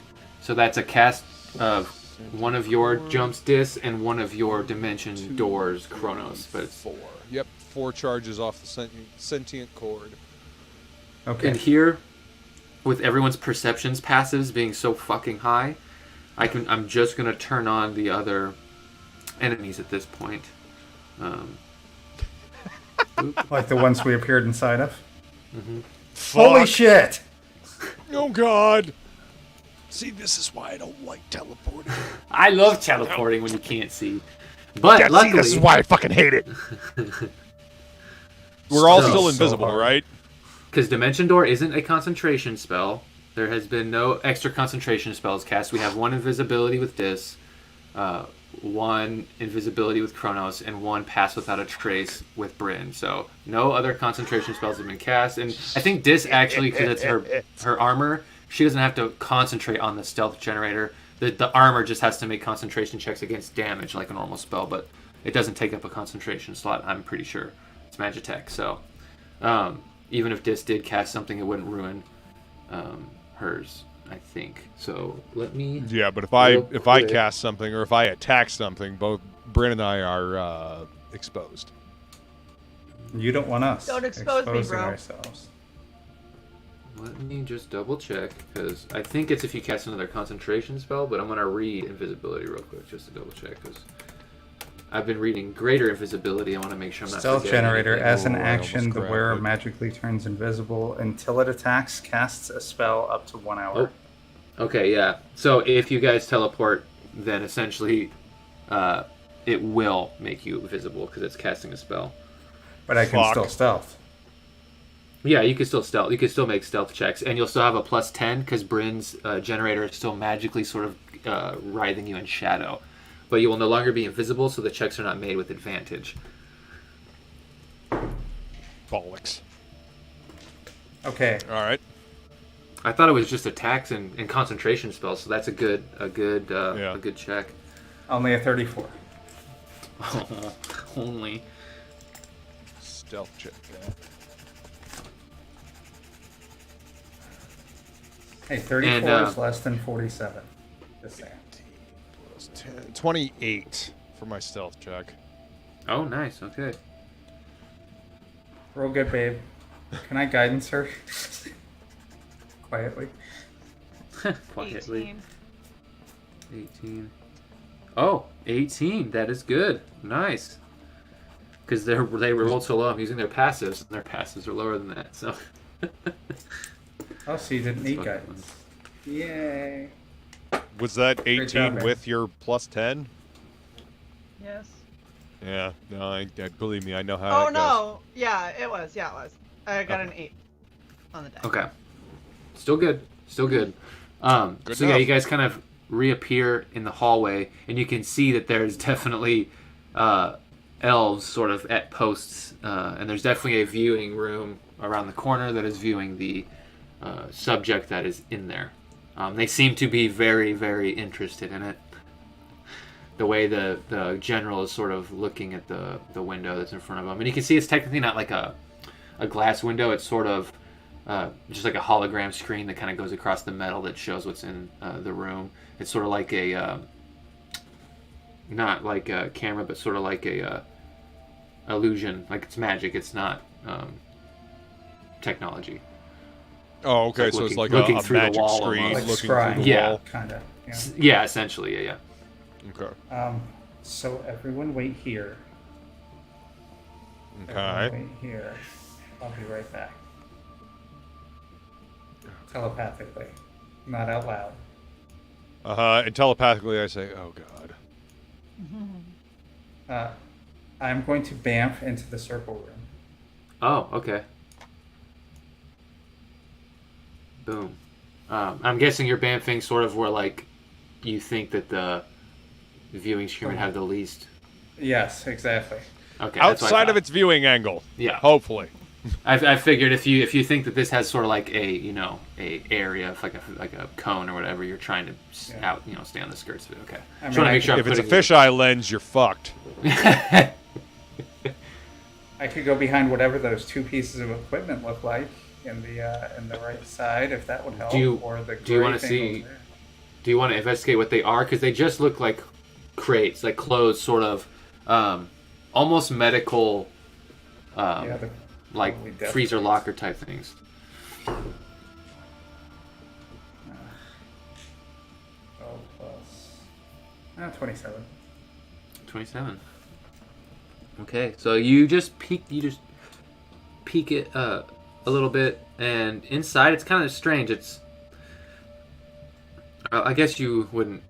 So that's a cast of one of your jumps Dis and one of your Dimension Doors Kronos, but it's 4. Yep, 4 charges off the sentient cord. Okay. And here, with everyone's perceptions passives being so fucking high, I'm just gonna turn on the other enemies at this point. Like the ones we appeared inside of? Mm-hmm. Holy shit! Oh god! See, this is why I don't like teleporting. I love teleporting when you can't see. But luckily... this is why I fucking hate it. We're all still invisible, right? Because Dimension Door isn't a concentration spell. There has been no extra concentration spells cast. We have 1 invisibility with Dis, 1 invisibility with Kronos, and 1 pass without a trace with Bryn. So no other concentration spells have been cast. And I think Dis actually, because it's her armor, she doesn't have to concentrate on the stealth generator. The armor just has to make concentration checks against damage like a normal spell, but it doesn't take up a concentration slot, I'm pretty sure. It's Magitech, so... even if Dis did cast something, it wouldn't ruin hers, I think. So let me. Yeah, but if I cast something or if I attack something, both Bryn and I are exposed. You don't want us. Don't expose me, bro. Ourselves. Let me just double check, because I think it's if you cast another concentration spell, but I'm gonna read invisibility real quick just to double check, because I've been reading greater invisibility. I want to make sure I'm not Stealth generator. anything. As an action, the wearer magically turns invisible until it attacks, casts a spell up to 1 hour. Oh. Okay, yeah. So if you guys teleport, then essentially it will make you visible because it's casting a spell. But I can still stealth. Yeah, you can still stealth. You can still make stealth checks, and you'll still have a +10 because Bryn's generator is still magically sort of writhing you in shadow. But you will no longer be invisible, so the checks are not made with advantage. Bollocks. Okay. All right. I thought it was just attacks and concentration spells, so that's a good check. Only a 34. Only. Stealth check. Yeah. Hey, 34 is less than 47. Just saying. 28 for my stealth check. Oh, nice. Okay. Real good, babe. Can I guidance her? Quietly. Quietly. 18. 18. Oh, 18. That is good. Nice. Because they rolled so low. I'm using their passives, and their passives are lower than that. So. Oh, so you didn't need fucking guidance. Yay. Was that 18 job, man. with your plus 10? Yes. Yeah, no, I believe me, I know how. Oh that no! Yeah, it was. Yeah, it was. I got an 8 on the die. Okay. Still good. Still good. Good So yeah, enough. you guys kind of reappear in the hallway, and you can see that there's definitely elves sort of at posts, and there's definitely a viewing room around the corner that is viewing the subject that is in there. They seem to be very, very interested in it. The way the general is sort of looking at the window that's in front of him. And you can see it's technically not like a glass window. It's sort of just like a hologram screen that kind of goes across the metal that shows what's in the room. It's sort of like a, not like a camera, but sort of like a illusion. Like it's magic. It's not technology. Oh, okay, Like so it's looking- like looking a through the magic wall screen almost. Like looking scrying. through the Yeah. wall. Kind of. Yeah. Yeah, essentially. Yeah. Okay. So everyone wait here. Okay. Everyone wait here. I'll be right back. Telepathically. Not out loud. And telepathically I say, oh god. I'm going to bamf into the circle room. Oh, okay. Boom. I'm guessing you're bamfing sort of where, like, you think that the viewing screen would have the least. Yes, exactly. Okay. that's what I Outside of thought. its viewing angle. Yeah. Hopefully. I figured if you think that this has sort of like a area of like a cone or whatever, you're trying to stay on the skirts of it. Okay. I Just mean, want to make sure I'm If it's a putting fisheye lens, you're fucked. I could go behind whatever those two pieces of equipment look like in the right side, if that would help. Do you- or the do you wanna gray thing see- over there. Do you want to investigate what they are? Because they just look like crates, like closed, sort of, almost medical, They're like probably death freezer rays. locker type things. 12 plus 27. 27. Okay, so you just peek it a little bit, and inside it's kind of strange. It's I guess you wouldn't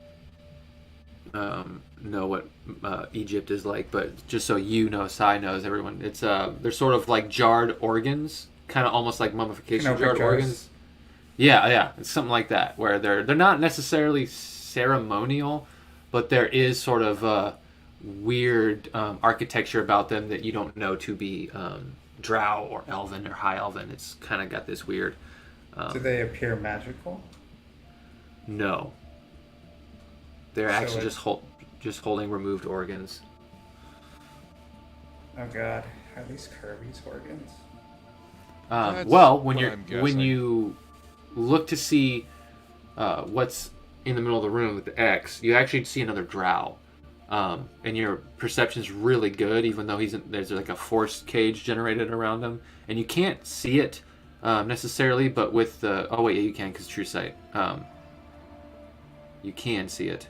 know what Egypt is like, but just so you know, Sai knows, everyone. It's they're sort of like jarred organs, kind of almost like mummification Canopic jarred jars. organs. Yeah, it's something like that, where they're not necessarily ceremonial, but there is sort of weird architecture about them that you don't know to be drow or elven or high elven. It's kind of got this weird. Do they appear magical? No, they're So actually it- just holding removed organs. Oh god, are these Kirby's organs? That's Well, when what I'm when guessing. you look to see what's in the middle of the room with the X, you actually see another drow. And your perception's really good, even though there's like a force cage generated around him, and you can't see it necessarily. But with the yeah, you can, because True Sight, you can see it.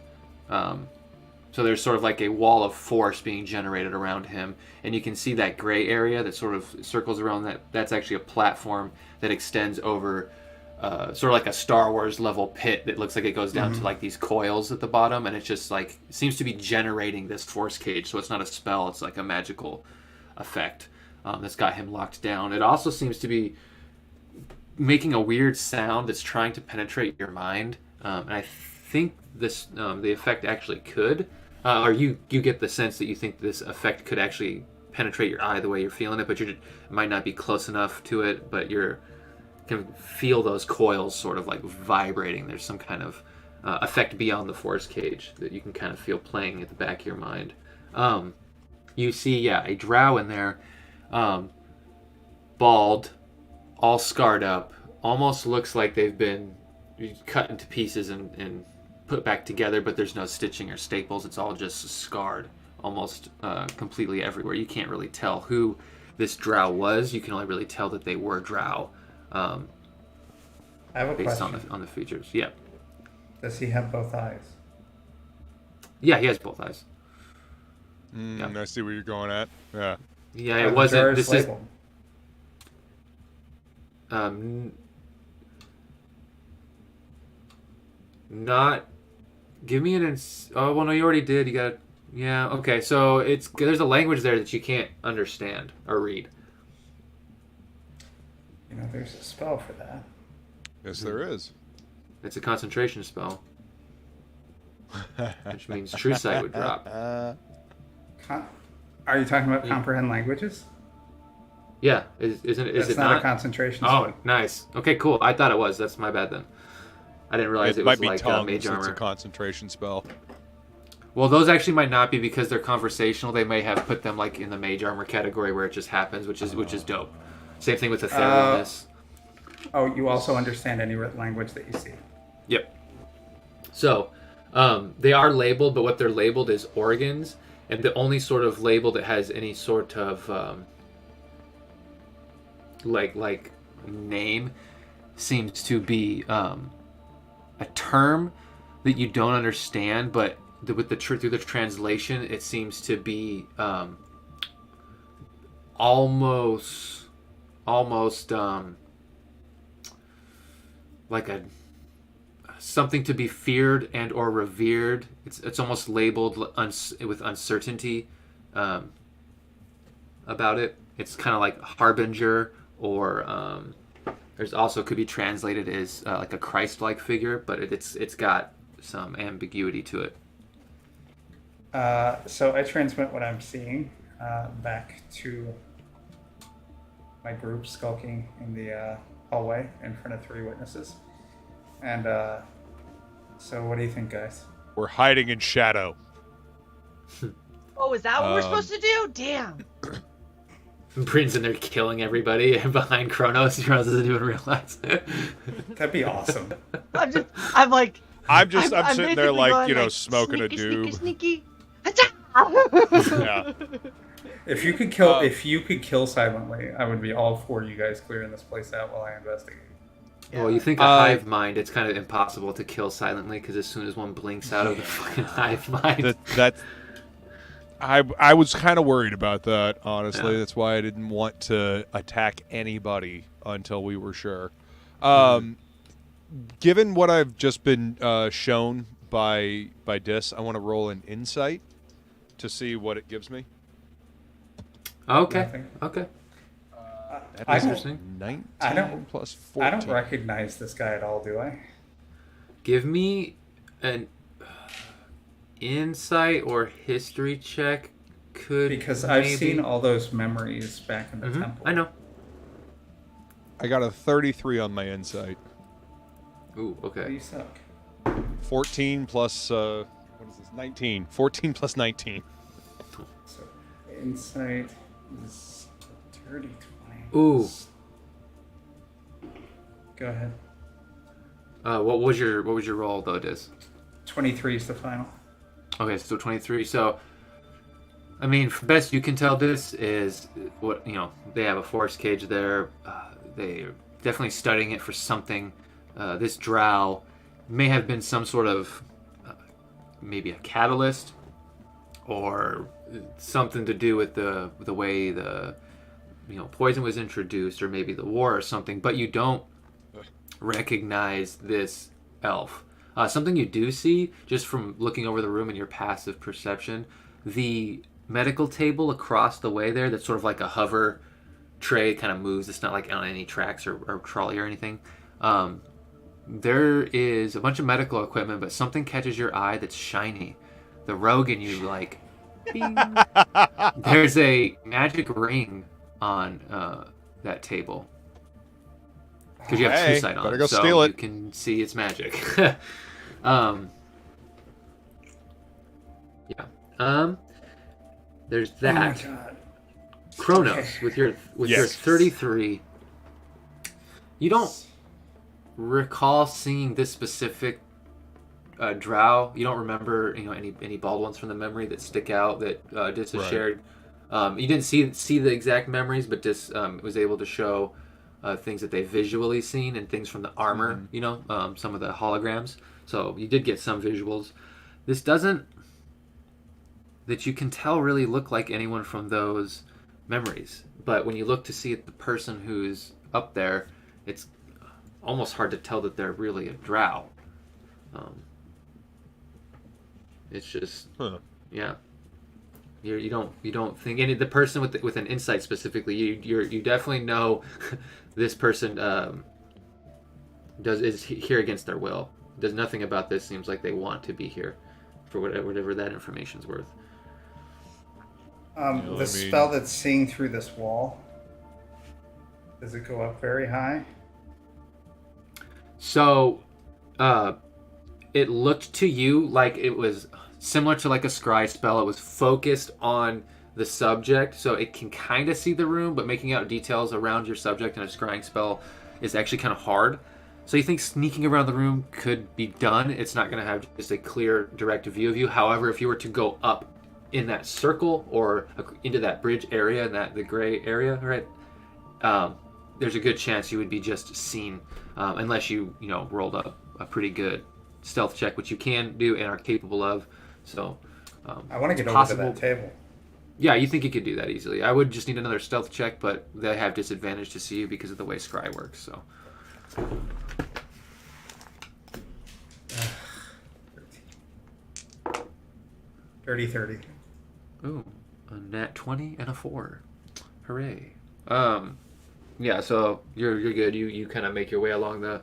So there's sort of like a wall of force being generated around him, and you can see that gray area that sort of circles around that. That's actually a platform that extends over. Sort of like a Star Wars level pit that looks like it goes down to like these coils at the bottom, and it's just like it seems to be generating this force cage. So it's not a spell; it's like a magical effect that's got him locked down. It also seems to be making a weird sound that's trying to penetrate your mind, and I think this the effect actually could, or you get the sense that you think this effect could actually penetrate your eye the way you're feeling it, but you might not be close enough to it, but you're can feel those coils sort of like vibrating. There's some kind of effect beyond the force cage that you can kind of feel playing at the back of your mind. You see, a drow in there, bald, all scarred up, almost looks like they've been cut into pieces and put back together, but there's no stitching or staples. It's all just scarred almost completely everywhere. You can't really tell who this drow was. You can only really tell that they were drow I have a based question. on the features. Yeah. Does he have both eyes? Yeah, he has both eyes. Yeah. I see where you're going at. Yeah. Yeah, Are it the wasn't. jars This labeled? is not. Give me oh well, no, you already did. You got. Yeah. Okay. So there's a language there that you can't understand or read. You know, there's a spell for that. Yes, there is. It's a concentration spell, which means true sight would drop. Are you talking about comprehend languages? Yeah. Isn't it? Is That's it not not? a concentration Oh, spell. nice. Okay, cool. I thought it was. That's my bad then. I didn't realize It it might was be like tongues. mage It's armor. a concentration spell. Well, those actually might not be because they're conversational. They may have put them like in the mage armor category where it just happens, which is dope. Same thing with the theranos. Oh, you also understand any language that you see. Yep. So, they are labeled, but what they're labeled is organs, and the only sort of label that has any sort of like name seems to be a term that you don't understand, but with through the translation, it seems to be almost like a something to be feared and or revered. It's almost labeled with uncertainty about it. It's kind of like harbinger, or there's also could be translated as like a Christ-like figure, but it's got some ambiguity to it. So I transmit what I'm seeing back to my group skulking in the hallway in front of 3 witnesses. And so what do you think, guys? We're hiding in shadow. Oh, is that what we're supposed to do? Damn. Bryn's in there killing everybody behind Kronos. Kronos doesn't even realize. That'd be awesome. I'm sitting there basically like, going, smoking a sneaky, doob. sneaky. Yeah. If you could kill silently, I would be all for you guys clearing this place out while I investigate. Well, you think a hive mind, it's kind of impossible to kill silently because as soon as one blinks out of the fucking hive mind. I was kind of worried about that, honestly. Yeah. That's why I didn't want to attack anybody until we were sure. Given what I've just been shown by Dis, I want to roll an insight to see what it gives me. Okay. Nothing. Okay. I That's don't, interesting. 19 plus 14. I don't recognize this guy at all, do I? Give me an insight or history check. Because I've seen all those memories back in the temple. I know. I got a 33 on my insight. Ooh, Oh, okay. you suck. 14 plus, what is this? 19. 14 plus 19. So insight is dirty 20. Ooh. Go ahead. What was your roll though, Diz? 23 is the final. Okay, so 23. So, I mean, for best you can tell, this is what they have a forest cage there. They're definitely studying it for something. This drow may have been some sort of maybe a catalyst or something to do with the way the poison was introduced, or maybe the war or something. But you don't recognize this elf. Something you do see just from looking over the room in your passive perception, the medical table across the way there, that's sort of like a hover tray, kind of moves. It's not like on any tracks or trolley or anything. There is a bunch of medical equipment, but something catches your eye that's shiny. The rogue in you, like, bing. There's a magic ring on that table. Because you have true sight on better it, go so steal it. you can see its magic. There's that. Oh my god. Kronos, Okay. with your Yes. 33, you don't recall seeing this specific drow. You don't remember, any bald ones from the memory that stick out that Dis has Right. shared. You didn't see the exact memories, but Dis was able to show things that they visually seen and things from the armor. Some of the holograms. So you did get some visuals. This doesn't, that you can tell, really look like anyone from those memories. But when you look to see the person who's up there, it's almost hard to tell that they're really a drow. It's just, yeah. You don't think any the person with an insight specifically. You definitely know this person is here against their will. Does nothing about this seems like they want to be here for whatever that information's worth. The spell that's seeing through this wall, does it go up very high? So, it looked to you like it was similar to like a scry spell. It was focused on the subject, so it can kind of see the room, but making out details around your subject in a scrying spell is actually kind of hard. So you think sneaking around the room could be done. It's not going to have just a clear, direct view of you. However, if you were to go up in that circle or into that bridge area, and the gray area, right? There's a good chance you would be just seen, unless you rolled up a pretty good stealth check, which you can do and are capable of. So I want to get over to that table. Yeah, you think you could do that easily. I would just need another stealth check, but they have disadvantage to see you because of the way scry works. So. 30. Ooh, a nat 20 and a 4. Hooray. Yeah, so you're good. You kind of make your way along the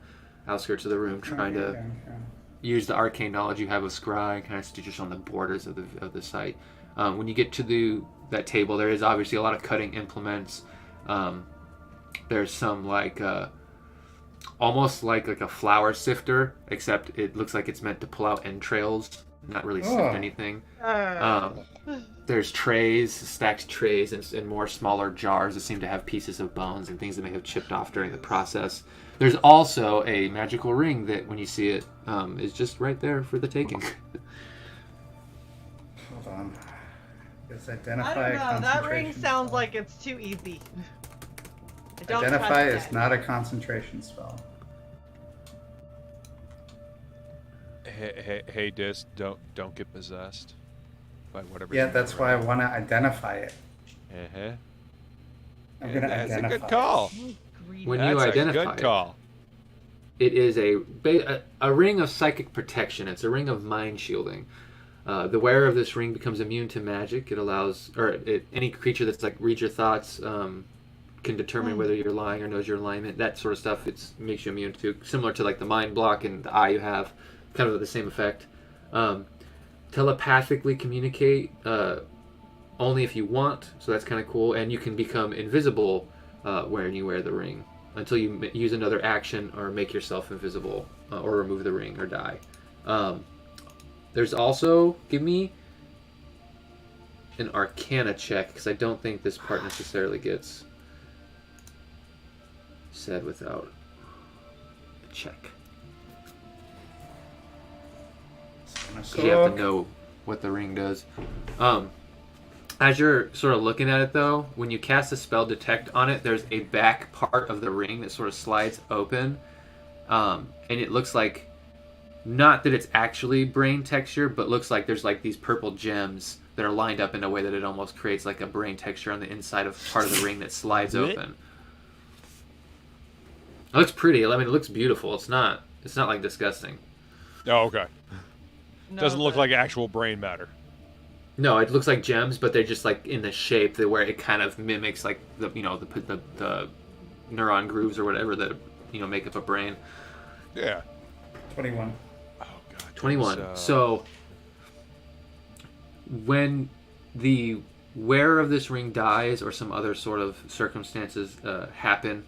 outskirts of the room, trying to use the arcane knowledge you have of scry, kind of just on the borders of the site. When you get to that table, there is obviously a lot of cutting implements. There's some almost like a flour sifter, except it looks like it's meant to pull out entrails, not really sift anything. There's trays, stacked trays, and more smaller jars that seem to have pieces of bones and things that may have chipped off during the process. There's also a magical ring that, when you see it, is just right there for the taking. Hold on. Is I identify don't know. That ring sounds like it's too easy. I don't Identify trust is it. not a concentration spell. Hey, Dis, don't get possessed by whatever. Yeah, that's why I want to identify it. Uh-huh. I'm going to That's identify a good call. When That's you identify a good call. it is a ring of psychic protection. It's a ring of mind shielding. The wearer of this ring becomes immune to magic. It allows, any creature that's reads your thoughts, can determine whether you're lying or knows your alignment. That sort of stuff. It makes you immune to, similar to the mind block and the eye you have, kind of the same effect. Telepathically communicate only if you want, so that's kind of cool. And you can become invisible when you wear the ring until you use another action or make yourself invisible or remove the ring or die. There's also, give me an Arcana check, because I don't think this part necessarily gets said without a check. Because you have to know what the ring does. As you're sort of looking at it, though, when you cast a spell detect on it, there's a back part of the ring that sort of slides open, and it looks like, not that it's actually brain texture, but looks like there's these purple gems that are lined up in a way that it almost creates a brain texture on the inside of part of the ring that slides open. It looks pretty. I mean, it looks beautiful. It's not disgusting. Oh, okay. No, Doesn't look but- like actual brain matter. No, it looks like gems, but they're just in the shape where it kind of mimics the neuron grooves or whatever that make up a brain. Yeah. 21. Oh god. 21. So when the wearer of this ring dies or some other sort of circumstances happen,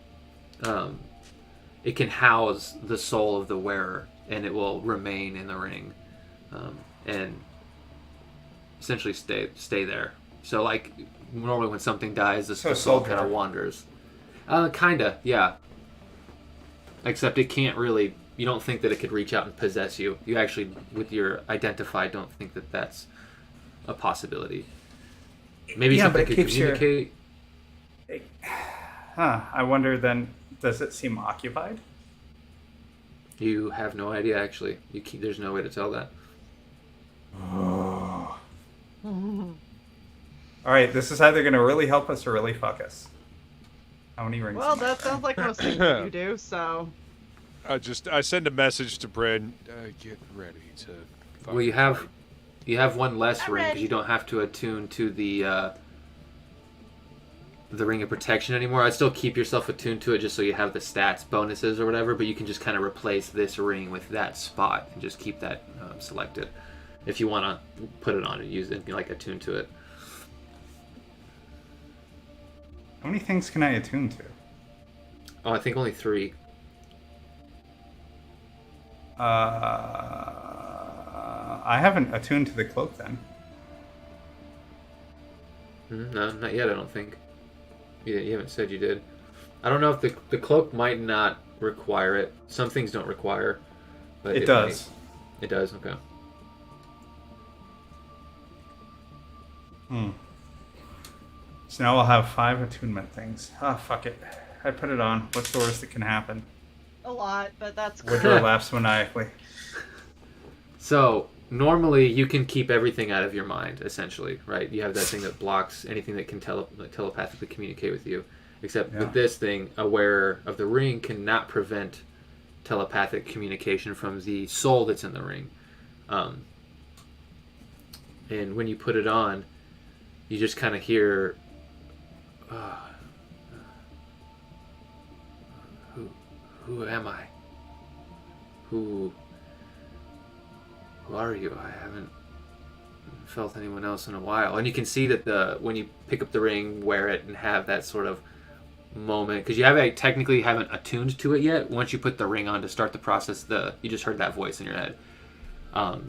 it can house the soul of the wearer, and it will remain in the ring, and essentially stay there. So normally when something dies, the soul kind of wanders. Kinda, yeah. Except it can't really you don't think that it could reach out and possess you. You actually, with your identify, don't think that that's a possibility. Maybe something could communicate. I wonder then, does it seem occupied? You have no idea, actually. There's no way to tell that. All right, this is either going to really help us or really fuck us. How many rings? Well, that sounds like most things that you do, so... I send a message to Bryn. Get ready to. Well, you have one less I'm ring because ready. you don't have to attune to the ring of protection anymore. I'd still keep yourself attuned to it just so you have the stats bonuses or whatever, but you can just kind of replace this ring with that spot and just keep that selected if you want to put it on and use it, like attune to it. How many things can I attune to? Oh, I think only 3. I haven't attuned to the cloak then. No, not yet, I don't think. You haven't said you did. I don't know if the cloak might not require it. Some things don't require. But It does. It does, okay. So now I'll have 5 attunement things. Fuck it. I put it on. What's the worst that can happen? A lot, but that's cool. Woodrow laughs maniacally. So, normally you can keep everything out of your mind, essentially, right? You have that thing that blocks anything that can telepathically communicate with you. Except with this thing, aware of the ring cannot prevent telepathic communication from the soul that's in the ring. And when you put it on, you just kind of hear... Who am I? Who are you? I haven't felt anyone else in a while. And you can see that when you pick up the ring, wear it, and have that sort of moment, because you technically haven't attuned to it yet. Once you put the ring on to start the process, you just heard that voice in your head.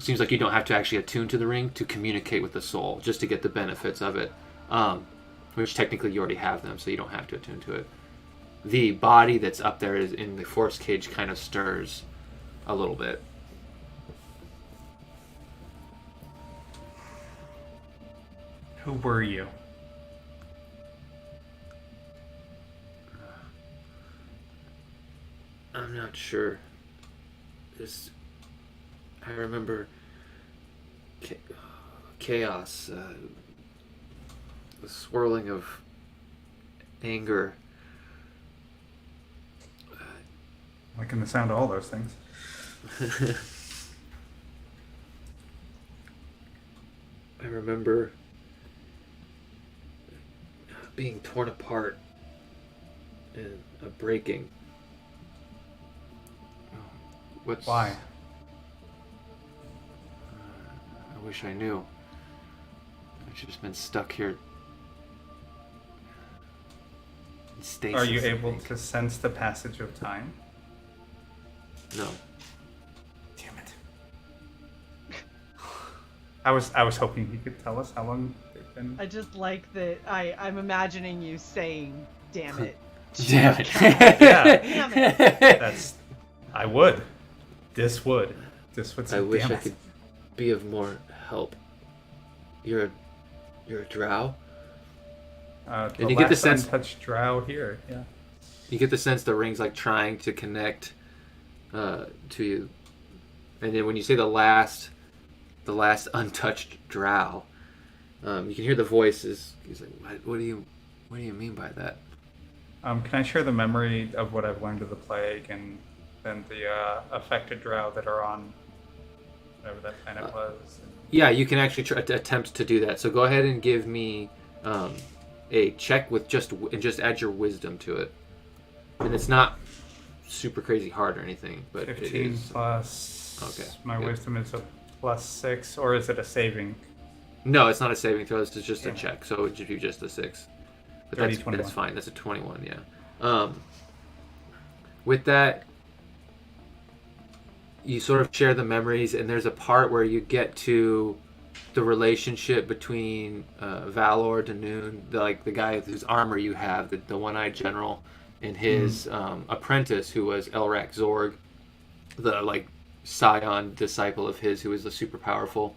Seems like you don't have to actually attune to the ring to communicate with the soul, just to get the benefits of it. Which technically you already have them, so you don't have to attune to it. The body that's up there is in the force cage kind of stirs a little bit. Who were you? I'm not sure. I remember chaos, the swirling of anger. Liking the sound of all those things. I remember being torn apart and a breaking. Why? I wish I knew. I've just been stuck here. In stasis, Are you I able think. to sense the passage of time? No. Damn it. I was hoping you could tell us how long it's been. I just like that I'm imagining you saying, damn it. Damn it. Yeah. Damn it. I would. This would say, I wish damn I it. could be of more help. You're a drow? And you get the sense- untouched drow here. Yeah. You get the sense the ring's like trying to connect to you. And then when you say the last untouched drow, you can hear the voices. He's like, what do you mean by that? Can I share the memory of what I've learned of the plague and then the affected drow that are on whatever that planet was? Yeah, you can actually attempt to do that. So go ahead and give me a check with just add your wisdom to it. And it's not super crazy hard or anything, but 15 it is. plus. Okay, My good. wisdom is a +6, or is it a saving? No, it's not a saving throw. It's just a Yeah. check. So it should be just a 6. But 30, that's 21. fine. That's a 21. Yeah. With that, you sort of share the memories, and there's a part where you get to the relationship between Valor, Danoon, the guy whose armor you have, the one-eyed general, and his apprentice, who was Elrak Zorg. the like scion disciple of his who was a super powerful.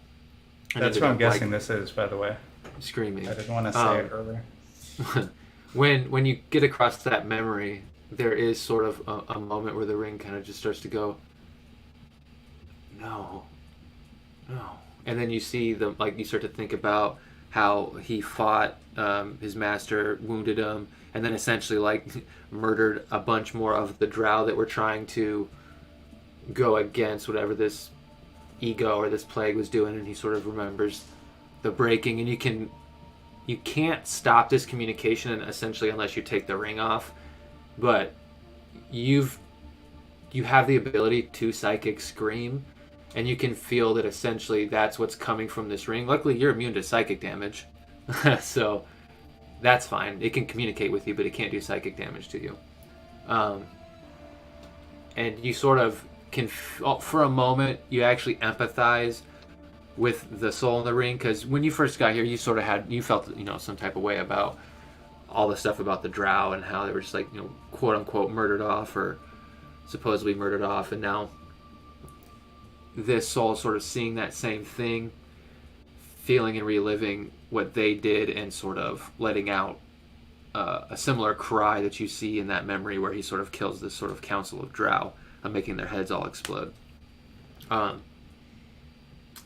And That's ended what I'm up, guessing like, this is, by the way. screaming. I didn't want to say it earlier. when you get across that memory, there is sort of a moment where the ring kind of just starts to go, no, and then you see the like you start to think about how he fought his master, wounded him, and then essentially like murdered a bunch more of the drow that were trying to go against whatever this ego or this plague was doing, and he sort of remembers the breaking, and you can't stop this communication essentially unless you take the ring off, but you have the ability to psychic scream, and you can feel that essentially that's what's coming from this ring. Luckily you're immune to psychic damage, so that's fine. It can communicate with you, but it can't do psychic damage to you. And you sort of can, for a moment, you actually empathize with the soul in the ring, because when you first got here, you sort of you felt, some type of way about all the stuff about the drow and how they were just like, quote unquote murdered off or supposedly murdered off, and now this soul is sort of seeing that same thing, feeling and reliving what they did, and sort of letting out a similar cry that you see in that memory where he sort of kills this sort of council of drow, making their heads all explode.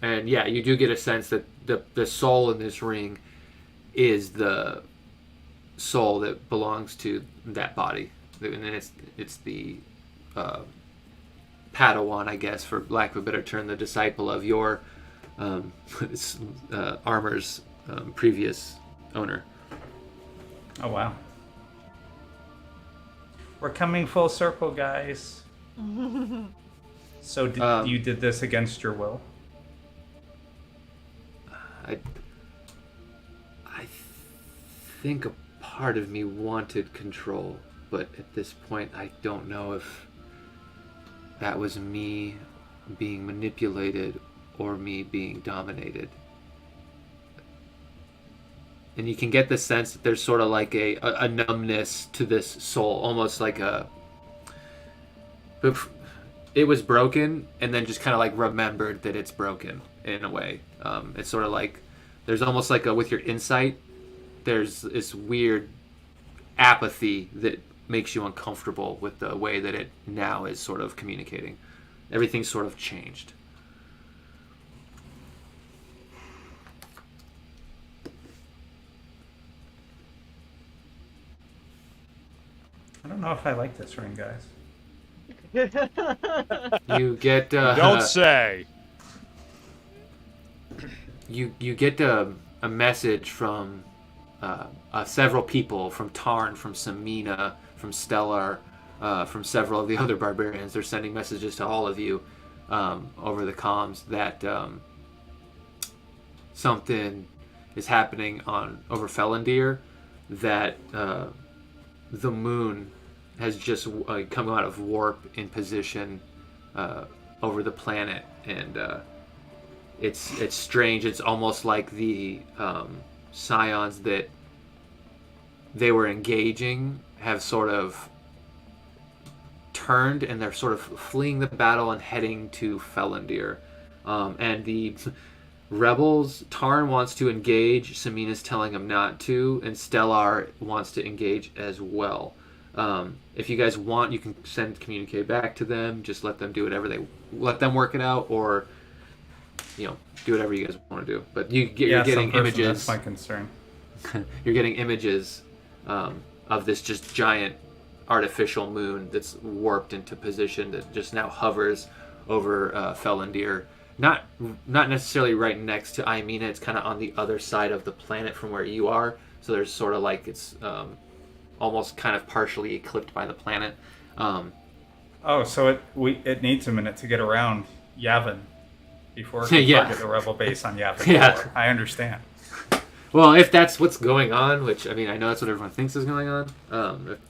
And yeah, you do get a sense that the soul in this ring is the soul that belongs to that body, and it's the Padawan, I guess, for lack of a better term, the disciple of your armor's previous owner. Oh, wow. We're coming full circle, guys. So you did this against your will? I think a part of me wanted control, but at this point I don't know if that was me being manipulated or me being dominated. And you can get the sense that there's sort of like a numbness to this soul, almost like it was broken and then just kind of like remembered that it's broken in a way. It's sort of like there's almost like with your insight, there's this weird apathy that makes you uncomfortable with the way that it now is sort of communicating. Everything's sort of changed. I don't know if I like this ring, guys. You get Don't say. You get a message from several people, from Tarn, from Samina, from Stellar, from several of the other barbarians. They're sending messages to all of you over the comms that something is happening over Fellendir, that the moon has just come out of warp in position over the planet, and it's strange. It's almost like the scions that they were engaging have sort of turned, and they're sort of fleeing the battle and heading to Fellendir. And the rebels, Tarn wants to engage, Samina's telling him not to, and Stellar wants to engage as well. If you guys want, you can communicate back to them. Just let them do whatever let them work it out, or do whatever you guys want to do. But you're getting images. That's my concern. You're getting images of this just giant artificial moon that's warped into position that just now hovers over Fellendir. Not necessarily right next to Aimina. It's kind of on the other side of the planet from where you are. So there's sort of like it's almost kind of partially eclipsed by the planet. So it needs a minute to get around Yavin before it can target the rebel base on Yavin. Yeah, I understand. Well, if that's what's going on, which I mean, I know that's what everyone thinks is going on.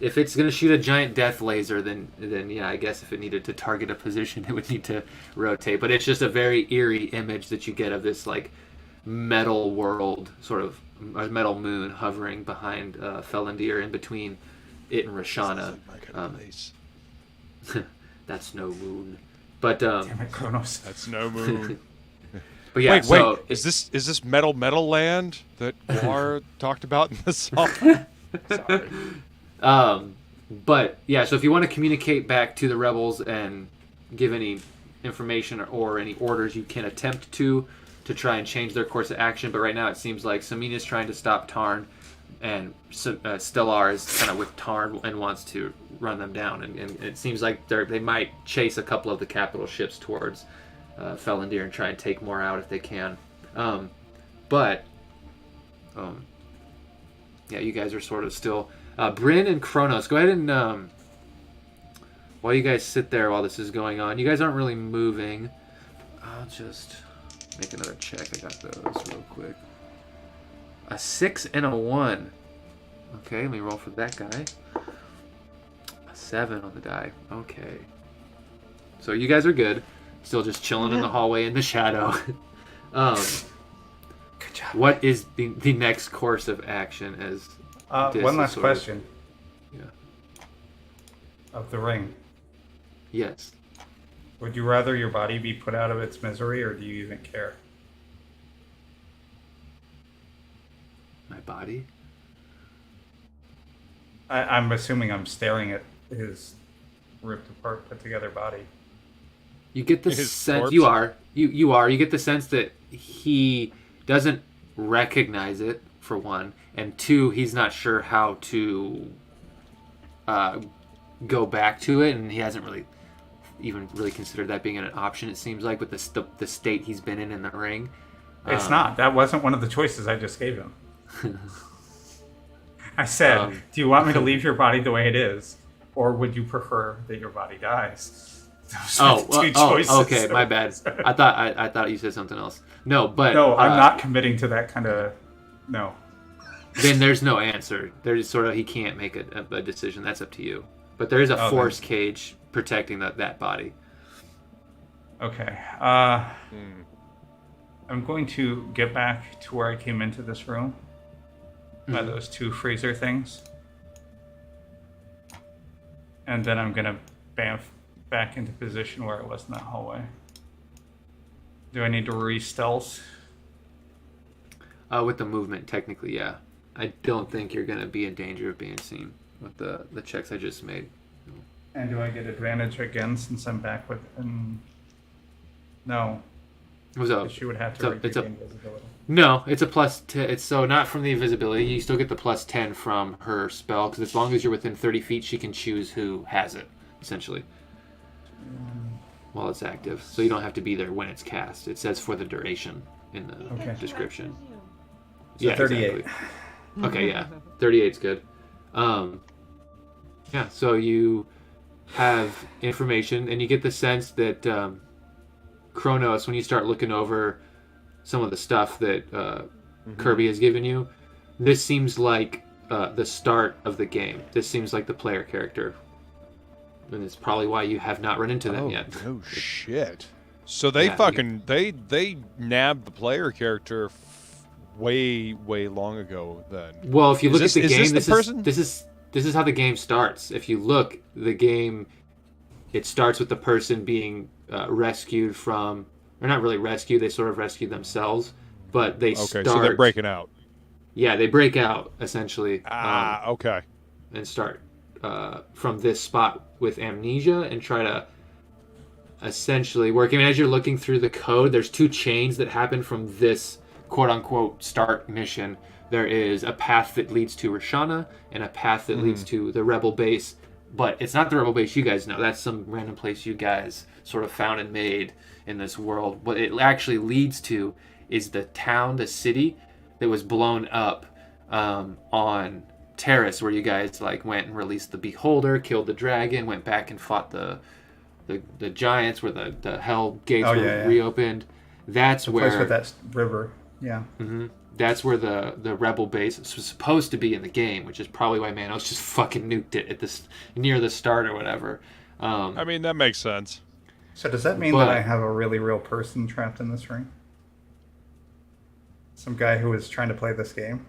If it's going to shoot a giant death laser, then yeah, I guess if it needed to target a position, it would need to rotate. But it's just a very eerie image that you get of this like metal world, sort of a metal moon hovering behind Fellendir, in between it and Rashana. That's no moon. But Damn it, Kronos. That's no move. but yeah, wait, so is this metal land that Guar talked about in the song? Sorry. But yeah, so if you want to communicate back to the rebels and give any information or any orders, you can attempt to try and change their course of action. But right now, it seems like Samina's trying to stop Tarn, and Stellar is kind of with Tarn and wants to run them down. And it seems like they might chase a couple of the capital ships towards Felandir and try and take more out if they can. But yeah, you guys are sort of still. Bryn and Kronos, go ahead and while you guys sit there while this is going on, you guys aren't really moving. I'll just make another check. I got those real quick. A 6 and a 1. Okay, let me roll for that guy. A 7 on the die. Okay. So you guys are good. Still just chilling in the hallway in the shadow. Good job. What is the next course of action as one last question. Yeah. Of the ring. Yes. Would you rather your body be put out of its misery, or do you even care? My body? I'm assuming I'm staring at his ripped apart, put together body. You get the His sense corpse? you get the sense that he doesn't recognize it, for one, and two, he's not sure how to go back to it, and he hasn't really considered that being an option, it seems like, with the state he's been in the ring. It's not. That wasn't one of the choices I just gave him. I said, do you want me to leave your body the way it is, or would you prefer that your body dies? Those are the two choices. Okay, my bad. I thought you said something else. No, but no, I'm not committing to that kind of. No. Then there's no answer. There's sort of, he can't make a decision. That's up to you. But there is a force cage protecting that body. Okay. I'm going to get back to where I came into this room. By those two freezer things. And then I'm going to bamf back into position where I was in that hallway. Do I need to re-stealth? With the movement, technically, yeah. I don't think you're going to be in danger of being seen with the checks I just made. And do I get advantage again since I'm back with... No. She would have to regain visibility. No, it's a plus 10. It's so not from the invisibility. You still get the plus 10 from her spell, because as long as you're within 30 feet, she can choose who has it, essentially, while it's active. So you don't have to be there when it's cast. It says for the duration in the description. So 38. Exactly. Okay, yeah. 38's good. Yeah, so you have information, and you get the sense that Kronos, when you start looking over some of the stuff that Kirby has given you, this seems like the start of the game. This seems like the player character. And it's probably why you have not run into them yet. Oh, shit. So they they nabbed the player character way long ago then. Well, if you look at the game, this is how the game starts. If you look, the game, it starts with the person being rescued from, or not really rescued, they sort of rescue themselves, but they start... Okay, so they're breaking out. Yeah, they break out, essentially. Okay. And start from this spot with amnesia and try to essentially work. I mean, as you're looking through the code, there's two chains that happen from this quote-unquote start mission. There is a path that leads to Rashana and a path that leads to the Rebel base, but it's not the Rebel base you guys know. That's some random place you guys sort of found and made in this world. What it actually leads to is the town, the city that was blown up on Terrace, where you guys went and released the Beholder, killed the dragon, went back and fought the giants, where the Hell Gates were reopened. That's the where place with that river. Yeah. Mm-hmm. That's where the Rebel base was supposed to be in the game, which is probably why Manos just fucking nuked it at near the start or whatever. I mean, that makes sense. So does that mean that I have a really real person trapped in this ring? Some guy who is trying to play this game?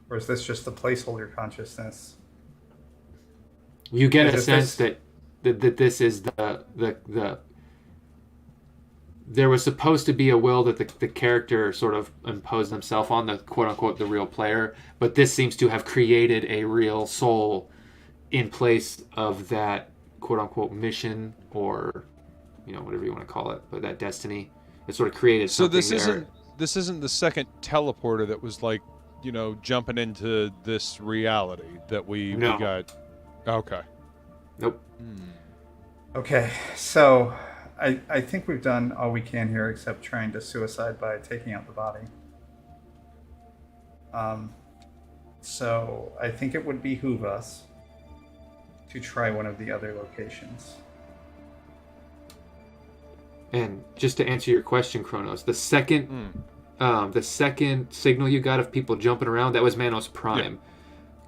Or is this just the placeholder consciousness? You get a sense that this is the there was supposed to be a will that the character sort of imposed himself on, the quote unquote the real player, but this seems to have created a real soul in place of that quote unquote mission, or whatever you want to call it, but that destiny. It sort of created So something this isn't the second teleporter that was like, jumping into this reality that we got. Okay. Nope. Okay, so I think we've done all we can here except trying to suicide by taking out the body. So I think it would behoove us to try one of the other locations. And just to answer your question, Kronos, the second signal you got of people jumping around, that was Manos Prime.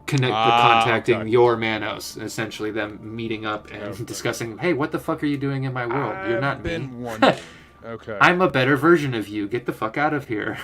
Contacting your Manos, essentially them meeting up and discussing, hey, what the fuck are you doing in my world? You're not me. Okay. I'm a better version of you. Get the fuck out of here.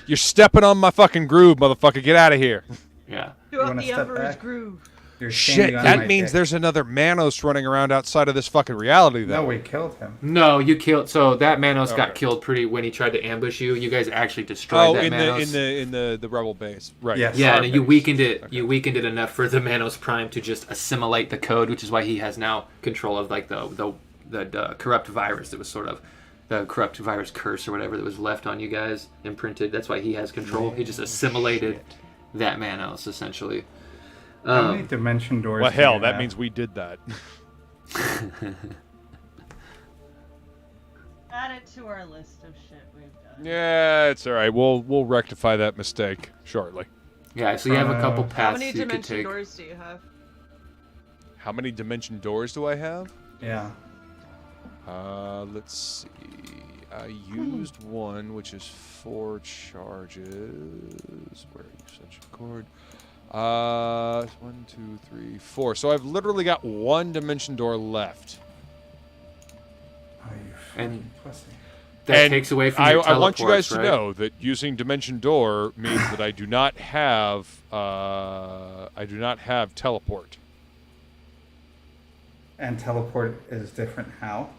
You're stepping on my fucking groove, motherfucker. Get out of here. Yeah. Throughout the Emperor's groove. Shit, that means there's another Manos running around outside of this fucking reality, though. No, we killed him. No, you killed. So that Manos got killed when he tried to ambush you. You guys actually destroyed that Manos. in the rebel base, right? Yes. Yeah, and you weakened it. Okay. You weakened it enough for the Manos Prime to just assimilate the code, which is why he has now control of like the corrupt virus that was sort of the corrupt virus curse or whatever that was left on you guys imprinted. That's why he has control. He just assimilated that Manos essentially. How many dimension doors? Well, hell, that means we did that. Add it to our list of shit we've done. Yeah, it's all right. We'll rectify that mistake shortly. Yeah, so you have a couple paths. How many you could dimension take. doors do you have? How many dimension doors do I have? Yeah. Let's see. I used one, which is 4 charges. Where are you, such a cord? 1, 2, 3, 4. So I've literally got 1 dimension door left. And that takes away from your I want you guys right? to know that using dimension door means that I do not have teleport. And teleport is different how?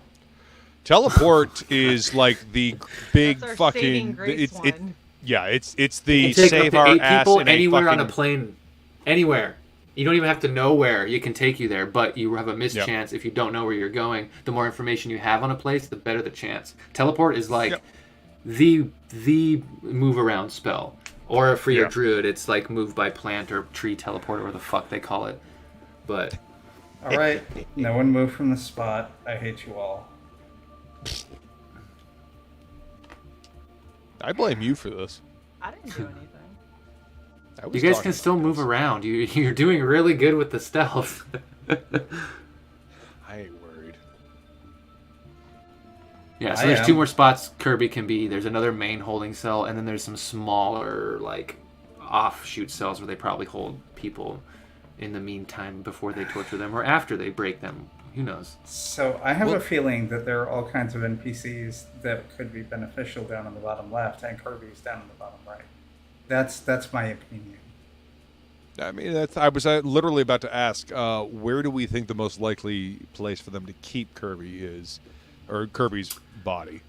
Teleport is like the big That's our fucking. saving grace one. It's the You can take save up to our 8 ass people in anywhere fucking, on a plane, anywhere. You don't even have to know where. You can take you there, but you have a mischance if you don't know where you're going. The more information you have on a place, the better the chance. Teleport is like the move around spell, or for your druid, it's like move by plant or tree teleport, or whatever the fuck they call it. But all right, no one move from the spot. I hate you all. I blame you for this. I didn't do anything. you guys can still move around. You're doing really good with the stealth. I ain't worried. Yeah, so there's 2 more spots Kirby can be. There's another main holding cell, and then there's some smaller, like, offshoot cells where they probably hold people in the meantime before they torture them or after they break them. Who knows? So I have a feeling that there are all kinds of NPCs that could be beneficial down in the bottom left, and Kirby's down in the bottom right. That's my opinion. I mean, I was literally about to ask, where do we think the most likely place for them to keep Kirby is, or Kirby's body?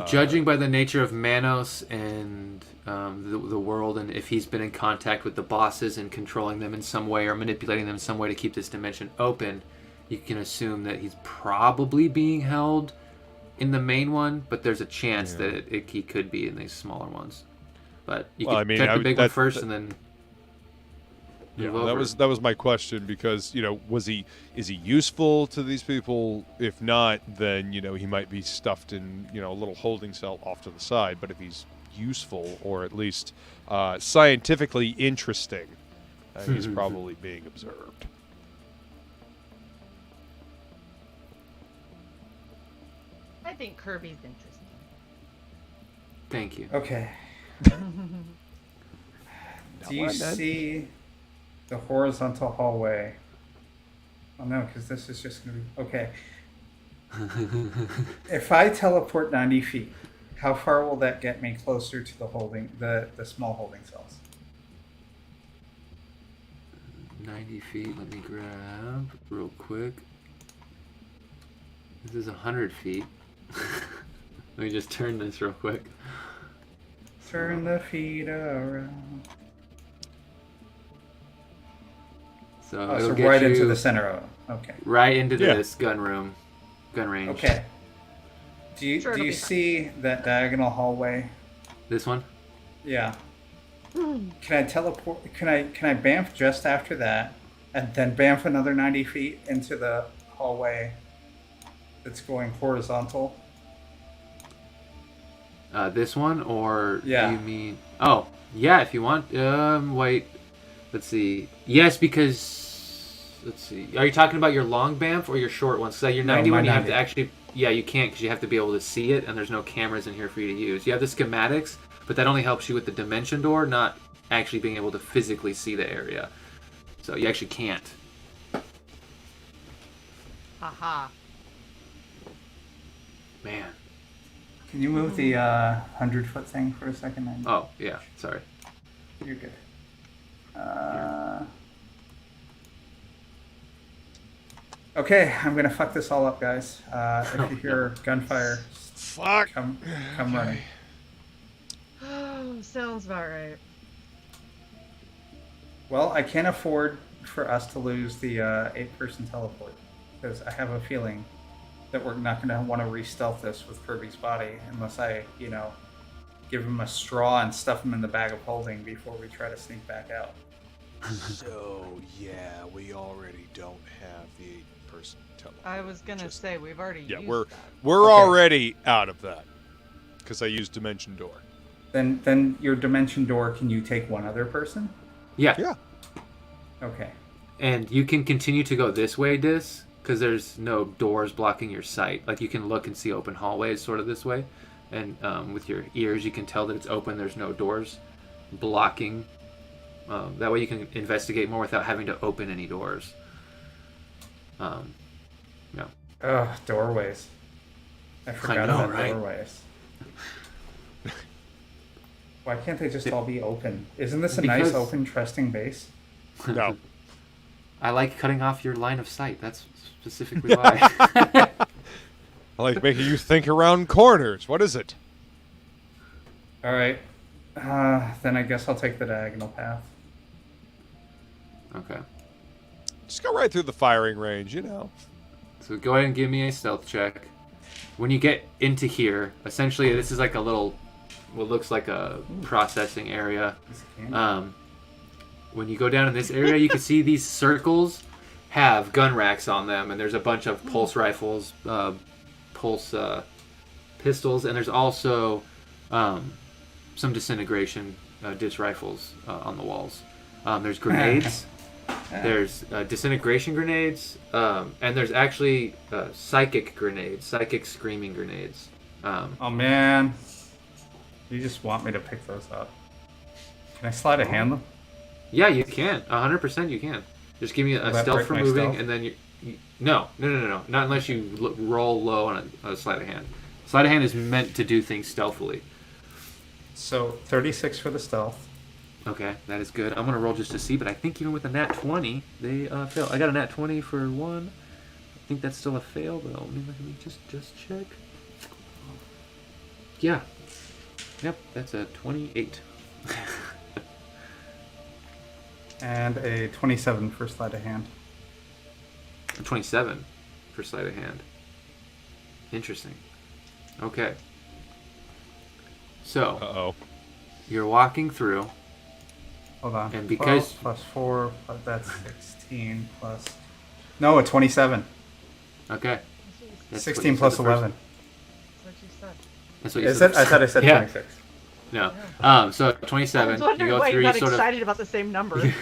Judging by the nature of Manos and the world, and if he's been in contact with the bosses and controlling them in some way or manipulating them in some way to keep this dimension open, you can assume that he's probably being held in the main one, but there's a chance that he could be in these smaller ones. But you can check the big one first and then move over. That was my question, because is he useful to these people? If not, then he might be stuffed in a little holding cell off to the side. But if he's useful, or at least scientifically interesting, he's probably being observed. I think Kirby's interesting. Thank you. Okay. Do you see the horizontal hallway? Oh no, because this is just going to be... Okay. If I teleport 90 feet, how far will that get me closer to the small holding cells? 90 feet, let me grab real quick. This is 100 feet. Let me just turn this real quick. Turn the feet around. So Oh, it'll so get right you into the center of it. Okay. right into Yeah. this gun range. Okay. Do you Sure, do it'll you be fine. see that diagonal hallway? This one? Yeah. Can I teleport? Can I bamf just after that, and then bamf another 90 feet into the hallway that's going horizontal? This one, or Yeah. you mean? Oh, yeah. If you want. Wait. Let's see. Yes, because let's see. Are you talking about your long bamf or your short one? So your No, 90 my one, you have 90. to actually. Yeah, you can't because you have to be able to see it, and there's no cameras in here for you to use. You have the schematics, but that only helps you with the dimension door, not actually being able to physically see the area. So you actually can't. Haha. Man. Can you move the 100-foot thing for a second? Oh, yeah. Sorry. You're good. Okay, I'm gonna fuck this all up, guys. If you hear gunfire, Fuck. come running. Oh, sounds about right. Well, I can't afford for us to lose the 8-person teleport, because I have a feeling that we're not gonna want to re-stealth this with Kirby's body unless I, give him a straw and stuff him in the bag of holding before we try to sneak back out. So, yeah, we already don't have the 8-person teleport. I was gonna say we've already Yeah, used we're that. we're Okay. already out of that because I used Dimension Door. Then your dimension door, can you take one other person? Yeah. Yeah. Okay. And you can continue to go this way, Dis, because there's no doors blocking your sight. Like, you can look and see open hallways sort of this way. And with your ears, you can tell that it's open. There's no doors blocking. That way you can investigate more without having to open any doors. Yeah. Ugh, doorways. I forgot know, about right? doorways. Why can't they just all be open? Isn't this a Because- nice, open, trusting base? No. I like cutting off your line of sight. That's specifically why. I like making you think around corners. What is it? All right. Then I guess I'll take the diagonal path. Okay. Just go right through the firing range, So go ahead and give me a stealth check. When you get into here, essentially this is like a little, what looks like a processing area. Piece of candy. When you go down in this area, you can see these circles have gun racks on them, and there's a bunch of pulse rifles, pulse pistols, and there's also some disintegration disc rifles on the walls. There's grenades. There's disintegration grenades, and there's actually psychic grenades, psychic screaming grenades. Oh man, you just want me to pick those up? Can I slide a hand them? Yeah, you can. 100% you can. Just give me a Will that stealth break for my moving, stealth? and then no. Not unless you roll low on a sleight of hand. Sleight of hand is meant to do things stealthily. So 36 for the stealth. Okay, that is good. I'm gonna roll just to see, but I think even with a nat 20, they fail. I got a nat 20 for one. I think that's still a fail, but let me just check. Yeah. Yep, that's a 28. And a 27 for sleight of hand. 27 for sleight of hand. Interesting. Okay. So Uh-oh. you're walking through. Hold on. And because- 12 plus 4, that's 16 plus... No, a 27. Okay. That's what 16 you plus said the first- 11. That's what you said. That's what you Is said. it? I thought I said Yeah. 26. No. So I 27. was You wondering go why through. you got sort excited about the same number. of.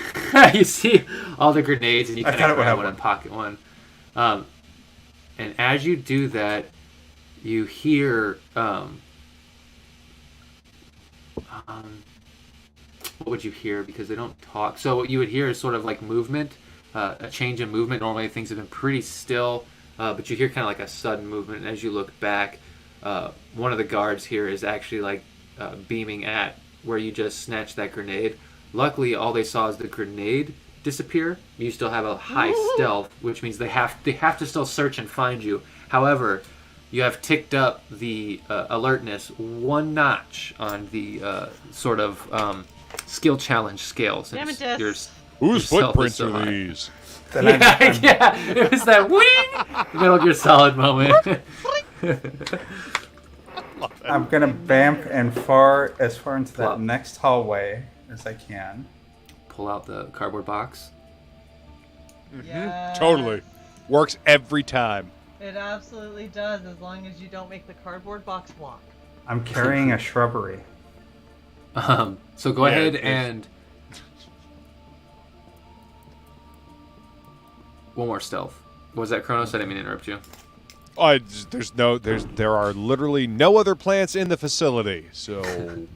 You see all the grenades, and you I kind thought of it would grab have one one. and pocket one. And as you do that, you hear what would you hear? Because they don't talk. So what you would hear is sort of like movement, a change in movement. Normally things have been pretty still, but you hear kind of like a sudden movement. And as you look back, one of the guards here is actually like beaming at where you just snatched that grenade. Luckily, all they saw is the grenade disappear. You still have a high stealth, which means they have to still search and find you. However, you have ticked up the alertness 1 notch on the sort of skill challenge scale. Since Damn it, your Whose stealth is footprints so are high. these? Then Yeah, it was that wing Metal Gear Solid moment. I'm gonna vamp as far into Plop. that next hallway as I can. Pull out the cardboard box. Yeah. Totally. Works every time. It absolutely does, as long as you don't make the cardboard box walk. I'm carrying a shrubbery. So go Yeah, ahead it's- and one more stealth. Was that Kronos? I didn't mean to interrupt you. There are literally no other plants in the facility, so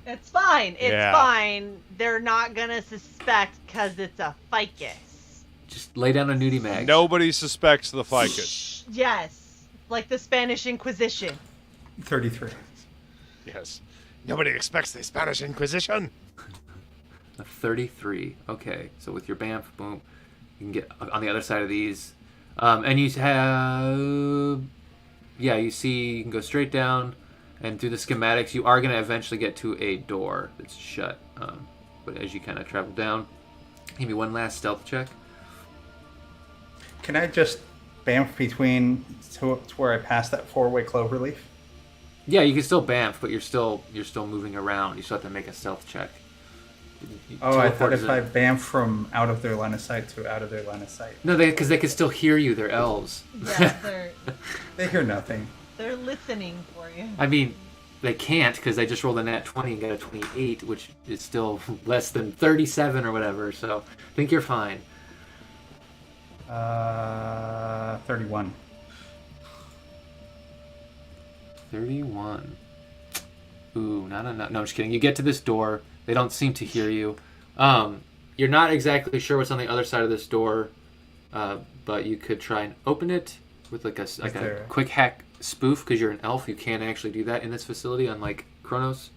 It's fine. It's Yeah. fine. They're not gonna suspect because it's a ficus. Just lay down a nudie mag. nobody suspects the ficus. Shh, yes, like the Spanish Inquisition. 33. Yes. Nobody expects the Spanish Inquisition. A 33. Okay, so with your BAMF, boom, you can get on the other side of these. And you have... Yeah, you see, you can go straight down, and through the schematics, you are going to eventually get to a door that's shut. But as you kind of travel down, give me one last stealth check. Can I just bamf between to where I passed that 4-way cloverleaf? Yeah, you can still BAMF, but you're still moving around. You still have to make a stealth check. Oh, I thought Teleport if I isn't- bamf from out of their line of sight to out of their line of sight. No, because they can still hear you. They're elves. Yeah, They hear nothing. they're listening for you. I mean, they can't because they just rolled a nat 20 and got a 28, which is still less than 37 or whatever. So I think you're fine. 31. 31. Ooh, not enough. No, I'm just kidding. You get to this door. They don't seem to hear you. You're not exactly sure what's on the other side of this door, but you could try and open it with like a there- quick hack spoof because you're an elf. You can actually do that in this facility, unlike Kronos.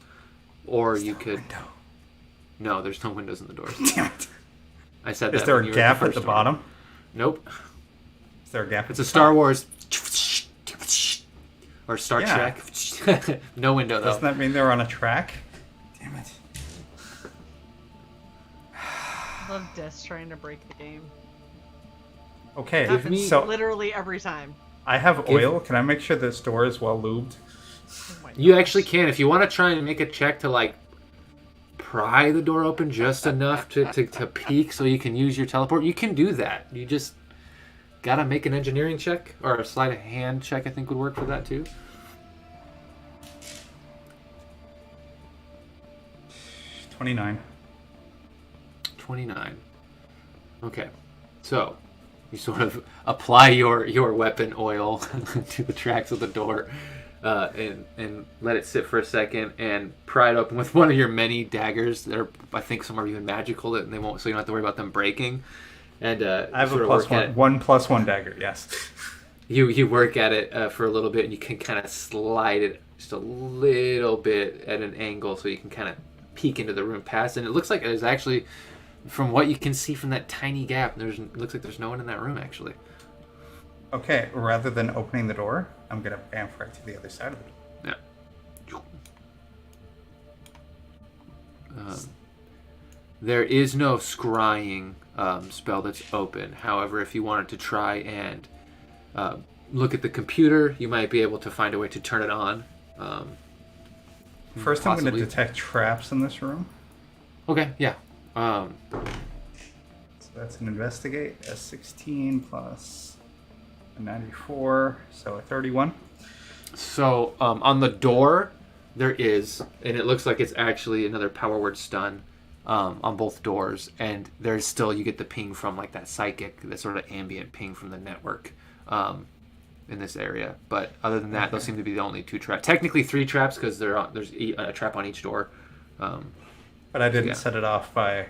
Or you could. Window. No, there's no windows in the doors. Damn it. I said that. Is there when a you were gap at first the door. bottom? Nope. Is there a gap? It's a Star Wars or Star Yeah. Trek. No window though. Doesn't that mean they're on a track? Damn it. I love Des trying to break the game. Okay, Happens so literally every time. I have oil. Can I make sure this door is well lubed? Oh my You gosh. actually can if you want to try and make a check to like pry the door open just enough to peek so you can use your teleport. You can do that. You just gotta make an engineering check or a sleight of hand check. I think would work for that too. 29. 29. Okay, so you sort of apply your weapon oil to the tracks of the door, and let it sit for a second, and pry it open with one of your many daggers. That are, I think, some are even magical, that they won't, so you don't have to worry about them breaking. And I have sort a of plus work at one. it. 1+1 dagger, yes. You work at it for a little bit, and you can kind of slide it just a little bit at an angle, so you can kind of peek into the room past. And it looks like there's actually, from what you can see from that tiny gap, it looks like there's no one in that room actually. Okay, rather than opening the door, I'm going to bamf right to the other side of it. Yeah. There is no scrying spell that's open. However, if you wanted to try and look at the computer, you might be able to find a way to turn it on. First, I'm going Possibly. to detect traps in this room. Okay, yeah. So that's an investigate. A 16 plus a 94, so a 31. So on the door, there is, and it looks like it's actually another power word stun on both doors. And there's still, you get the ping from like that psychic, that sort of ambient ping from the network in this area. But other than that, those seem to be the only 2 traps. Technically 3 traps because there's a trap on each door. But I didn't Yeah. set it off by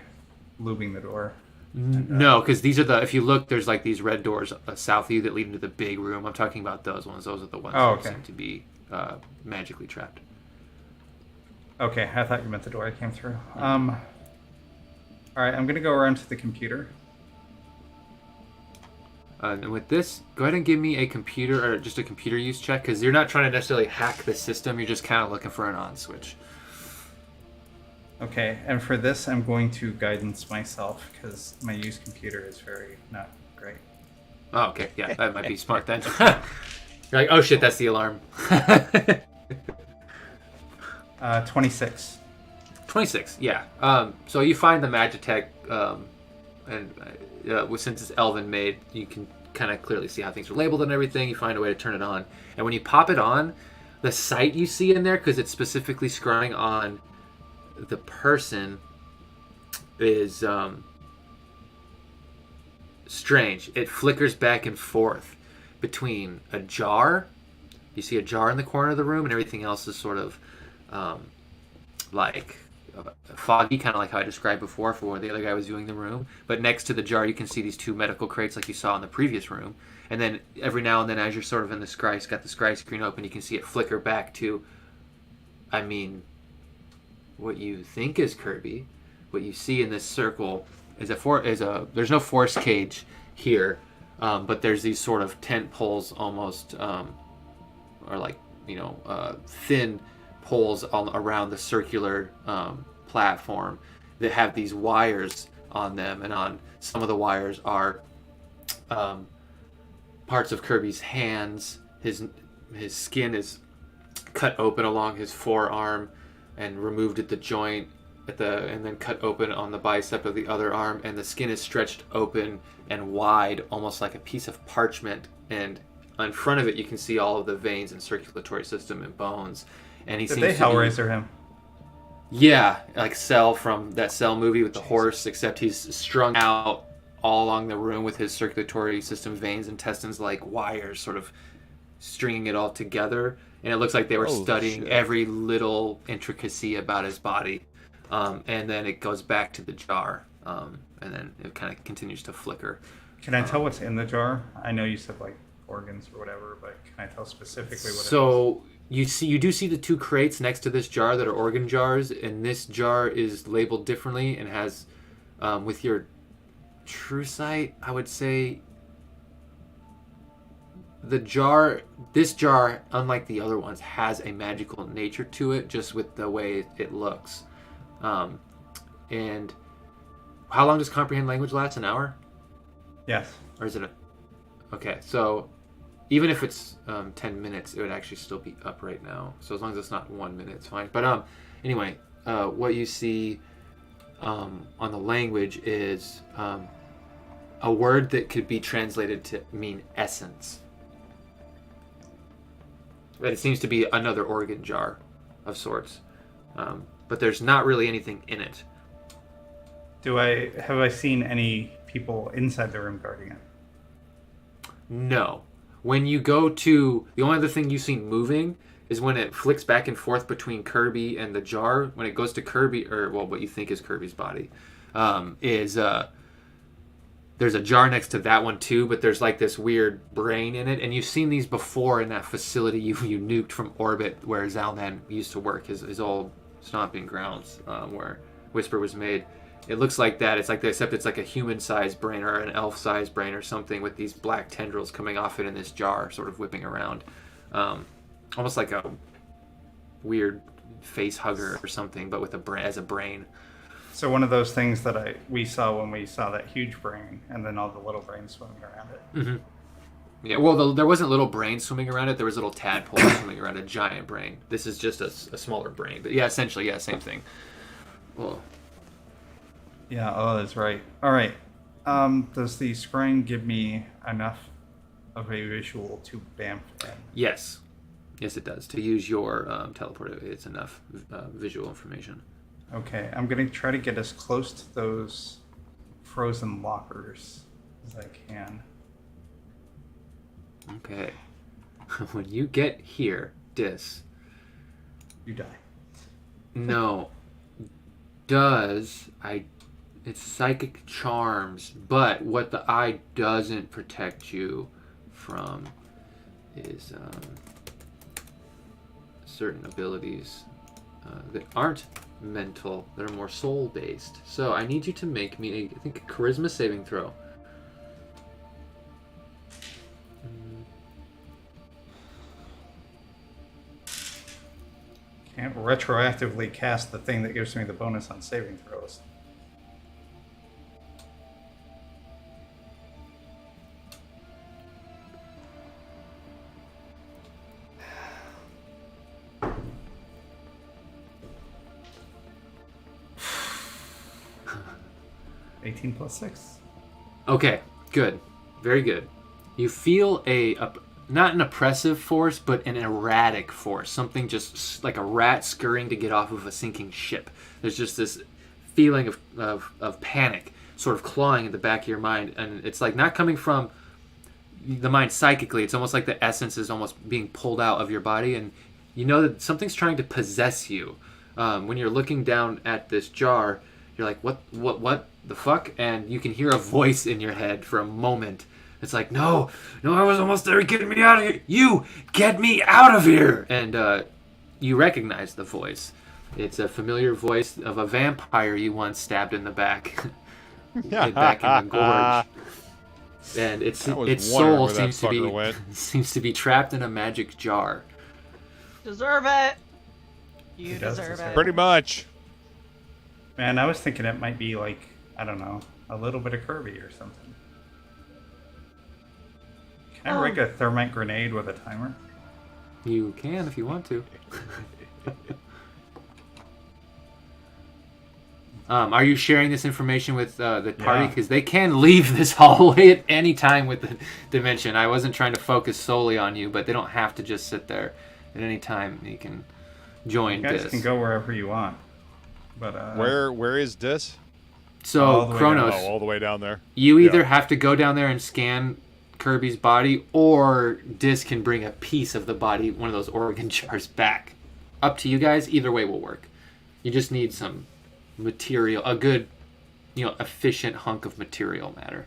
lubing the door. No, because these are the, if you look, there's like these red doors south of you that lead into the big room. I'm talking about those ones. Those are the ones Oh, that okay. seem to be magically trapped. Okay, I thought you meant the door I came through. All right, I'm going to go around to the computer. And with this, go ahead and give me a computer or just a computer use check, because you're not trying to necessarily hack the system. You're just kind of looking for an on switch. Okay, and for this, I'm going to guidance myself because my use computer is very not great. Oh, okay. Yeah, that might be smart then. You're like, oh shit, that's the alarm. 26. 26, yeah. So you find the Magitech, and since it's Elven made, you can kind of clearly see how things are labeled and everything. You find a way to turn it on. And when you pop it on, the sight you see in there, because it's specifically scrying on the person, is strange. It flickers back and forth between a jar. You see a jar in the corner of the room, and everything else is sort of like foggy, kind of like how I described before for when the other guy was viewing the room. But next to the jar, you can see these two medical crates like you saw in the previous room. And then every now and then, as you're sort of in the scry, got the scry screen open, you can see it flicker back to, I mean, what you think is Kirby. What you see in this circle is there's no force cage here, but there's these sort of tent poles almost, or like, thin poles all around the circular platform that have these wires on them, and on some of the wires are parts of Kirby's hands. His skin is cut open along his forearm and removed at the joint and then cut open on the bicep of the other arm, and the skin is stretched open and wide, almost like a piece of parchment, and in front of it you can see all of the veins and circulatory system and bones. And Did they Hellraiser him? Yeah, like Cell from that Cell movie with the horse, except he's strung out all along the room with his circulatory system veins, intestines like wires, sort of stringing it all together. And it looks like they were studying every little intricacy about his body. And then it goes back to the jar, and then it kind of continues to flicker. Can I tell what's in the jar? I know you said like organs or whatever, but can I tell specifically what it is? You do see the two crates next to this jar that are organ jars, and this jar is labeled differently and has, with your true sight, I would say this jar, unlike the other ones, has a magical nature to it, just with the way it looks. And how long does comprehend language last? An hour? Yes. Or is it okay, so even if it's 10 minutes, it would actually still be up right now. So as long as it's not 1 minute, it's fine. But anyway, what you see on the language is a word that could be translated to mean essence. But it seems to be another organ jar of sorts. But there's not really anything in it. Have I seen any people inside the room guarding it? No. When you go to... The only other thing you've seen moving is when it flicks back and forth between Kirby and the jar. When it goes to Kirby, or well, what you think is Kirby's body, there's a jar next to that one too, but there's like this weird brain in it. And you've seen these before in that facility you nuked from orbit where Zalman used to work, his old stomping grounds, where Whisper was made. It looks like that. It's like that, except it's like a human-sized brain or an elf-sized brain or something with these black tendrils coming off it in this jar, sort of whipping around. Almost like a weird face hugger or something, but with as a brain. So one of those things that we saw when we saw that huge brain, and then all the little brains swimming around it. Mm-hmm. Yeah, well, there wasn't little brains swimming around it. There was little tadpoles swimming around a giant brain. This is just a smaller brain. But yeah, essentially, yeah, same thing. Well... Yeah, that's right. All right. Does the scrying give me enough of a visual to bamf them? Yes. Yes, it does. To use your teleport, it's enough visual information. Okay, I'm going to try to get as close to those frozen lockers as I can. Okay. When you get here, Dis... You die. No. It's psychic charms, but what the eye doesn't protect you from is certain abilities that aren't mental, that are more soul-based. So I need you to make me, I think, a charisma saving throw. Can't retroactively cast the thing that gives me the bonus on saving throws. (18 + 6). Okay, good. Very good. You feel not an oppressive force, but an erratic force. Something just like a rat scurrying to get off of a sinking ship. There's just this feeling of panic sort of clawing at the back of your mind. And it's like not coming from the mind psychically. It's almost like the essence is almost being pulled out of your body. And you know that something's trying to possess you. When you're looking down at this jar, you're like, what the fuck? And you can hear a voice in your head for a moment. It's like, no, I was almost there. Get me out of here. You, get me out of here. And you recognize the voice. It's a familiar voice of a vampire you once stabbed in the back. Back in the gorge. And its soul seems to be trapped in a magic jar. Deserve it. You deserve it. Pretty much. Man, I was thinking it might be like, I don't know, a little bit of Kirby or something. Can I rig a thermite grenade with a timer? You can if you want to. Are you sharing this information with the party? Because they can leave this hallway at any time with the dimension. I wasn't trying to focus solely on you, but they don't have to just sit there at any time. You can join this. You guys can go wherever you want. But where is this? So Kronos, all the way down there. You either have to go down there and scan Kirby's body, or Dis can bring a piece of the body, one of those organ jars, back. Up to you guys. Either way will work. You just need some material, a good, efficient hunk of material matter.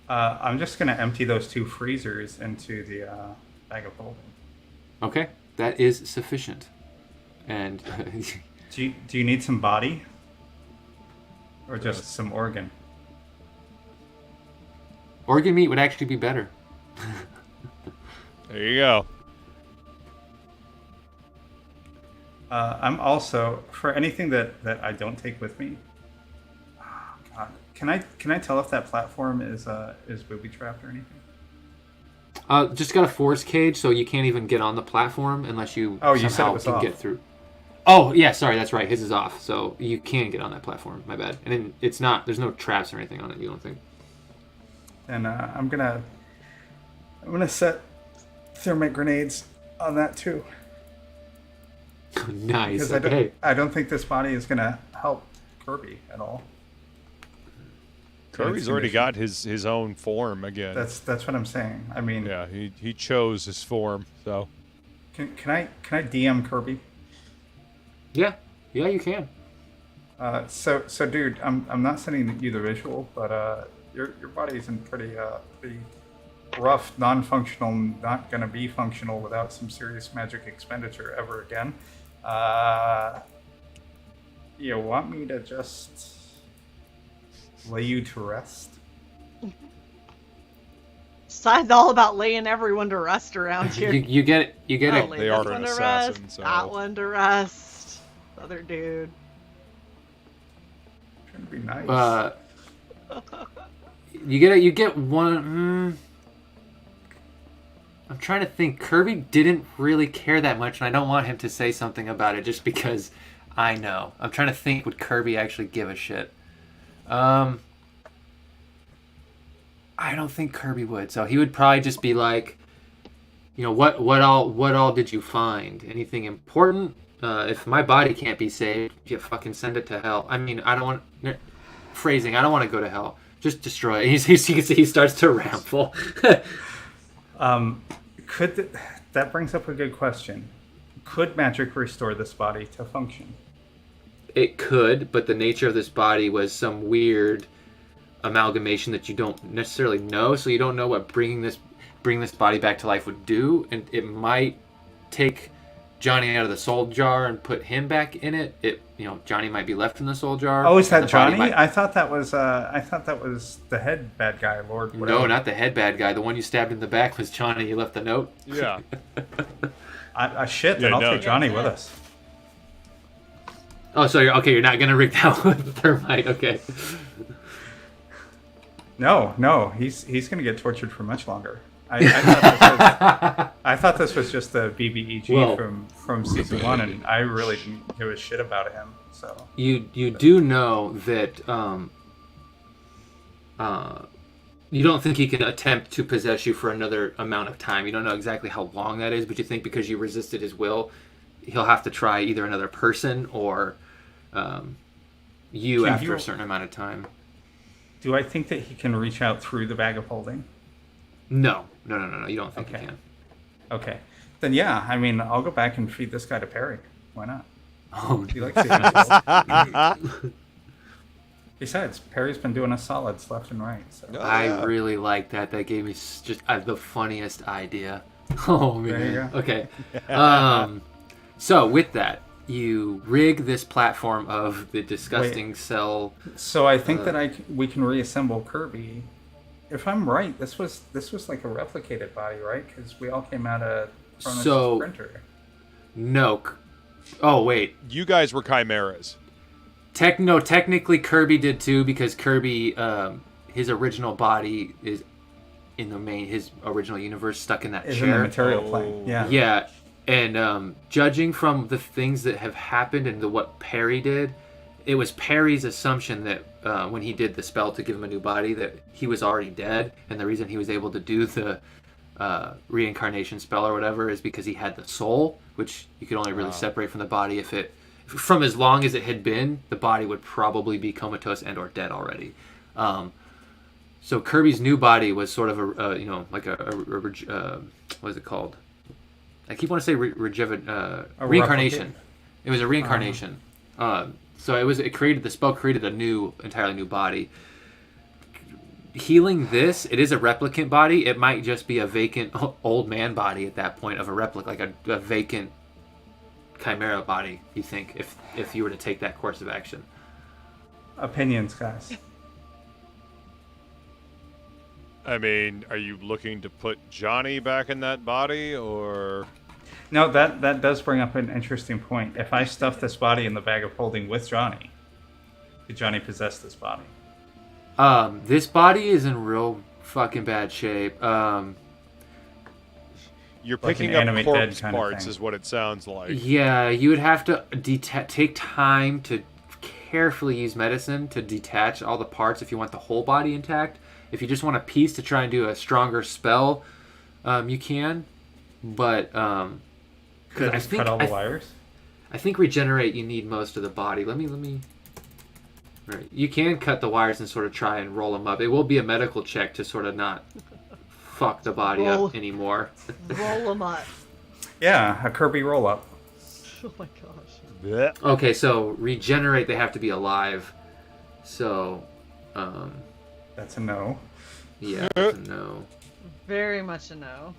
I'm just gonna empty those 2 freezers into the bag of holding. Okay, that is sufficient. And do you need some body, or just some organ? Organ meat would actually be better. There you go. I'm also, for anything that I don't take with me. Oh, God, can I tell if that platform is booby trapped or anything? Just got a force cage, so you can't even get on the platform unless you somehow can off. Get through. Oh yeah, sorry, that's right. His is off, so you can get on that platform. My bad. And then it's not. There's no traps or anything on it. You don't think? And I'm gonna set thermite grenades on that too. Nice. Because I don't think this body is gonna help Kirby at all. Kirby's already got his own form again. That's what I'm saying. I mean, yeah, he chose his form. So can I DM Kirby? Yeah, you can. So dude, I'm not sending you the visual, but your body's in pretty rough, non-functional, not gonna be functional without some serious magic expenditure ever again. You want me to just lay you to rest? Sign's all about laying everyone to rest around here. You get it. You get it. They are an assassin. So. That one to rest. Other dude. Trying to be nice. You get it. You get one. I'm trying to think. Kirby didn't really care that much, and I don't want him to say something about it just because I know. I'm trying to think, would Kirby actually give a shit? I don't think Kirby would. So he would probably just be like, what all did you find? Anything important? If my body can't be saved, you fucking send it to hell. I mean, I don't want phrasing. I don't want to go to hell. Just destroy it. You can see he starts to ramble. That brings up a good question. Could magic restore this body to function? It could, but the nature of this body was some weird amalgamation that you don't necessarily know, so you don't know what bringing this body back to life would do, and it might take Johnny out of the soul jar and put him back in it. Johnny might be left in the soul jar. Oh, is that Johnny? I thought that was the head bad guy, Lord. Whatever. No, not the head bad guy. The one you stabbed in the back was Johnny. You left the note. Yeah. Shit, then Yeah, I'll no. take Johnny with us. Oh, so you're not gonna rig that with the thermite, okay? No, he's gonna get tortured for much longer. I thought this was just the BBEG Well, from season 1, and I really didn't give a shit about him. So you do know that you don't think he can attempt to possess you for another amount of time. You don't know exactly how long that is, but you think because you resisted his will, he'll have to try either another person or you after a certain amount of time. do I think that he can reach out through the bag of holding? No. You don't think Okay. you can. Okay, then yeah. I mean, I'll go back and feed this guy to Perry. Why not? Oh, He likes it. Besides, Perry's been doing us solids left and right. So. I really like that. That gave me just the funniest idea. Oh man. There you go. Okay. So with that, you rig this platform of the disgusting cell. So I think that we can reassemble Kirby. If I'm right, this was like a replicated body, right? Because we all came out of Kronos' printer. No. Oh wait. You guys were chimeras. Technically Kirby did too, because Kirby, his original body is in his original universe stuck in that Is chair. in the material plane. Yeah. Yeah, and judging from the things that have happened and what Perry did, it was Perry's assumption that when he did the spell to give him a new body, that he was already dead, and the reason he was able to do the reincarnation spell or whatever is because he had the soul, which you could only really separate from the body from as long as it had been, the body would probably be comatose and or dead already. So Kirby's new body was sort of what is it called? I keep wanting to say reincarnation. It was a reincarnation. So the spell created a entirely new body. Healing this, it is a replicant body. It might just be a vacant old man body at that point of a replica, like a vacant chimera body, you think, if you were to take that course of action. Opinions, guys. I mean, are you looking to put Johnny back in that body, or? No, that does bring up an interesting point. If I stuff this body in the bag of holding with Johnny, could Johnny possess this body? This body is in real fucking bad shape. You're Like picking an up animate corpse dead kind of parts, thing. is what it sounds like. Yeah, you would have to take time to carefully use medicine to detach all the parts if you want the whole body intact. If you just want a piece to try and do a stronger spell, you can. But Could I cut all the wires? I think regenerate you need most of the body. Let me. Right, you can cut the wires and sort of try and roll them up. It will be a medical check to sort of not fuck the body up anymore. Roll them up. Yeah, a Kirby roll up. Oh my gosh. Yeah. Okay, so regenerate, they have to be alive. So, That's a no. yeah, that's a no. Very much a no.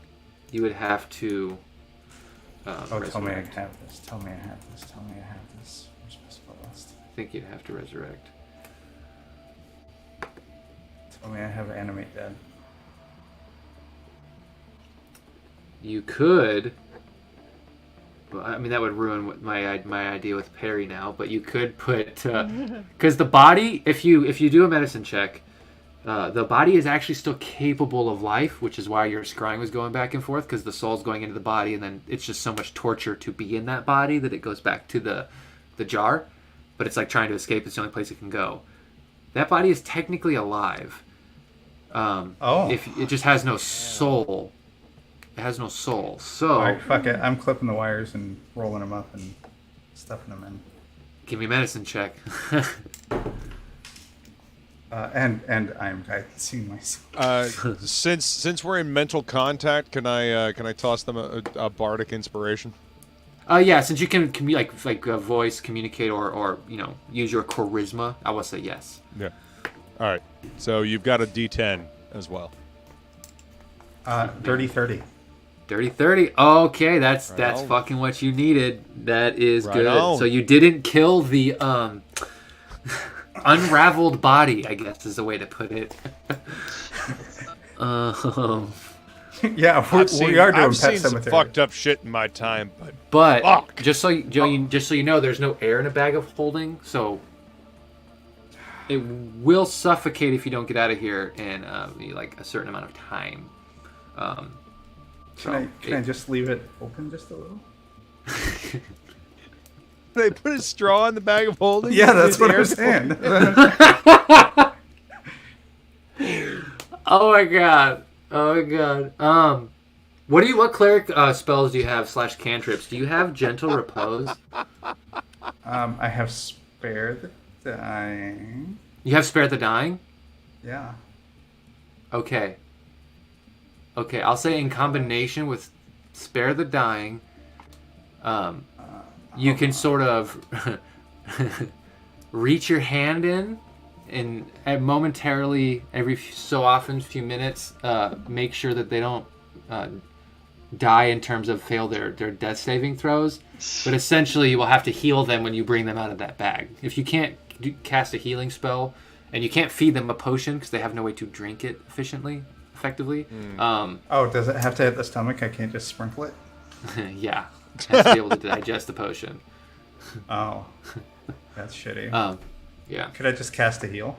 You would have to. Tell me I resurrect. have this. Tell me I have this. Tell me I have this. Where's my spell list? I think you'd have to resurrect. Tell me I have animate dead. You could. Well, I mean, that would ruin my idea with Perry now. But you could put because the body, if you do a medicine check, the body is actually still capable of life, which is why your scrying was going back and forth, because the soul's going into the body, and then it's just so much torture to be in that body that it goes back to the jar. But it's like trying to escape. It's the only place it can go. That body is technically alive. If it just has no soul. It has no soul. So Alright, fuck it. I'm clipping the wires and rolling them up and stuffing them in. give me a medicine check. And I'm seeing myself. Since we're in mental contact, can I toss them a bardic inspiration? Yeah, since you can voice communicate or use your charisma, I will say yes. Yeah. All right. So you've got a D10 as well. Dirty 30. Dirty 30. Okay, that's on. fucking what you needed. That is Right good. on. So you didn't kill the unraveled body, I guess is the way to put it. Yeah, we are doing I've Pet seen some Cemetery. fucked up shit in my time, but But Fuck. just so you know, there's no air in a bag of holding, so it will suffocate if you don't get out of here in like a certain amount of time. Can I just leave it open just a little? they put a straw in the bag of holding. Yeah, that's what I'm saying. Oh my god! What cleric spells do you have / cantrips? Do you have gentle repose? I have Spare the Dying. You have spare the dying? Yeah. Okay, I'll say in combination with spare the dying, you can sort of reach your hand in and momentarily, every so often, few minutes, make sure that they don't die in terms of fail their death saving throws. But essentially, you will have to heal them when you bring them out of that bag. If you can't cast a healing spell, and you can't feed them a potion because they have no way to drink it effectively. Does it have to hit the stomach? I can't just sprinkle it? Yeah, it has to be able to digest the potion. Oh, that's shitty. Yeah. Could I just cast a heal?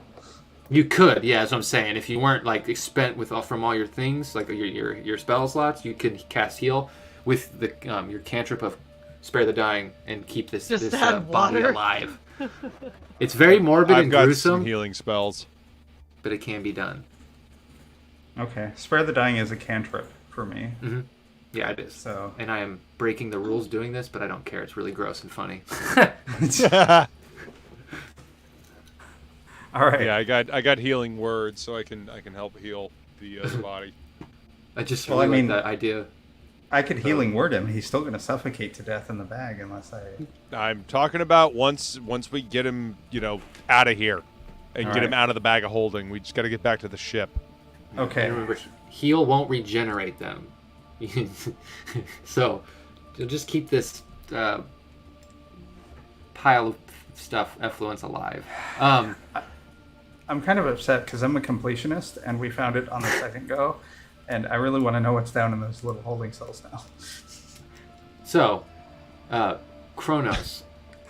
You could, yeah, that's what I'm saying. If you weren't like spent from all your things, like your spell slots, you could cast heal with the your cantrip of spare the dying and keep this body alive. It's very morbid and got gruesome, some healing spells, but it can be done. Okay, Spare the Dying is a cantrip for me. Mm-hmm. Yeah, it is. So, and I am breaking the rules doing this, but I don't care. It's really gross and funny. all right. Yeah, I got healing words, so I can help heal the body. I just like that idea. I could healing word him. He's still going to suffocate to death in the bag unless I. I'm talking about once we get him, out of here, and get him out of the bag of holding. We just got to get back to the ship. Okay. And remember, heal won't regenerate them, so you'll just keep this pile of stuff, effluence, alive. I'm kind of upset because I'm a completionist, and we found it on the second go. And I really want to know what's down in those little holding cells now. So, Kronos,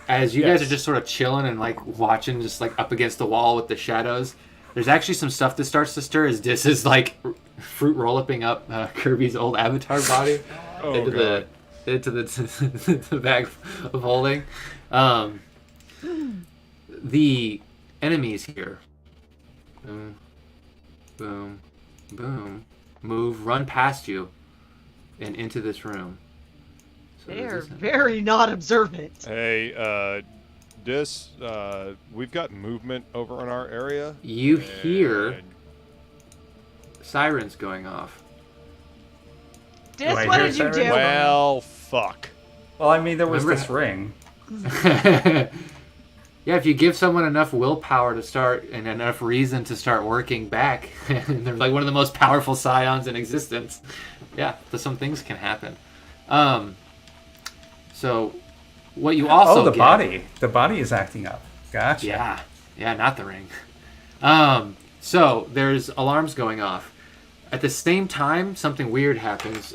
as you guys are just sort of chilling and like watching, just like up against the wall with the shadows, there's actually some stuff that starts to stir as this is like fruit roll-upping up Kirby's old avatar body into the bag of holding. The enemies here. Boom, boom, boom. Move, run past you, and into this room. So They're very not observant. Hey, we've got movement over in our area. You hear sirens going off. Dis, what did you do? Well, fuck. Well, I mean, there was this ring. Yeah, if you give someone enough willpower to start and enough reason to start working back, they're like one of the most powerful scions in existence. Yeah, some things can happen. So, what you also get... body. The body is acting up. Gotcha. Yeah, not the ring. So, there's alarms going off. At the same time, something weird happens.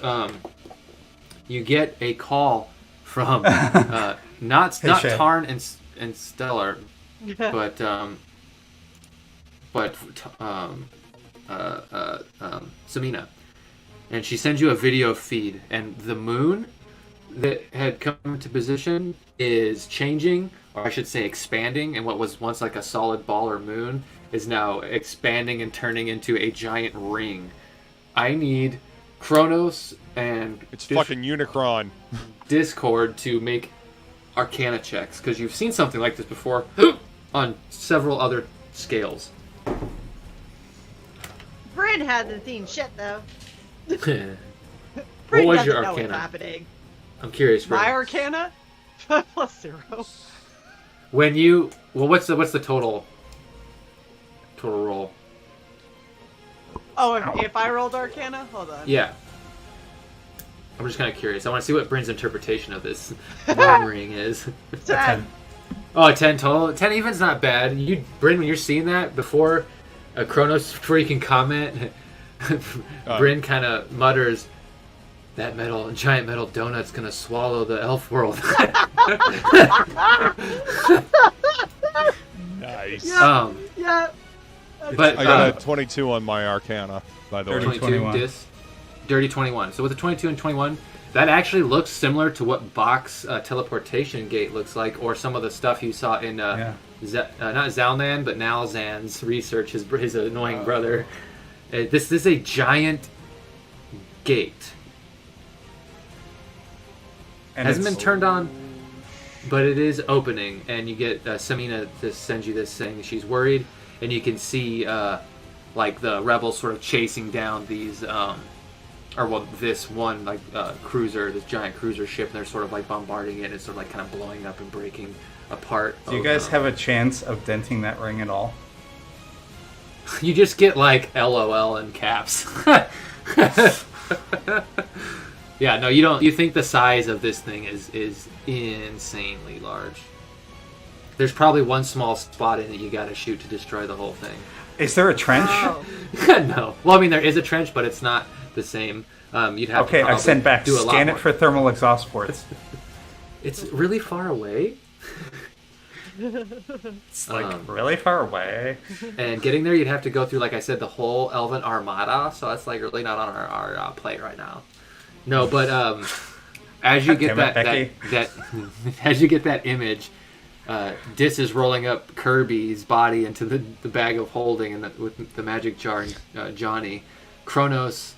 You get a call from not Tarn and Stellar, but Samina, and she sends you a video feed, and the moon that had come into position is changing, or I should say expanding, and what was once like a solid ball or moon is now expanding and turning into a giant ring. I need Kronos and it's fucking Unicron Discord to make Arcana checks, because you've seen something like this before on several other scales. Bryn hasn't seen shit though. What Bryn was doesn't your know what's Arcana? happening. I'm curious. My Bryn. Arcana? +0. When you what's the total roll? Oh, if I rolled Arcana? Hold on. Yeah. I'm just kind of curious. I want to see what Bryn's interpretation of this moon ring is. 10. Oh, a 10 total? 10 even's not bad. Bryn, when you're seeing that before Kronos, before you can comment, Bryn kind of mutters, "That giant metal donut's gonna swallow the elf world." Nice. Yeah. Yeah. But I got a 22 on my Arcana, by the way. 30. 22 21. dirty 21. So with the 22 and 21, that actually looks similar to what Bach's teleportation gate looks like, or some of the stuff you saw in not Zalnan, but Nalzan's research, his annoying brother. This is a giant gate. And Hasn't it's- been turned on, but it is opening, and you get Samina to send you this saying she's worried, and you can see like the rebels sort of chasing down these this one cruiser, this giant cruiser ship, and they're sort of like bombarding it, and it's sort of like kind of blowing up and breaking apart. Do you guys have a chance of denting that ring at all? You just get like LOL in caps. Yeah, no, you don't. You think the size of this thing is insanely large. There's probably one small spot in it you got to shoot to destroy the whole thing. Is there a trench? Oh. No. Well, I mean, there is a trench, but it's not the same. You'd have Okay, to I probably sent back. do a lot Scan it more. for thermal exhaust ports. It's really far away. It's like really far away. And getting there, you'd have to go through, like I said, the whole Elven Armada. So that's like really not on our plate right now. No, but as you get Damn it, that as you get that image, Dis is rolling up Kirby's body into the bag of holding, and with the magic jar and Johnny. Kronos,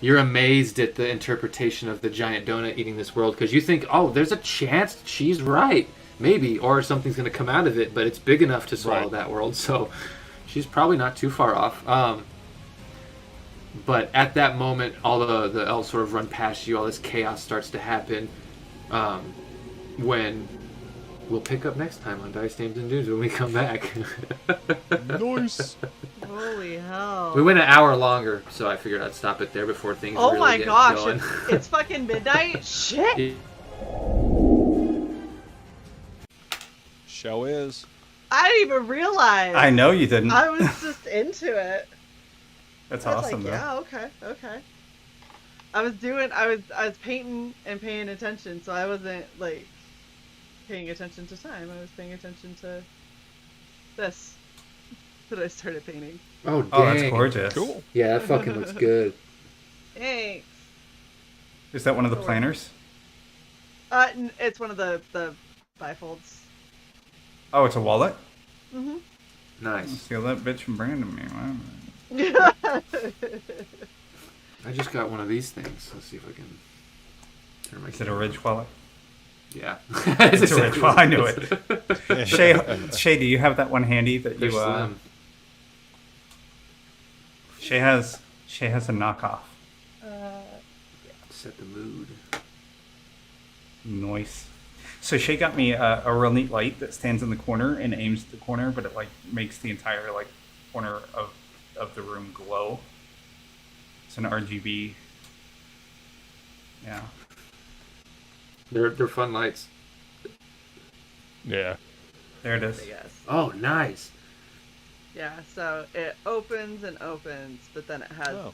you're amazed at the interpretation of the giant donut eating this world, because you think, oh, there's a chance she's right, maybe, or something's going to come out of it, but it's big enough to swallow that world, so she's probably not too far off. But at that moment, all the elves sort of run past you, all this chaos starts to happen, when we'll pick up next time on Dice Names and Dudes when we come back. Nice. Holy hell. We went an hour longer, so I figured I'd stop it there before things Oh really my get gosh, going. it's fucking midnight? Shit! Show is. I didn't even realize. I know you didn't. I was just into it. That's I was awesome, like, though. yeah, okay. I was painting and paying attention, so I wasn't like paying attention to time. I was paying attention to this that I started painting. Oh, dang. Oh, that's gorgeous. Cool. Yeah, that fucking looks good. Thanks. Is that one of the planners? It's one of the bifolds. Oh, it's a wallet? Mhm. Nice. Steal that bitch from bringing to me. Wow. I just got one of these things. Let's see if I can turn my Is it a Ridge wallet? Yeah. It's a Ridge wallet. I knew it. Shay, do you have that one handy that They're you? slim. Shay has a knockoff. Set the mood. Nice. So Shay got me a real neat light that stands in the corner and aims at the corner, but it like makes the entire like corner of the room glow. It's an RGB. Yeah. They're fun lights. Yeah. There it is. I guess. Oh, nice. Yeah, so it opens and opens, but then it has Oh.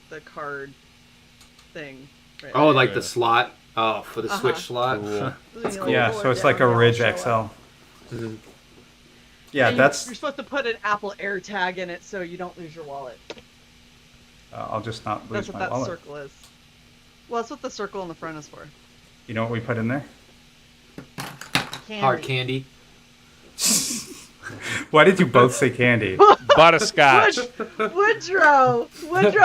the card thing. Right Oh, there. like the slot. Oh, for the Switch slot. Cool. That's You cool. know, Yeah, pull so it it's like a down, Ridge it'll XL. show up. Mhm. Yeah, And that's. You're supposed to put an Apple AirTag in it so you don't lose your wallet. I'll just not lose That's what my that wallet. circle is. Well, that's what the circle in the front is for. You know what we put in there? Candy. Hard candy. Why did you both say candy? Butterscotch. Woodrow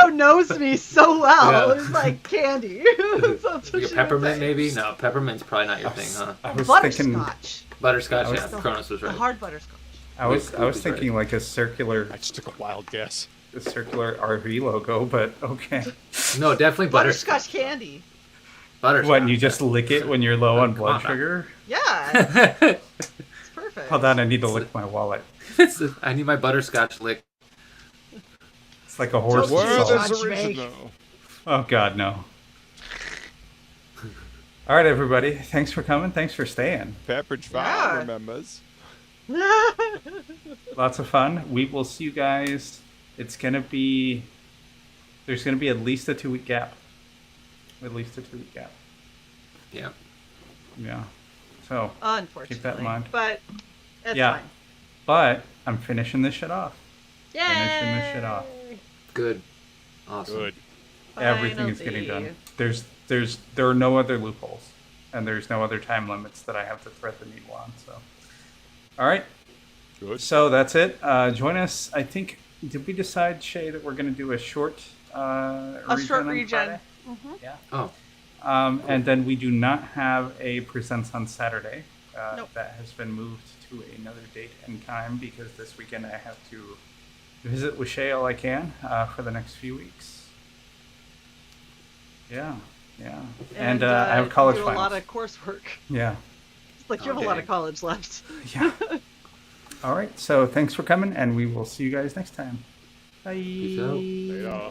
knows me so well. Yeah. It's like candy. So that's what Like a she peppermint, would say. maybe? No, peppermint's probably not your thing, huh? I was thinking. Butterscotch. Butterscotch, I was- yeah. Kronos was The right. hard butterscotch. I was Wait, thinking like a circular I just took a wild guess. RV logo, but okay. No, definitely Butterscotch candy. Butterscotch. What? And you just lick it when you're low on Come blood on. sugar? Yeah, it's perfect. Hold on, I need to lick my wallet. I need my butterscotch lick. It's like a horse. Word Word is salt. is Scotch make. original. Oh God, no. All right, everybody. Thanks for coming. Thanks for staying. Pepperidge Farm Yeah. remembers. Lots of fun. We will see you guys. It's gonna be There's going to be at least a 2-week gap. At least a 2-week gap. Yeah. Yeah. So Unfortunately. keep that in mind. But it's Yeah. fine. But I'm finishing this shit off. Yay! Finishing this shit off. Good. Awesome. Good. Everything is getting done. There are no other loopholes, and there's no other time limits that I have to thread the needle on. So, all right. Good. So that's it. Join us. I think. Did we decide, Shay, that we're going to do a short short on regen? Friday? Mm-hmm. Yeah. Oh. And then we do not have a presents on Saturday. Nope. That has been moved to another date and time because this weekend I have to visit with Shay all I can for the next few weeks. Yeah. And I have college you do finals. a lot of coursework. Yeah. It's like you have a lot of college left. Yeah. All right. So thanks for coming, and we will see you guys next time. Bye. Peace out. Later.